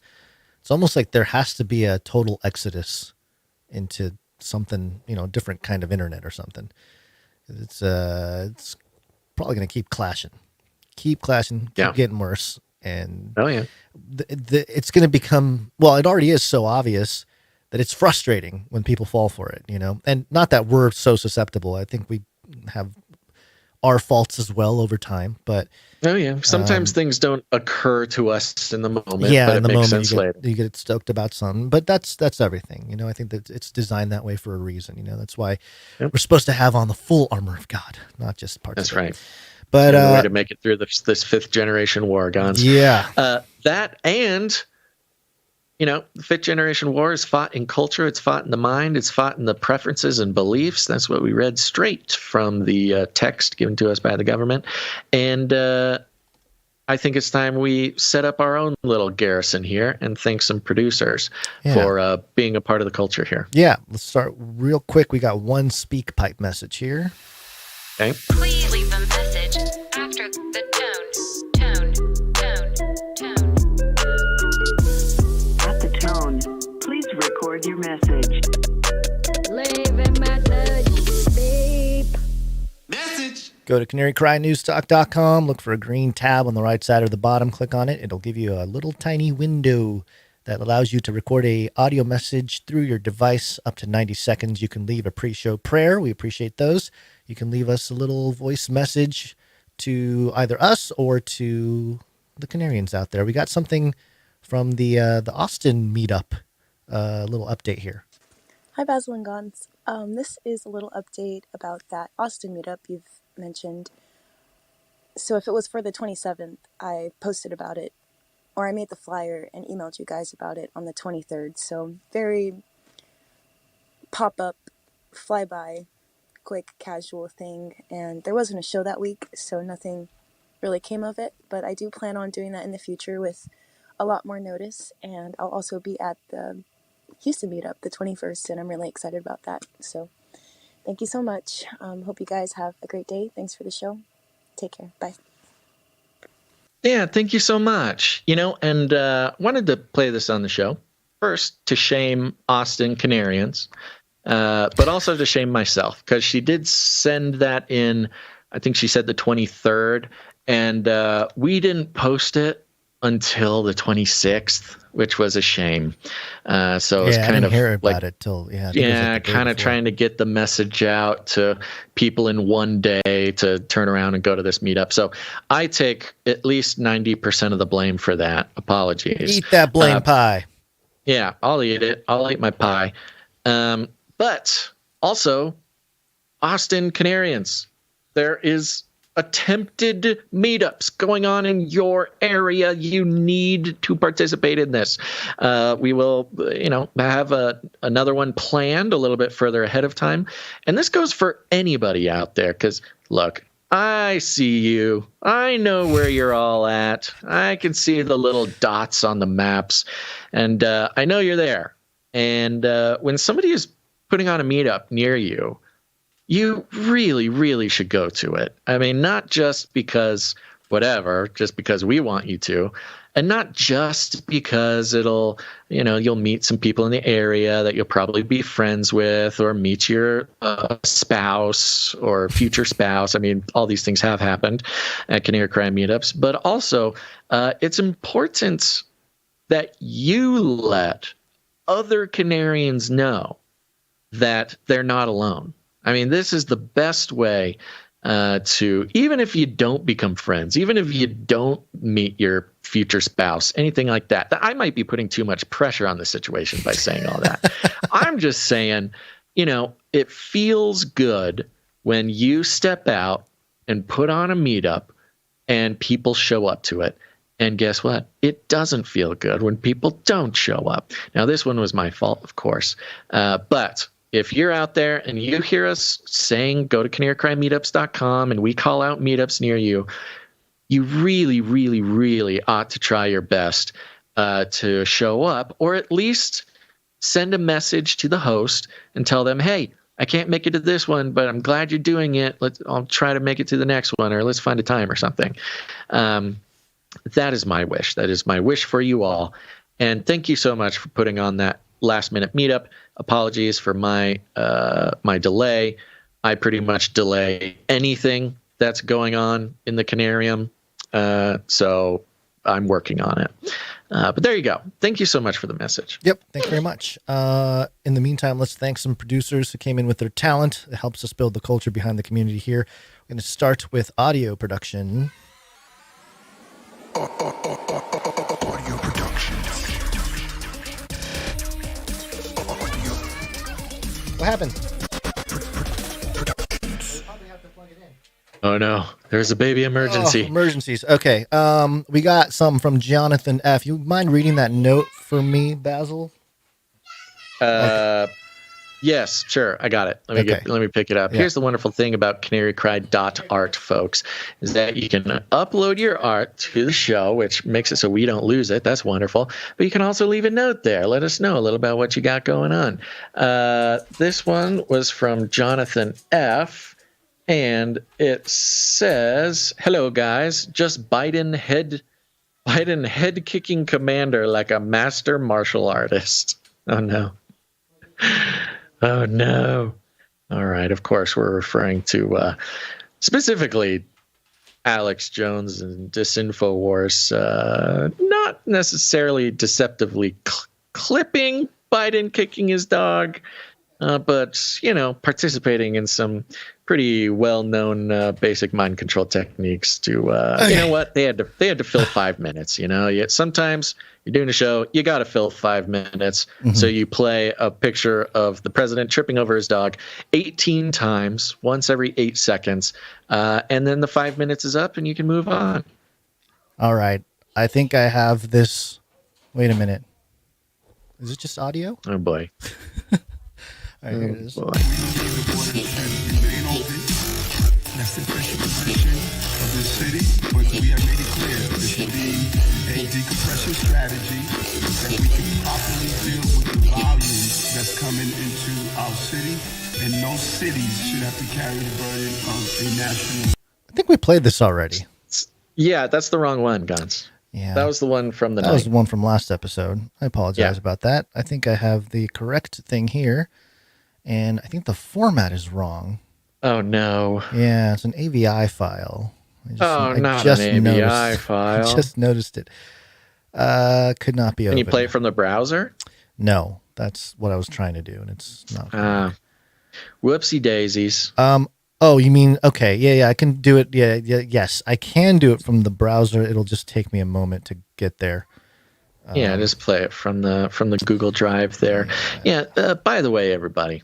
it's almost like there has to be a total exodus into something, different kind of internet or something. It's probably going to keep clashing, keep getting worse. And it's going to become, well, it already is so obvious that it's frustrating when people fall for it, and not that we're so susceptible. I think we have our faults as well over time, but sometimes things don't occur to us in the moment, but in the makes moment sense later. You get stoked about something, but that's everything. I think that it's designed that way for a reason. That's why we're supposed to have on the full armor of God, not just parts. That's of it. right. But the way to make it through this fifth generation war, guns. That and. The fifth generation war is fought in culture. It's fought in the mind. It's fought in the preferences and beliefs. That's what we read straight from the text given to us by the government. And I think it's time we set up our own little garrison here and thank some producers for being a part of the culture here. Yeah, let's start real quick. We got one speak pipe message here. Okay. Please leave a message after the tone. Please record your message. Leave a message. Beep. Message. Go to canarycrynewstalk.com. Look for a green tab on the right side or the bottom. Click on it. It'll give you a little tiny window that allows you to record a audio message through your device up to 90 seconds. You can leave a pre-show prayer. We appreciate those. You can leave us a little voice message to either us or to the Canarians out there. We got something from the Austin meetup. Little update here. Hi, Basil and Gons. This is a little update about that Austin meetup you've mentioned. So if it was for the 27th, I posted about it, or I made the flyer and emailed you guys about it on the 23rd. So very pop-up, fly-by, quick, casual thing. And there wasn't a show that week, so nothing really came of it. But I do plan on doing that in the future with a lot more notice. And I'll also be at the Houston meetup the 21st, and I'm really excited about that. So thank you so much. Hope you guys have a great day. Thanks for the show. Take care. Bye. Yeah, thank you so much. And wanted to play this on the show. First, to shame Austin Canarians. but also to shame myself, because she did send that in, I think she said the 23rd, and we didn't post it until the 26th, which was a shame. So it's I kind didn't of hear about like, it till I think it was like the day kind of before. trying to get the message out to people in one day to turn around and go to this meetup. So I take at least 90% of the blame for that. Apologies. Eat that blame pie. Yeah, I'll eat it. I'll eat my pie. But also, Austin Canarians, there is attempted meetups going on in your area. You need to participate in this. We will, have another one planned a little bit further ahead of time. And this goes for anybody out there, because look, I see you. I know where you're all at. I can see the little dots on the maps, and I know you're there. And when somebody is putting on a meetup near you, you really, really should go to it. I mean, not just because just because we want you to, and not just because you'll meet some people in the area that you'll probably be friends with, or meet your spouse or future spouse. I mean, all these things have happened at Canary Crime meetups, but also it's important that you let other Canarians know that they're not alone. I mean, this is the best way to, even if you don't become friends, even if you don't meet your future spouse, anything like that. I might be putting too much pressure on the situation by saying all that. I'm just saying, it feels good when you step out and put on a meetup and people show up to it. And guess what? It doesn't feel good when people don't show up. Now, this one was my fault, of course, but if you're out there and you hear us saying go to canarycrimemeetups.com and we call out meetups near you, you really, really, really ought to try your best to show up, or at least send a message to the host and tell them, hey, I can't make it to this one, but I'm glad you're doing it. I'll try to make it to the next one, or let's find a time or something. That is my wish. That is my wish for you all. And thank you so much for putting on that last-minute meetup. Apologies for my delay. I pretty much delay anything that's going on in the Canarium, so I'm working on it. But there you go. Thank you so much for the message. Yep, thank you very much. In the meantime, let's thank some producers who came in with their talent. It helps us build the culture behind the community here. We're going to start with audio production. Audio production. What happened? Oh no, there's a baby emergency. Emergencies. Okay. We got some from Jonathan F. You mind reading that note for me, Basil? Yes, sure. I got it. Let me pick it up. Yeah. Here's the wonderful thing about canarycry.art, folks, is that you can upload your art to the show, which makes it so we don't lose it. That's wonderful. But you can also leave a note there. Let us know a little about what you got going on. This one was from Jonathan F. And it says, "Hello guys, just Biden head kicking commander like a master martial artist." Oh no. Oh no. All right, of course we're referring to specifically Alex Jones and Disinfowars, not necessarily deceptively clipping Biden kicking his dog, but participating in some pretty well-known basic mind control techniques to you know what, they had to fill 5 minutes. Yet sometimes you're doing a show, you got to fill 5 minutes. Mm-hmm. So you play a picture of the president tripping over his dog 18 times, once every 8 seconds, and then the 5 minutes is up and you can move on. All right, I think I have this. Wait a minute, is it just audio? Oh boy. All right, here it is. Boy. That's the official position of the city, but we have made it clear this will be a decompression strategy that we can properly deal with the volume that's coming into our city, and no cities should have to carry the burden of a national. I think we played this already. Yeah, that's the wrong one, Guns. Yeah, that was the one from the night. That was the one from last episode. I apologize Yeah. about that. I think I have the correct thing here. and I think the format is wrong. Oh no! Yeah, it's an AVI file. Not an AVI file. I just noticed it. Could not be opened. Can you play it from the browser? No, that's what I was trying to do, and it's not. Whoopsie daisies. Oh, you mean, okay. Yeah, I can do it. Yes, I can do it from the browser. It'll just take me a moment to get there. Yeah, just play it from the Google Drive there. Yeah, by the way, everybody,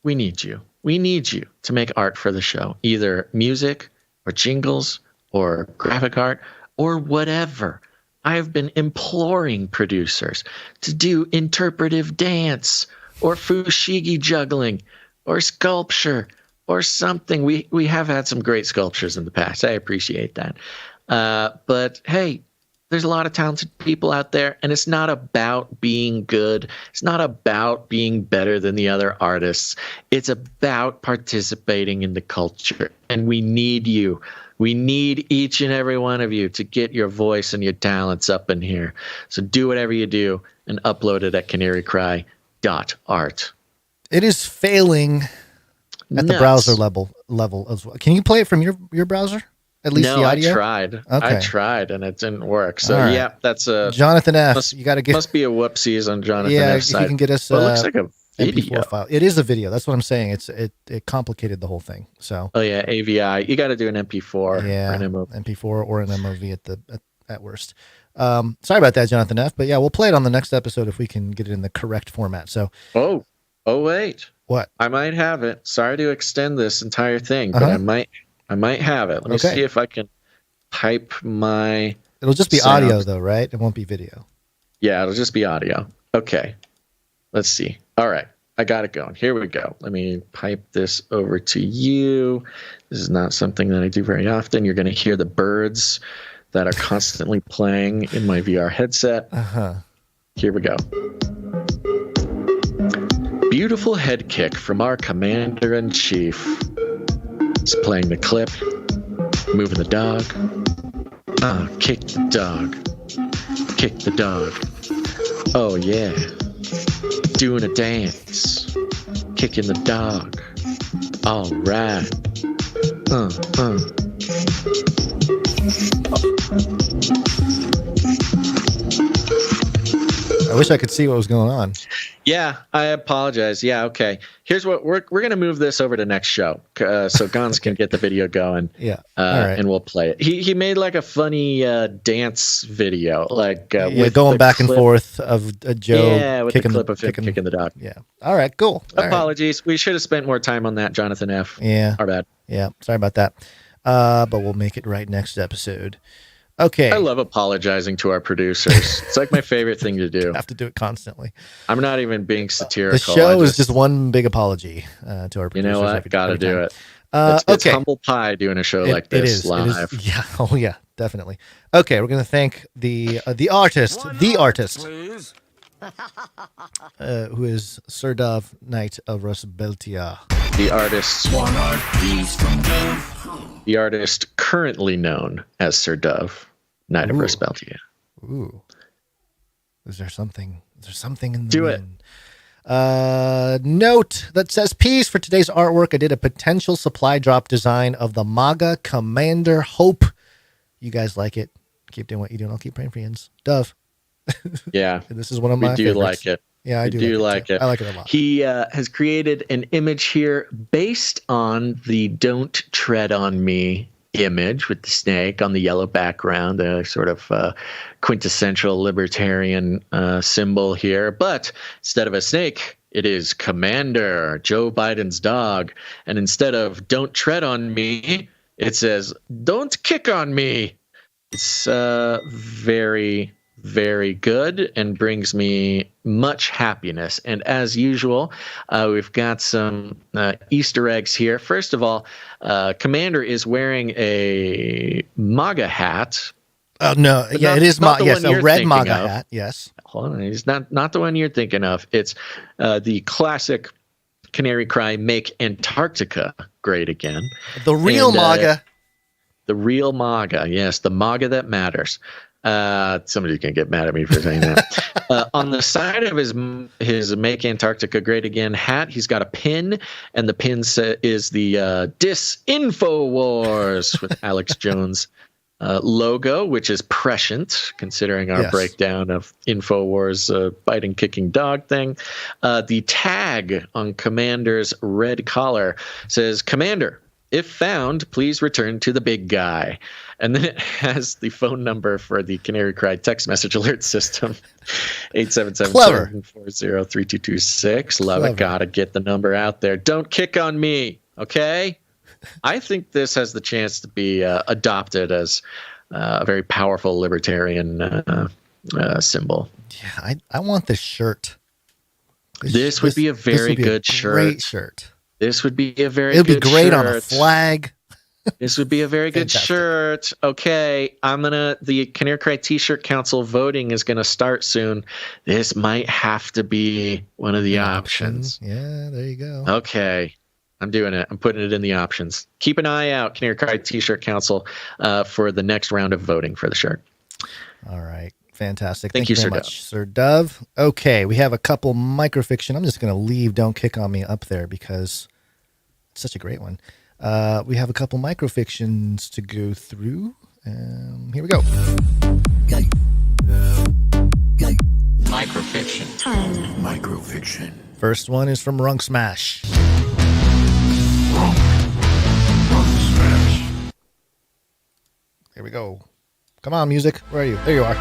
we need you. We need you to make art for the show, either music or jingles or graphic art or whatever. I've been imploring producers to do interpretive dance or fushigi juggling or sculpture or something. We have had some great sculptures in the past. I appreciate that. But hey, there's a lot of talented people out there, and it's not about being good. It's not about being better than the other artists. It's about participating in the culture, and we need you. We need each and every one of you to get your voice and your talents up in here. So do whatever you do and upload it at canarycry.art. It is failing at the browser level as well. Can you play it from your browser? At least the audio? I tried. Okay. I tried, and it didn't work. So, right. That's a... Jonathan F. You got to get... Must be a whoopsies on Jonathan F's side. Yeah, if you can get us... it looks like a video. MP4 file. It is a video. That's what I'm saying. It complicated the whole thing. So. Oh, yeah, AVI. You got to do an MP4. Yeah, or an MOV. MP4 or an MOV at worst. Sorry about that, Jonathan F. But yeah, we'll play it on the next episode if we can get it in the correct format. So. Oh, wait. What? I might have it. Sorry to extend this entire thing, but I might have it. Let me see if I can type my... It'll just be sound. audio, though, right? It won't be video. Yeah, it'll just be audio. Okay. Let's see. All right. I got it going. Here we go. Let me pipe this over to you. This is not something that I do very often. You're going to hear the birds that are constantly playing in my VR headset. Here we go. Beautiful head kick from our commander-in-chief. He's playing the clip, moving the dog. Kick the dog. Kick the dog. Oh, yeah. Doing a dance. Kicking the dog. All right. I wish I could see what was going on. Yeah, I apologize. Yeah, okay. Here's what we're going to move this over to next show, so Gons can get the video going. Yeah, all right. And we'll play it. He made like a funny dance video, like with going back and forth of Joe. Yeah, with the clip of him kicking the dog. Yeah. All right. Cool. Apologies. We should have spent more time on that, Jonathan F. Yeah. Our bad. Yeah. Sorry about that. But we'll make it right next episode. Okay. I love apologizing to our producers. It's like my favorite thing to do. I have to do it constantly. I'm not even being satirical. The show is just one big apology to our producers. You know what? Got to do it. It's humble pie doing a show like this live. It is. Yeah. Oh, yeah. Definitely. Okay. We're going to thank the artist, Please. who is Sir Dove, Knight of Rusbeltia. The artist. One art piece from Dove. The artist currently known as Sir Dove, Knight of Rusbeltia. Ooh. Is there something in the Do it. Note that says, peace for today's artwork. I did a potential supply drop design of the MAGA Commander Hope. You guys like it. Keep doing what you're doing. I'll keep praying for you. Dove. Yeah. This is one of my favorites. We do like it. Yeah, I do like it. I like it a lot. He has created an image here based on the Don't Tread on Me image with the snake on the yellow background, the sort of quintessential libertarian symbol here. But instead of a snake, it is Commander, Joe Biden's dog. And instead of Don't Tread on Me, it says Don't Kick on Me. It's very, very good and brings me much happiness. And as usual, we've got some Easter eggs here. First of all, Commander is wearing a MAGA hat. Oh, no. Yeah, it is. Yes, a red MAGA hat. Yes. Hold on. It's not the one you're thinking of. It's the classic Canary Cry Make Antarctica Great Again. The real MAGA. The real MAGA. Yes, the MAGA that matters. Somebody's gonna get mad at me for saying that. On the side of his "Make Antarctica Great Again" hat, he's got a pin, and the pin is the "Disinfowars" with Alex Jones logo, which is prescient considering our breakdown of Infowars biting, kicking dog thing. The tag on Commander's red collar says, "Commander, if found, please return to the big guy." And then it has the phone number for the Canary Cry text message alert system, 877-740-3226. Love it. Gotta get the number out there. Don't kick on me, okay? I think this has the chance to be adopted as a very powerful libertarian symbol. Yeah, I want this shirt. This would be a very good shirt. Great shirt. This would be a very good shirt. It would be great shirt. on a flag. This would be a very good shirt. Okay, the Canary Cry T-shirt Council voting is gonna start soon. This might have to be one of the options. Yeah, there you go. Okay, I'm doing it. I'm putting it in the options. Keep an eye out, Canary Cry T-shirt Council, for the next round of voting for the shirt. All right. Fantastic. Thank you very Sir much, Sir Dove. Okay, we have a couple microfiction. I'm just going to leave Don't Kick on Me up there because it's such a great one. We have a couple microfictions to go through. Here we go. Microfiction. First one is from Runk Smash. Here we go. Come on, music. Where are you? There you are.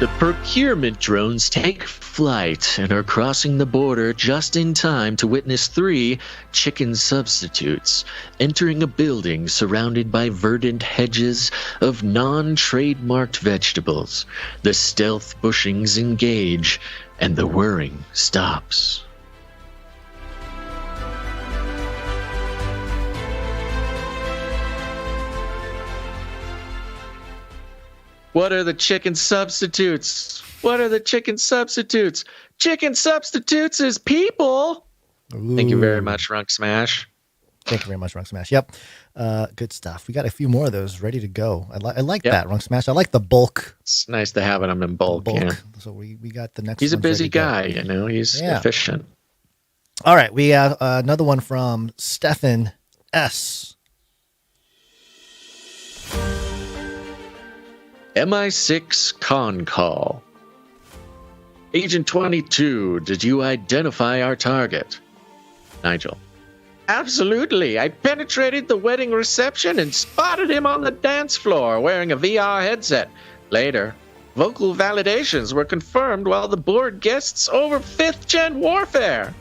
The procurement drones take flight and are crossing the border just in time to witness 3 chicken substitutes entering a building surrounded by verdant hedges of non-trademarked vegetables. The stealth bushings engage, and the whirring stops. What are the chicken substitutes? What are the chicken substitutes? Chicken substitutes is people. Ooh. Thank you very much, Runk Smash. Thank you very much, Runk Smash. Yep. Good stuff. We got a few more of those ready to go. I like that, Runk Smash. I like the bulk. It's nice to have them in bulk. Yeah. So we got the next He's a busy guy, go. He's efficient. All right. We have another one from Stefan S. MI6 con call. Agent 22, did you identify our target? Nigel. Absolutely. I penetrated the wedding reception and spotted him on the dance floor wearing a VR headset. Later, vocal validations were confirmed while the board guests over 5th gen warfare.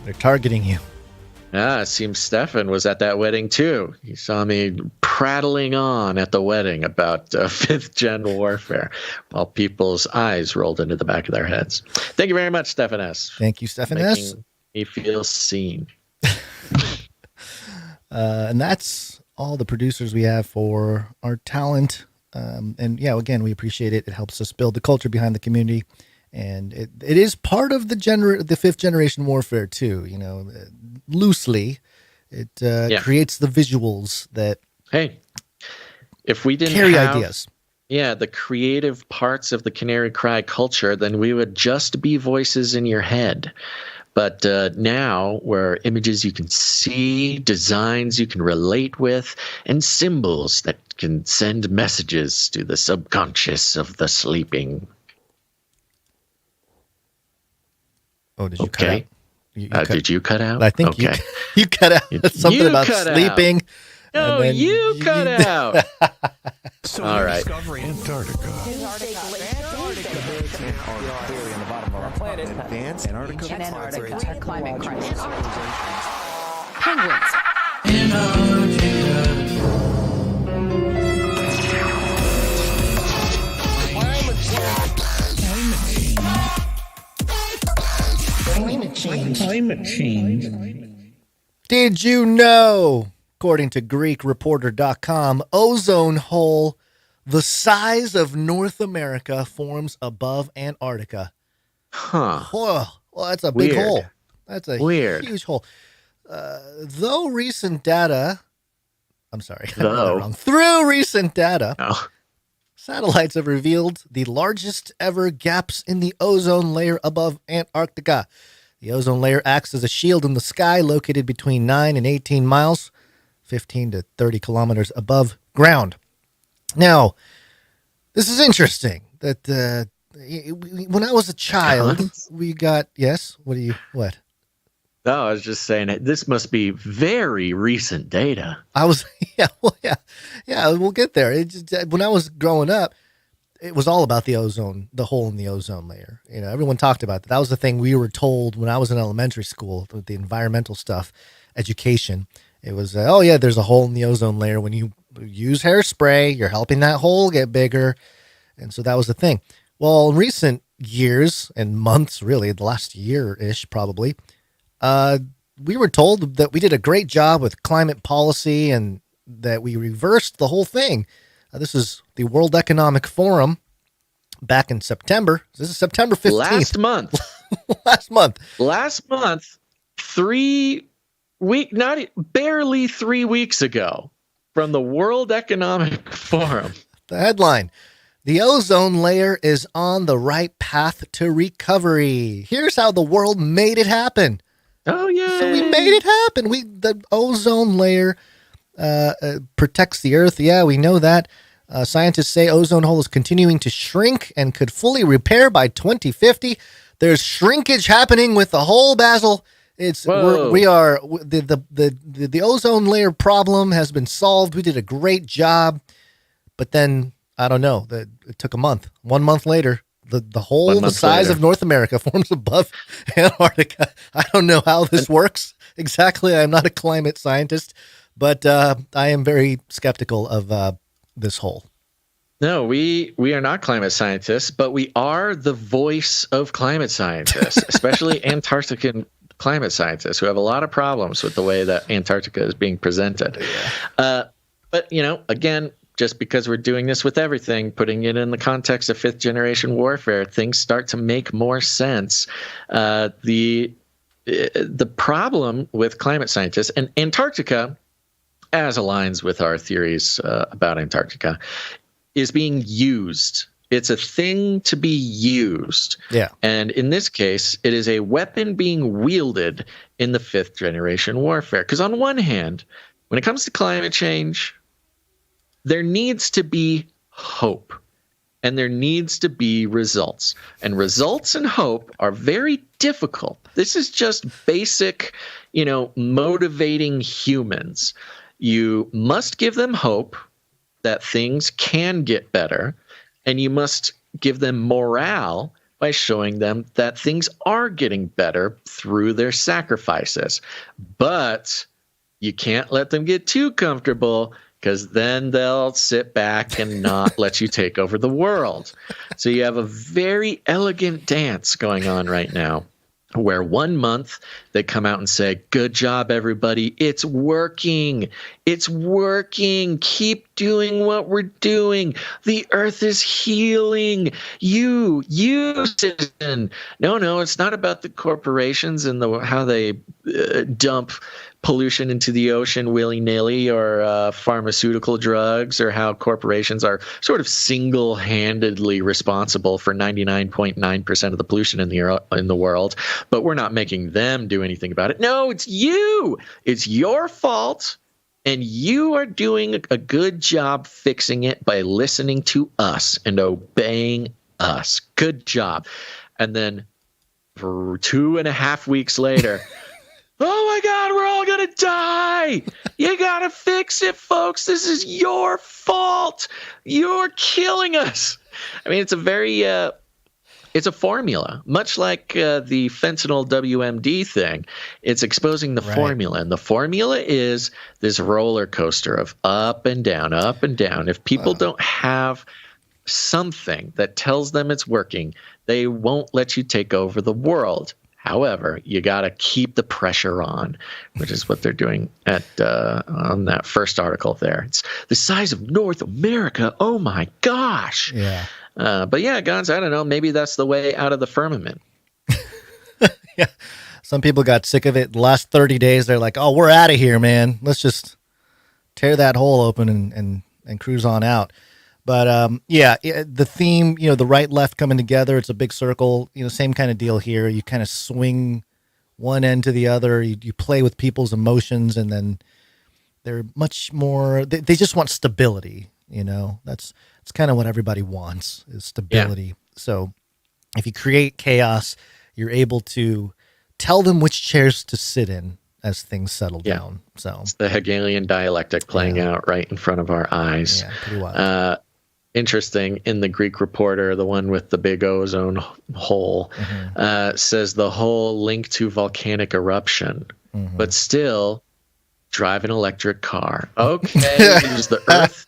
They're targeting you. It seems Stefan was at that wedding too. He saw me prattling on at the wedding about 5th gen warfare while people's eyes rolled into the back of their heads. Thank you very much, Stefan S. Thank you, Stefan S. Making me feel seen. And that's all the producers we have for our talent. And yeah, again, we appreciate it. It helps us build the culture behind the community. And it is part of the 5th generation warfare too, loosely. It creates the visuals that if we didn't carry have ideas. Yeah, the creative parts of the Canary Cry culture, then we would just be voices in your head. But now, where images you can see, designs you can relate with, and symbols that can send messages to the subconscious of the sleeping. Oh, did you cut out? Did you cut out? I think you cut out something about sleeping. No, you cut out. So all right. Discovery Antarctica. Advanced Antarctica. Climate crisis. Penguins. Climate change. Did you know, according to GreekReporter.com, ozone hole the size of North America forms above Antarctica? Huh. Well, that's a big hole. That's a Weird. huge hole. though recent data, I'm sorry, I got that Though. wrong. Through recent data, Oh. satellites have revealed the largest ever gaps in the ozone layer above Antarctica. The ozone layer acts as a shield in the sky located between 9 and 18 miles, 15 to 30 kilometers above ground. Now, this is interesting that when I was a child, we got, yes, what? No, I was just saying it. This must be very recent data. Yeah, we'll get there. When I was growing up, it was all about the ozone, the hole in the ozone layer. You know, everyone talked about that. That was the thing we were told when I was in elementary school, with the environmental stuff, education. It was, oh yeah, there's a hole in the ozone layer. When you use hairspray, you're helping that hole get bigger. And so that was the thing. Well, in recent years and months, really, the last year-ish probably, we were told that we did a great job with climate policy and that we reversed the whole thing. This is the World Economic Forum back in September. This is September 15th. Last month. Last month. Barely 3 weeks ago, from the World Economic Forum. The headline: the ozone layer is on the right path to recovery. Here's how the world made it happen. Oh, yeah. So we made it happen. The ozone layer protects the Earth. Yeah, we know that. Scientists say ozone hole is continuing to shrink and could fully repair by 2050. There's shrinkage happening with the hole, Basil. The ozone layer problem has been solved. We did a great job, but then I don't know. It took a month. 1 month later, the hole the size of North America forms above Antarctica. I don't know how this works exactly. I'm not a climate scientist, but I am very skeptical of this hole. No, we are not climate scientists, but we are the voice of climate scientists, especially Antarctican climate scientists who have a lot of problems with the way that Antarctica is being presented. But, again, just because we're doing this with everything, putting it in the context of fifth generation warfare, things start to make more sense. The problem with climate scientists and Antarctica, as aligns with our theories about Antarctica, is being used. It's a thing to be used. Yeah. And in this case, it is a weapon being wielded in the fifth generation warfare. Because on one hand, when it comes to climate change, there needs to be hope and there needs to be results. And results and hope are very difficult. This is just basic, motivating humans. You must give them hope that things can get better, and you must give them morale by showing them that things are getting better through their sacrifices. But you can't let them get too comfortable, because then they'll sit back and not let you take over the world. So you have a very elegant dance going on right now, where 1 month they come out and say, good job, everybody. It's working. It's working. Keep doing what we're doing. The earth is healing. You citizen. No, it's not about the corporations and how they dump pollution into the ocean willy-nilly, or pharmaceutical drugs, or how corporations are sort of single-handedly responsible for 99.9% of the pollution in the world, but we're not making them do anything about it. No, it's you. It's your fault, and you are doing a good job fixing it by listening to us and obeying us. Good job. And then for 2.5 weeks later, oh my God, we're all going to die. You got to fix it, folks. This is your fault. You're killing us. I mean, it's it's a formula, much like the fentanyl WMD thing. It's exposing the formula. And the formula is this roller coaster of up and down, up and down. If people don't have something that tells them it's working, they won't let you take over the world. However, you got to keep the pressure on, which is what they're doing on that first article there. It's the size of North America. Oh, my gosh. Yeah. But yeah, Gons, I don't know. Maybe that's the way out of the firmament. Yeah. Some people got sick of it. The last 30 days, they're like, oh, we're out of here, man. Let's just tear that hole open and cruise on out. But the theme, the right, left coming together, it's a big circle, same kind of deal here. You kind of swing one end to the other. You play with people's emotions, and then they're much more, they just want stability. That's kind of what everybody wants, is stability. Yeah. So if you create chaos, you're able to tell them which chairs to sit in as things settle down. So it's the Hegelian dialectic playing out right in front of our eyes. Yeah, pretty wild. Interesting, in the Greek Reporter, the one with the big ozone hole, says the hole linked to volcanic eruption, but still drive an electric car. Okay, there's the Earth.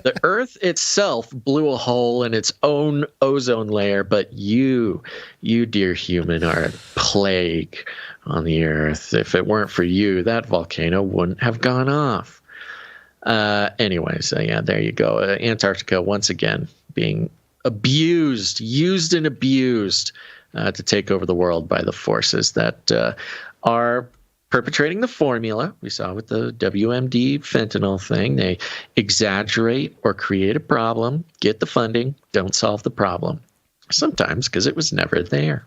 The Earth itself blew a hole in its own ozone layer, but you dear human, are a plague on the Earth. If it weren't for you, that volcano wouldn't have gone off. Anyways, there you go. Antarctica, once again, being used and abused to take over the world by the forces that are perpetrating the formula we saw with the WMD fentanyl thing. They exaggerate or create a problem, get the funding, don't solve the problem. Sometimes because it was never there.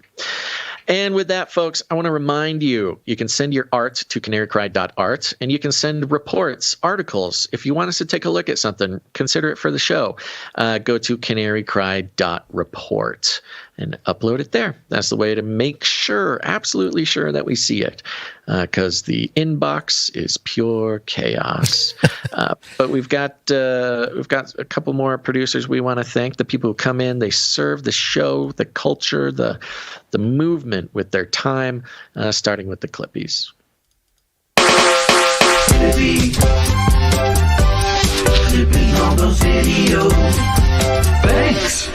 And with that, folks, I want to remind you, you can send your art to canarycry.art, and you can send reports, articles. If you want us to take a look at something, consider it for the show. Go to canarycry.report and upload it there. That's the way to make sure, absolutely sure, that we see it, because the inbox is pure chaos. But we've got a couple more producers we want to thank. The people who come in, they serve the show, the culture, the movement with their time, starting with the Clippies. Clippy on those videos. Thanks.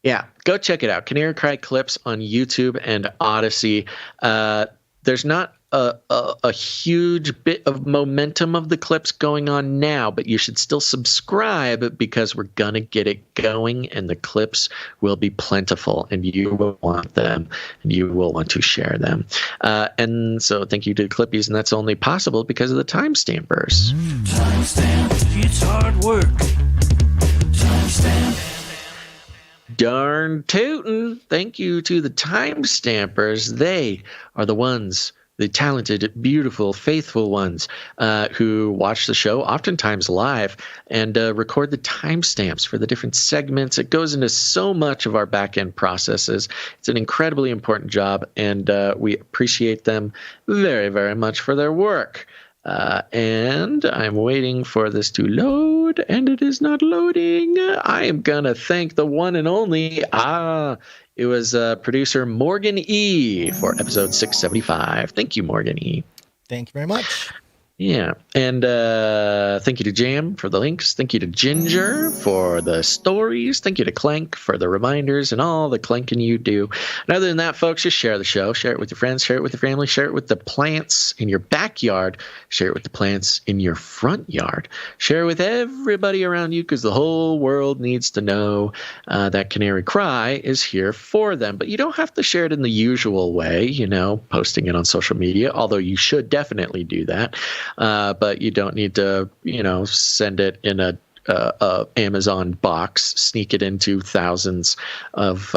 Yeah, go check it out. Canary Cry Clips on YouTube and Odyssey. There's not a huge bit of momentum of the clips going on now, but you should still subscribe because we're going to get it going, and the clips will be plentiful, and you will want them, and you will want to share them. And so thank you to the Clippies, and that's only possible because of the timestampers. Timestamp, it's hard work. Timestamp. Darn tootin'. Thank you to the timestampers. They are the ones, the talented, beautiful, faithful ones who watch the show, oftentimes live, and record the timestamps for the different segments. It goes into so much of our back-end processes. It's an incredibly important job, and we appreciate them very, very much for their work. And I'm waiting for this to load, and it is not loading. I am going to thank the one and only, it was producer Morgan E. for episode 675. Thank you, Morgan E. Thank you very much. Yeah, and thank you to Jam for the links. Thank you to Ginger for the stories. Thank you to Clank for the reminders and all the clanking you do. And other than that, folks, just share the show. Share it with your friends. Share it with your family. Share it with the plants in your backyard. Share it with the plants in your front yard. Share it with everybody around you, because the whole world needs to know that Canary Cry is here for them. But you don't have to share it in the usual way, posting it on social media, although you should definitely do that. But you don't need to, send it in a Amazon box, sneak it into thousands of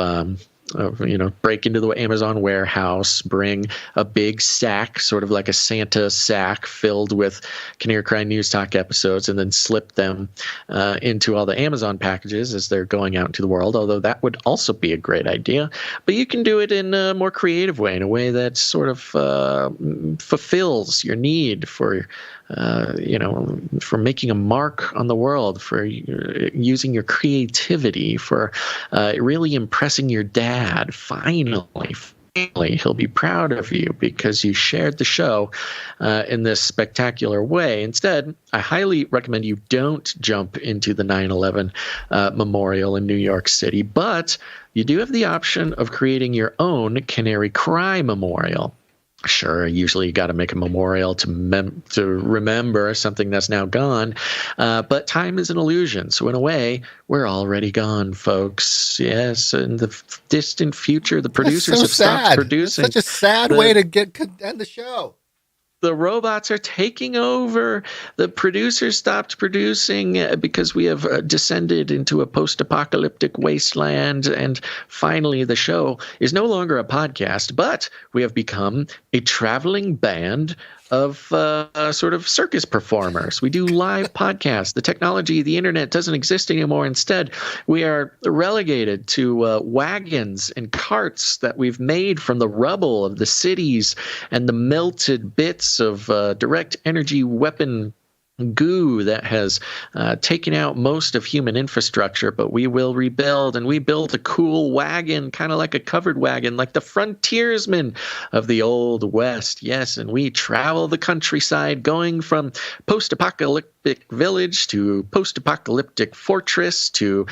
break into the Amazon warehouse, bring a big sack, sort of like a Santa sack filled with Canary Cry News Talk episodes, and then slip them into all the Amazon packages as they're going out into the world, although that would also be a great idea. But you can do it in a more creative way, in a way that sort of fulfills your need for making a mark on the world, for using your creativity, for really impressing your dad. Finally, he'll be proud of you because you shared the show in this spectacular way. Instead, I highly recommend you don't jump into the 9/11 memorial in New York City, but you do have the option of creating your own Canary Cry memorial. Sure, usually you got to make a memorial to remember something that's now gone, but time is an illusion. So in a way, we're already gone, folks. Yes, in the distant future, the producers have stopped producing. It's such a sad way to end the show. The robots are taking over. The producers stopped producing because we have descended into a post-apocalyptic wasteland. And finally, the show is no longer a podcast, but we have become a traveling band of sort of circus performers. We do live podcasts. The technology, the internet doesn't exist anymore. Instead, we are relegated to wagons and carts that we've made from the rubble of the cities and the melted bits of direct energy weapon goo that has taken out most of human infrastructure, but we will rebuild, and we built a cool wagon, kind of like a covered wagon, like the frontiersmen of the Old West. Yes, and we travel the countryside, going from post-apocalyptic village to post-apocalyptic fortress to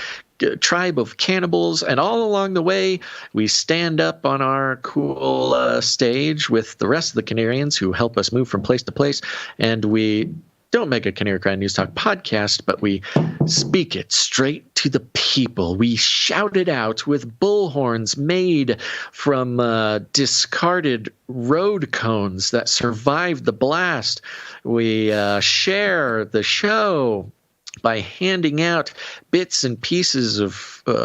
tribe of cannibals, and all along the way we stand up on our cool stage with the rest of the Canarians who help us move from place to place, and we don't make a Canary Cry News Talk podcast, but we speak it straight to the people. We shout it out with bullhorns made from discarded road cones that survived the blast. We share the show by handing out bits and pieces of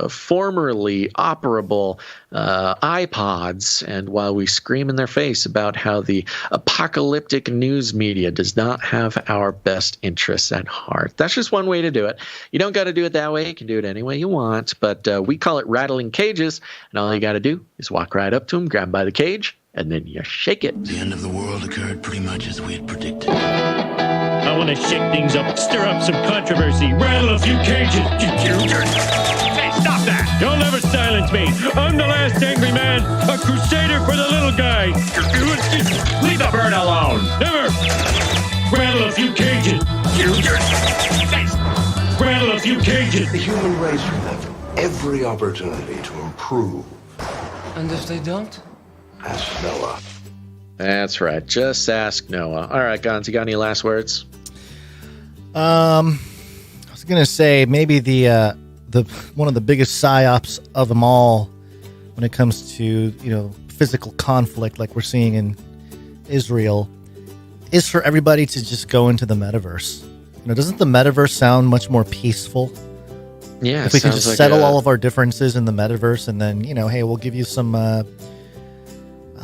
formerly operable iPods, and while we scream in their face about how the apocalyptic news media does not have our best interests at heart. That's just one way to do it. You don't got to do it that way. You can do it any way you want, but we call it rattling cages, and all you got to do is walk right up to them, grab them by the cage, and then you shake it. The end of the world occurred pretty much as we had predicted. I want to shake things up, stir up some controversy, rattle a few cages. Hey, stop that! You'll never silence me. I'm the last angry man, a crusader for the little guy. Leave the bird alone. Never. Rattle a few cages. Rattle a few cages. The human race will have every opportunity to improve. And if they don't? Ask Noah. That's right. Just ask Noah. All right, Gons, you got any last words? I was gonna say maybe the one of the biggest psyops of them all when it comes to physical conflict like we're seeing in Israel is for everybody to just go into the metaverse. Doesn't the metaverse sound much more peaceful? Yeah, if we can just settle all of our differences in the metaverse, and then hey, we'll give you some I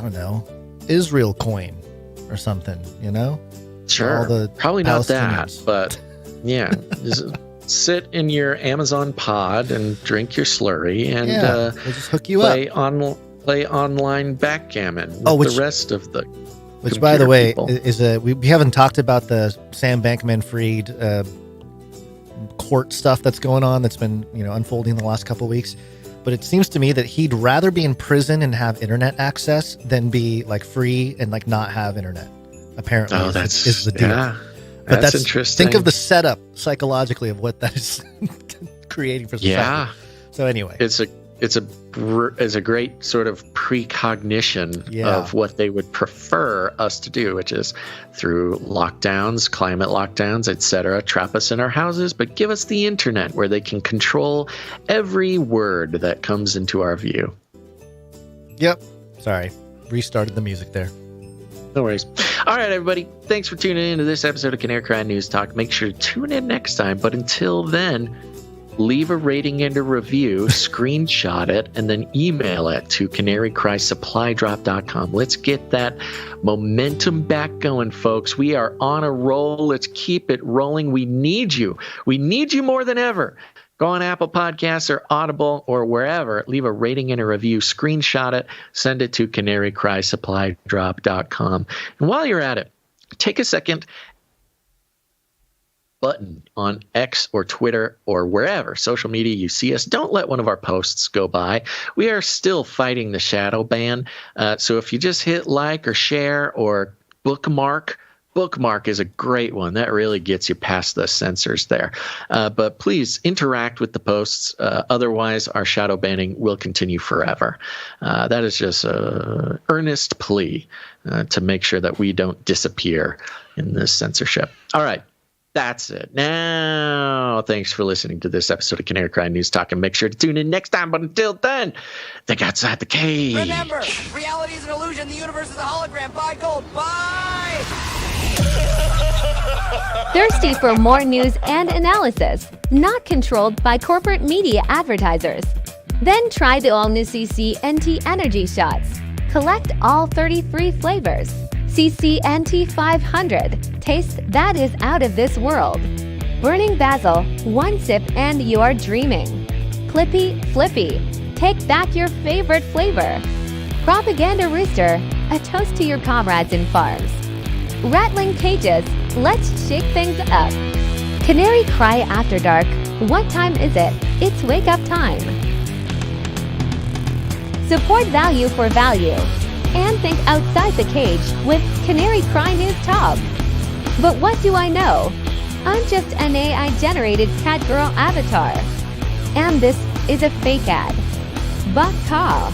don't know, Israel coin or something, Sure. Probably not that, but yeah, just sit in your Amazon pod and drink your slurry, and we'll just hook you play up. Play online backgammon with the rest of the. Which, by the way, people. is we haven't talked about the Sam Bankman-Fried court stuff that's going on, that's been unfolding the last couple of weeks. But it seems to me that he'd rather be in prison and have internet access than be free and not have internet. Apparently, is the deal. Yeah, but that's interesting. Think of the setup psychologically of what that is creating for society. Yeah. So anyway, it's a great sort of precognition of what they would prefer us to do, which is through lockdowns, climate lockdowns, etc., trap us in our houses, but give us the internet where they can control every word that comes into our view. Yep. Sorry. Restarted the music there. No worries. All right, everybody. Thanks for tuning in to this episode of Canary Cry News Talk. Make sure to tune in next time. But until then, leave a rating and a review, screenshot it, and then email it to canarycrysupply.com. Let's get that momentum back going, folks. We are on a roll. Let's keep it rolling. We need you. We need you more than ever. Go on Apple Podcasts or Audible or wherever. Leave a rating and a review. Screenshot it. Send it to canarycrysupply.com. And while you're at it, take a second. Button on X or Twitter or wherever social media you see us. Don't let one of our posts go by. We are still fighting the shadow ban. So if you just hit like or share or bookmark bookmark is a great one. That really gets you past the censors there. But please interact with the posts. Otherwise, our shadow banning will continue forever. That is just an earnest plea to make sure that we don't disappear in this censorship. All right. That's it. Now, thanks for listening to this episode of Canary Cry News Talk, and make sure to tune in next time. But until then, think outside the cage. Remember, reality is an illusion. The universe is a hologram. Buy gold. Bye! Thirsty for more news and analysis, not controlled by corporate media advertisers? Then try the all-new CCNT Energy Shots. Collect all 30 free flavors. CCNT 500. Taste that is out of this world. Burning basil, one sip and you're dreaming. FLIPPY. Take back your favorite flavor. Propaganda Rooster. A toast to your comrades in farms. Rattling Cages. Let's shake things up. Canary Cry After Dark. What time is it? It's wake up time. Support value for value. And think outside the cage with Canary Cry News Talk. But what do I know? I'm just an AI-generated cat girl avatar. And this is a fake ad. Baka.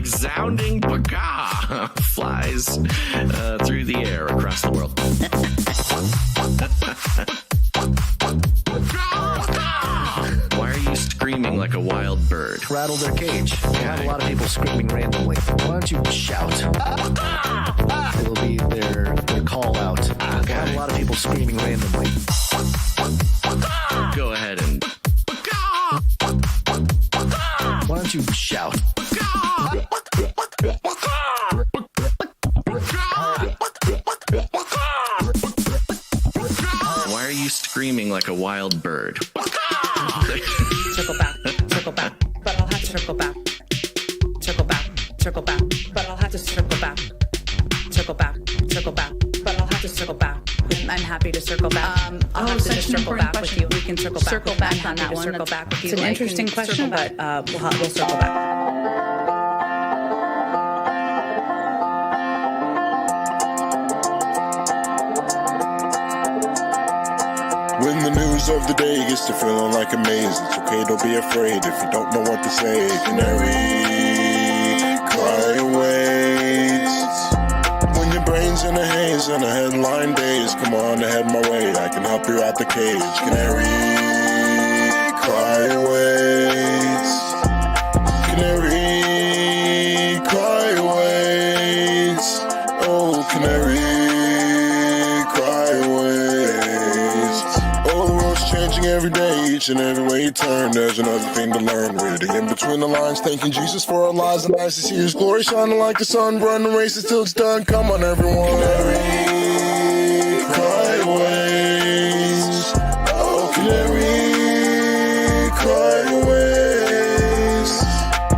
Resounding baka flies through the air across the world. Why are you screaming like a wild bird? Rattle their cage. They have a lot of people screaming randomly. Why don't you shout? It'll be their call out. They have a lot of people screaming randomly. Go ahead and... Why don't you shout? Why are you screaming like a wild bird? Circle back, but I'll have to circle back. Circle back, but I'll have to circle back. Circle back, but I'll have to circle back. I'm happy to circle back. I'll have to just circle back with you. We can circle back on that one. Circle back with you. It's an interesting question, but we'll circle back. When the news of the day gets to feeling like a maze, it's okay, don't be afraid if you don't know what to say. Canary, cry awaits. When your brain's in a haze and a headline days, come on ahead my way, I can help you out the cage. Canary, cry awaits. Canary, cry awaits. Oh, canary, cry awaits. every way you turn, there's another thing to learn. Reading in between the lines, thanking Jesus for our lives, and nice to see his glory shining like the sun. Run the race until it's done. Come on, everyone. Canary, cry ways. Oh, canary, cry ways.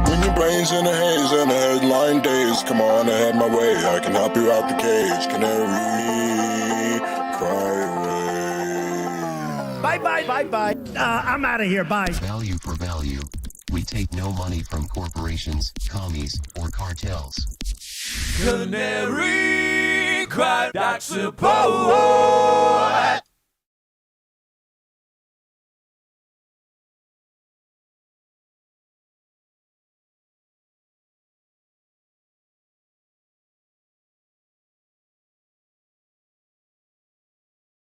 When your brain's in a haze and a headline days, come on, I had my way. I can help you out the cage. Canary, cry away. Bye. I'm out of here. Bye. Value for value. We take no money from corporations, commies, or cartels. Canary cried, that's support.